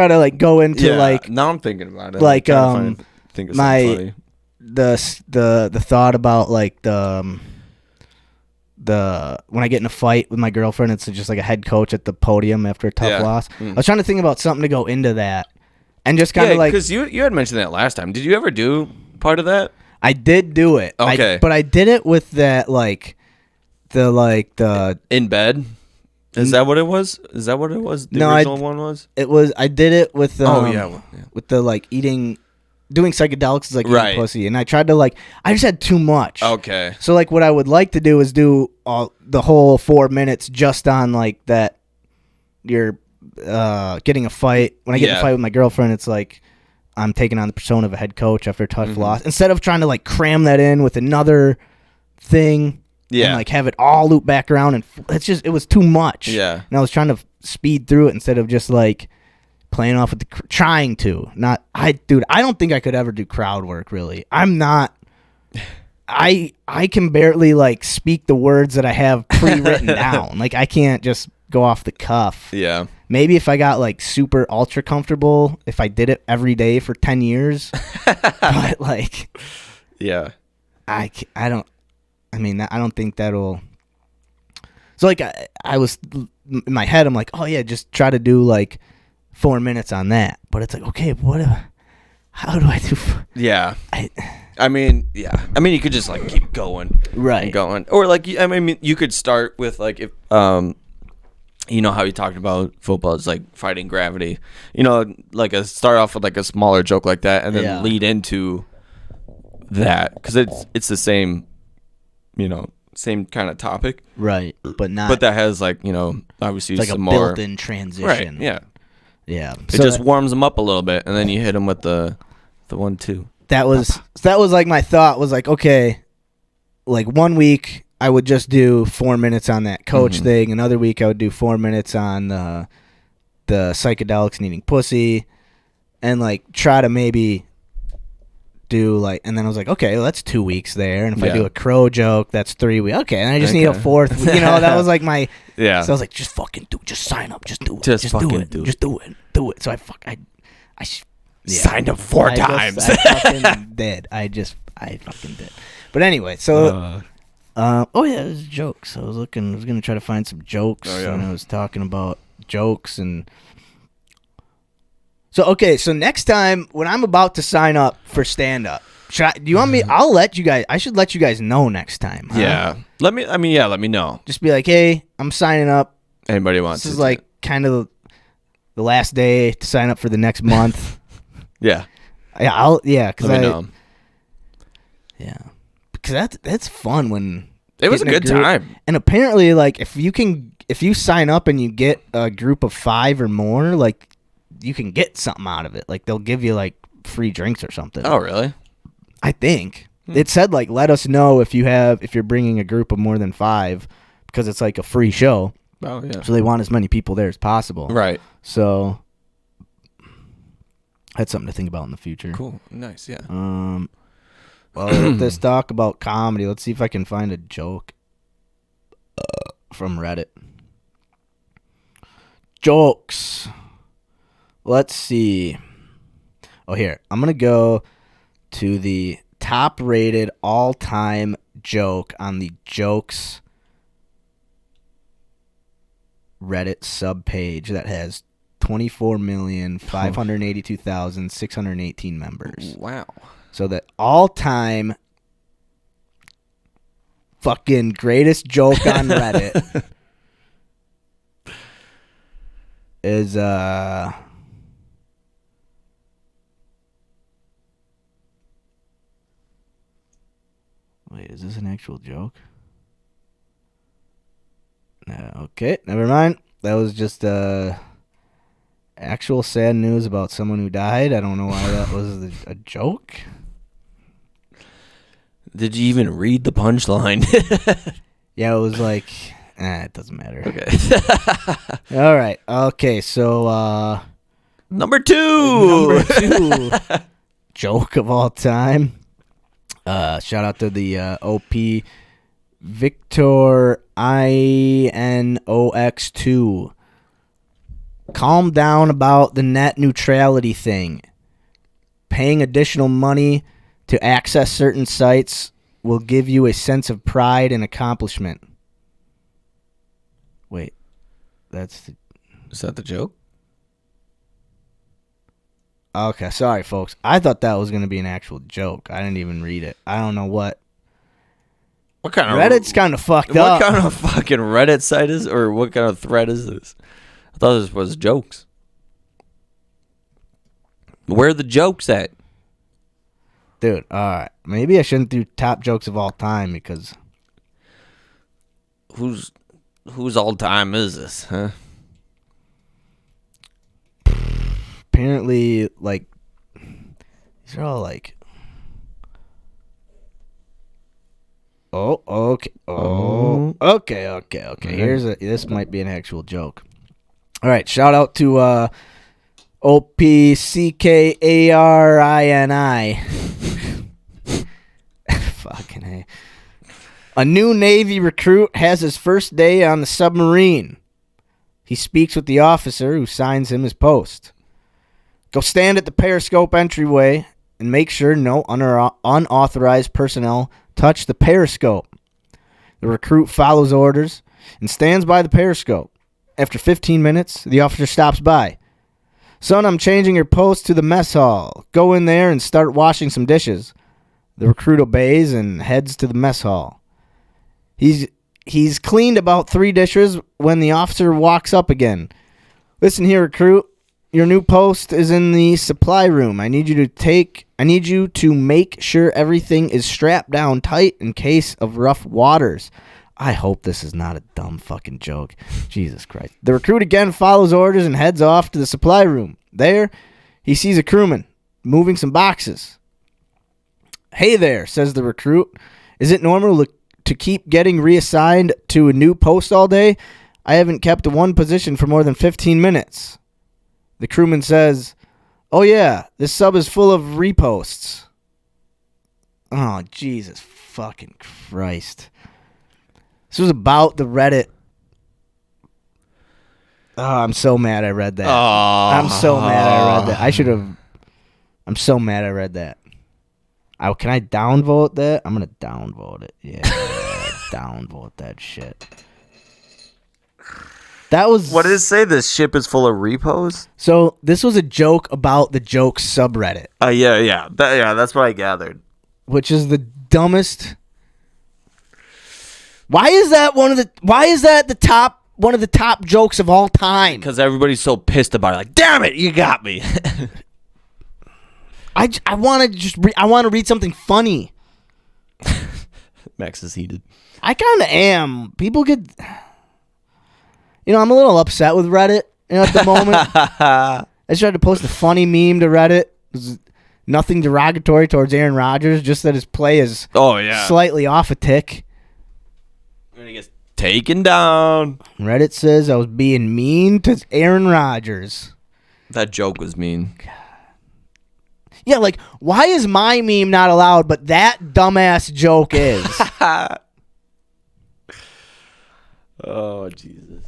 to like go into, like. Now I'm thinking about it. Like think of funny. the thought about like the when I get in a fight with my girlfriend, it's just like a head coach at the podium after a tough loss. I was trying to think about something to go into that, and just kind of like, because you had mentioned that last time. Did you ever do part of that? I did do it. Okay. But I did it with that, like, the in bed? Is that what it was? Is that what it was? The original one was? It was, I did it with, with the, like, doing psychedelics is like eating pussy. And I tried to, like, I just had too much. Okay. So, like, what I would like to do is do the whole 4 minutes just on, like, that you're getting a fight. When I get in a fight with my girlfriend, it's like, I'm taking on the persona of a head coach after a tough loss. Instead of trying to like cram that in with another thing and like have it all loop back around, and it was too much. Yeah. And I was trying to speed through it instead of just like playing off with trying to. I don't think I could ever do crowd work, really. I'm not. I can barely like speak the words that I have pre-written down. Like, I can't just go off the cuff. Yeah. Maybe if I got like super ultra comfortable, if I did it every day for 10 years, but like, yeah, I don't think that'll. So like I was in my head, I'm like, oh yeah, just try to do like 4 minutes on that. But it's like, okay, how do I do? Yeah. I mean, you could just like keep going, right? Going, or like, I mean, you could start with like, if you know how you talked about football is like fighting gravity, you know, like start off with like a smaller joke like that, and then lead into that, because it's the same, you know, same kind of topic, right? But that has like, you know, obviously it's like some a more built-in transition, right? Yeah. It so just warms them up a little bit, and then you hit them with the 1-2. That was like my thought was like, okay, like 1 week I would just do 4 minutes on that coach thing. Another week I would do 4 minutes on the psychedelics and eating pussy, and like try to maybe do like, and then I was like, okay, well, that's 2 weeks there. And if I do a crow joke, that's 3 weeks. Okay, and I just need a fourth. You know, that was like my So I was like, just fucking just sign up, just do it, just do it, just do it. So I signed up 4 times. I fucking did. I fucking did. But anyway, so. It was jokes. I was gonna try to find some jokes, and I was talking about jokes, and so next time when I'm about to sign up for stand up, do you want me? I'll let you guys. I should let you guys know next time. Huh? Yeah. Let me know. Just be like, hey, I'm signing up. Anybody wants? This is like kind of the last day to sign up for the next month. Yeah. Because let me know. Yeah. Because that's fun when it was a good time. And apparently, like, if you sign up and you get a group of 5 or more, like, you can get something out of it. Like, they'll give you like free drinks or something. Oh, really? I think it said like, let us know if you're bringing a group of more than 5, because it's like a free show. Oh yeah. So they want as many people there as possible. Right. So that's something to think about in the future. Cool. Nice. Yeah. Well, let's talk about comedy. Let's see if I can find a joke from Reddit. Jokes. Let's see. Oh, here. I'm going to go to the top-rated all-time joke on the jokes Reddit subpage that has 24,582,618 members. Wow. So the all-time fucking greatest joke on Reddit is wait, is this an actual joke? No, okay, never mind. That was just actual sad news about someone who died. I don't know why that was a joke. Did you even read the punchline? Yeah, it was like, it doesn't matter. Okay. All right. Okay, so Number two joke of all time. Shout out to the OP Victor INOX2. Calm down about the net neutrality thing. Paying additional money to access certain sites will give you a sense of pride and accomplishment. Wait, is that the joke? Okay, sorry, folks. I thought that was going to be an actual joke. I didn't even read it. I don't know what. What kind of Reddit's kind of fucked What up. kind of fucking Reddit site is, or what kind of thread is this? I thought this was jokes. Where are the jokes at? Dude, all right. Maybe I shouldn't do top jokes of all time because whose all time is this, huh? apparently, like, these are all like, okay. This might be an actual joke. All right, shout out to OPCKARINI. Fucking A. A new Navy recruit has his first day on the submarine. He speaks with the officer who signs him his post. Go stand at the periscope entryway and make sure no unauthorized personnel touch the periscope. The recruit follows orders and stands by the periscope. After 15 minutes, the officer stops by. Son, I'm changing your post to the mess hall. Go in there and start washing some dishes. The recruit obeys and heads to the mess hall. He's cleaned about 3 dishes when the officer walks up again. Listen here, recruit. Your new post is in the supply room. I need you to make sure everything is strapped down tight in case of rough waters. I hope this is not a dumb fucking joke. Jesus Christ. The recruit again follows orders and heads off to the supply room. There, he sees a crewman moving some boxes. Hey there, says the recruit. Is it normal to keep getting reassigned to a new post all day? I haven't kept one position for more than 15 minutes. The crewman says, oh yeah, this sub is full of reposts. Oh, Jesus fucking Christ. This was about the Reddit. Oh, I'm so mad I read that. I'm so mad I read that. I'm so mad I read that. Can I downvote that? I'm going to downvote it. Yeah, downvote that shit. That was. What did it say? This ship is full of repos? So this was a joke about the joke subreddit. Yeah. That's what I gathered. Which is the dumbest. Why is that one of the top jokes of all time? Because everybody's so pissed about it. Like, damn it, you got me. I want to read something funny. Max is heated. I kind of am. People get. I'm a little upset with Reddit at the moment. I just tried to post a funny meme to Reddit. It was nothing derogatory towards Aaron Rodgers, just that his play is slightly off a tick. When he gets taken down. Reddit says I was being mean to Aaron Rodgers. That joke was mean. Yeah, like, why is my meme not allowed, but that dumbass joke is? Oh, Jesus.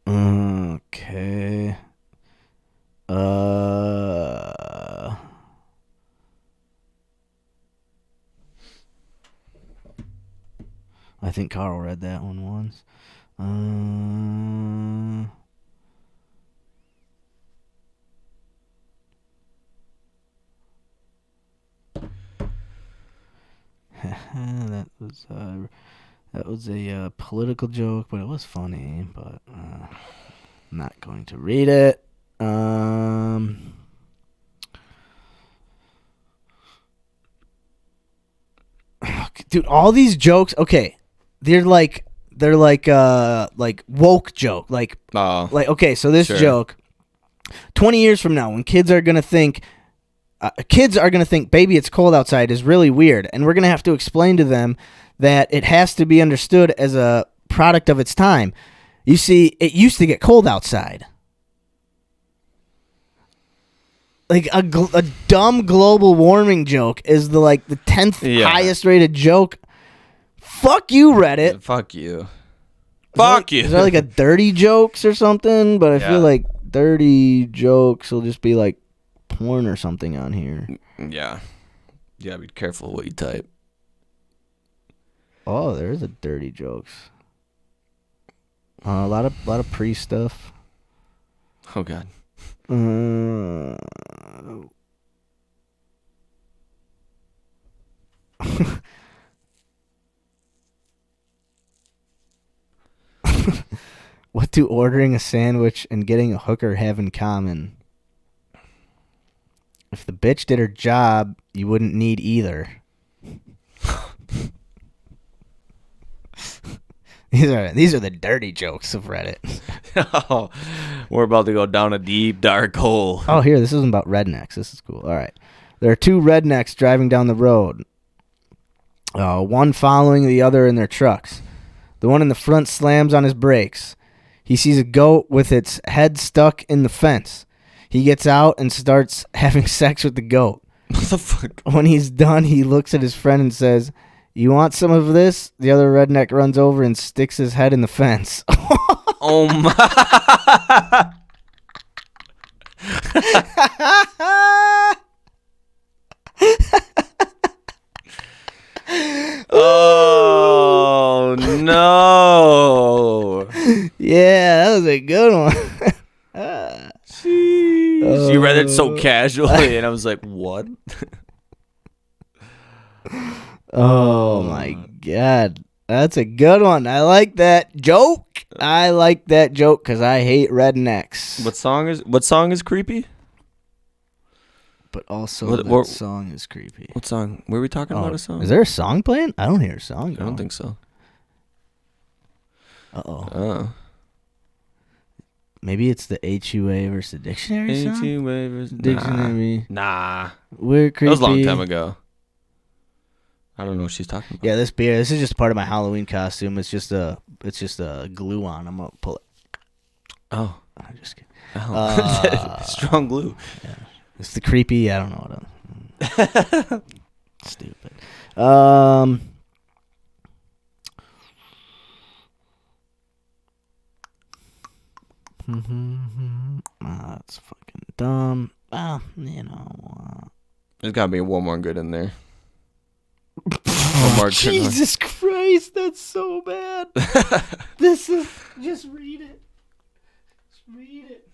Okay. I think Carl read that one once. That was a political joke, but it was funny. But I'm not going to read it. Dude, all these jokes. Okay, they're like woke joke. Like okay, so this joke. 20 years from now, when kids are gonna think, "Baby, it's cold outside" is really weird, and we're gonna have to explain to them that it has to be understood as a product of its time. You see, it used to get cold outside. Like a dumb global warming joke is the 10th highest rated joke. Fuck you, Reddit. Fuck you. Fuck you. Is there like a dirty jokes or something? But I feel like dirty jokes will just be like porn or something on here. Yeah. Yeah, be careful what you type. Oh, there's a dirty jokes. A lot of pre stuff. Oh God. What do ordering a sandwich and getting a hooker have in common? If the bitch did her job, you wouldn't need either. These are the dirty jokes of Reddit. Oh, we're about to go down a deep, dark hole. Oh, here, this isn't about rednecks. This is cool. All right. There are two rednecks driving down the road, one following the other in their trucks. The one in the front slams on his brakes. He sees a goat with its head stuck in the fence. He gets out and starts having sex with the goat. What the fuck? When he's done, he looks at his friend and says, "You want some of this?" The other redneck runs over and sticks his head in the fence. Oh my. Oh no. Yeah, that was a good one. She read it so casually and I was like, what? Oh my God. That's a good one. I like that joke. I like that joke because I hate rednecks. What song is creepy? But also that song is creepy. What song? Were we talking about a song? Is there a song playing? I don't hear a song going. I don't think so. Uh-oh. Oh. Maybe it's the HUA versus the dictionary song? HUA versus dictionary. Nah. We're creepy. That was a long time ago. I don't know what she's talking about. Yeah, this is just part of my Halloween costume. It's just a glue on. I'm gonna pull it. Oh. I'm just kidding. Oh. Strong glue. Yeah. It's the creepy. I don't know what. Stupid. That's fucking dumb. Well, There's gotta be one more good in there. Jesus Christ, that's so bad. This is just read it. Just read it.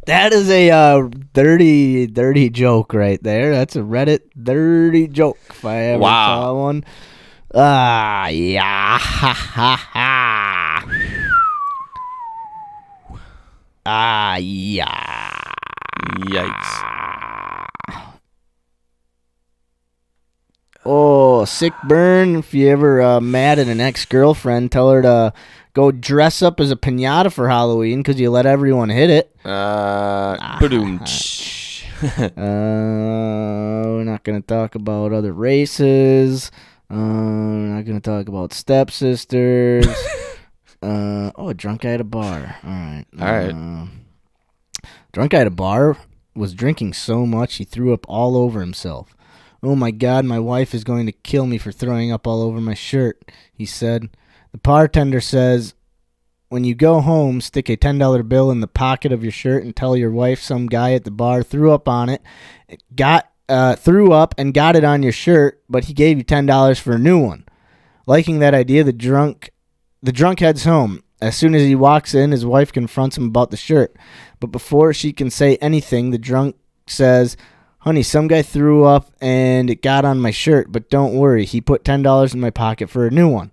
That is a dirty joke right there. That's a Reddit dirty joke if I ever saw one. Yeah. Ha ha ha. Yeah. Yikes. Oh, sick burn. If you ever mad at an ex-girlfriend, tell her to go dress up as a piñata for Halloween because you let everyone hit it. We're not going to talk about other races. We're not going to talk about stepsisters. A drunk guy at a bar. All right. Drunk guy at a bar was drinking so much he threw up all over himself. "Oh my God, my wife is going to kill me for throwing up all over my shirt," he said. The bartender says, when you go home, stick a $10 bill in the pocket of your shirt and tell your wife some guy at the bar threw up on it, threw up and got it on your shirt, but he gave you $10 for a new one. Liking that idea, the drunk heads home. As soon as he walks in, his wife confronts him about the shirt. But before she can say anything, the drunk says, "Honey, some guy threw up and it got on my shirt, but don't worry, he put $10 in my pocket for a new one."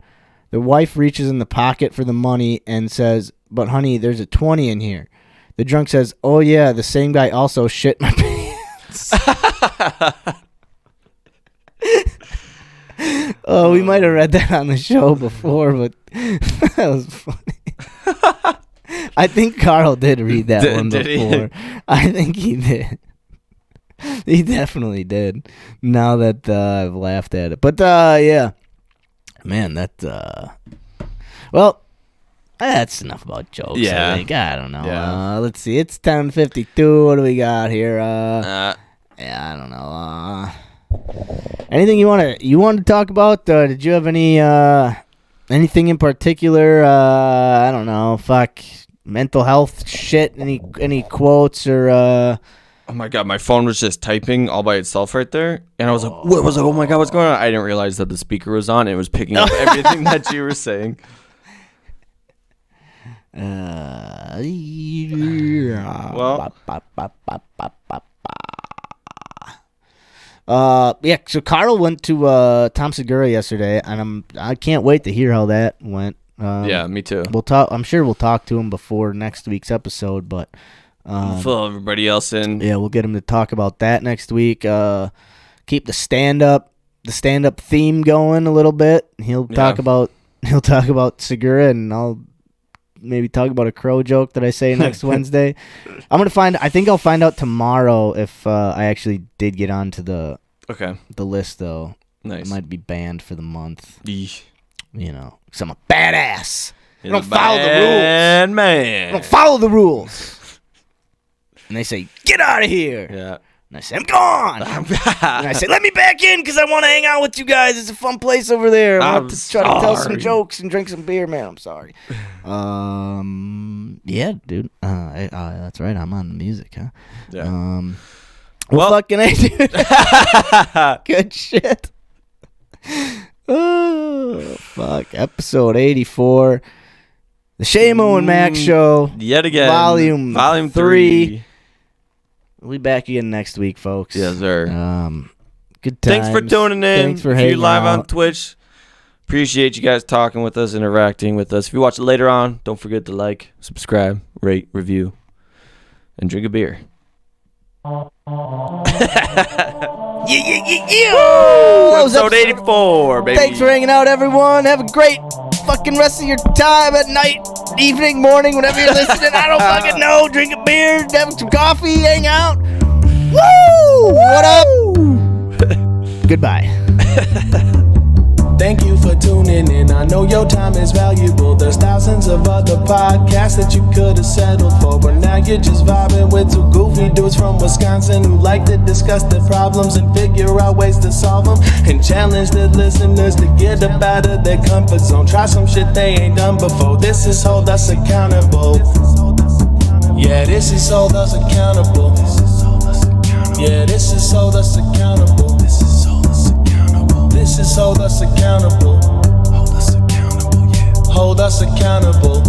The wife reaches in the pocket for the money and says, "But honey, there's a 20 in here." The drunk says, "Oh yeah, the same guy also shit my pants." Oh, we might have read that on the show before, but that was funny. I think Carl did read that one before. I think he did. He definitely did. Now that I've laughed at it. But, yeah. Man, well, that's enough about jokes, yeah. I think. I don't know. Yeah. Let's see. It's 10:52. What do we got here? Yeah, I don't know. Anything you want to talk about? Did you have anything in particular? I don't know. Mental health shit. Any quotes or? Oh my god, my phone was just typing all by itself right there, and I was like, oh my god, what's going on? I didn't realize that the speaker was on. It was picking up everything that you were saying. Yeah. So Carl went to Tom Segura yesterday, and I can't wait to hear how that went. Yeah, me too. We'll talk. I'm sure we'll talk to him before next week's episode, but fill everybody else in. Yeah, we'll get him to talk about that next week. Keep the stand up theme going a little bit. He'll talk about Segura, and I'll maybe talk about a crow joke that I say next Wednesday. I think I'll find out tomorrow if I actually did get onto the list, though. Nice. I might be banned for the month. Yeesh. You know, because I'm a badass. I don't follow the rules. Man. I don't follow the rules. And they say, "Get out of here." Yeah. And I say, "I'm gone." And I say, "Let me back in because I want to hang out with you guys. It's a fun place over there. I want to try to tell some jokes and drink some beer, man. I'm sorry." Yeah, dude. That's right. I'm on the music, huh? Yeah. Well, fucking A, dude. Good shit. Oh, fuck. Episode 84. The Seamo and Max Show. Yet again. Volume 3. We'll be back again next week, folks. Yes, sir. Good times. Thanks for tuning in. Thanks for hanging out. If you're live on Twitch, appreciate you guys talking with us, interacting with us. If you watch it later on, don't forget to like, subscribe, rate, review, and drink a beer. Yeah. Episode 84, baby. Thanks for hanging out, everyone. Have a great fucking rest of your time at night, evening, morning, whenever you're listening. I don't fucking know. Drink a beer, have some coffee, hang out. Woo! What up? Goodbye. Thank you for tuning in. I know your time is valuable. There's thousands of other podcasts that you could have settled for, but now you're just vibing with two goofy dudes from Wisconsin who like to discuss their problems and figure out ways to solve them, and challenge the listeners to get up out of their comfort zone. Try some shit they ain't done before. This is Hold Us Accountable. Yeah, this is Hold Us Accountable. Yeah, this is Hold Us Accountable. This is Hold Us Accountable. This is Hold Us Accountable. Hold Us Accountable, yeah. Hold Us Accountable.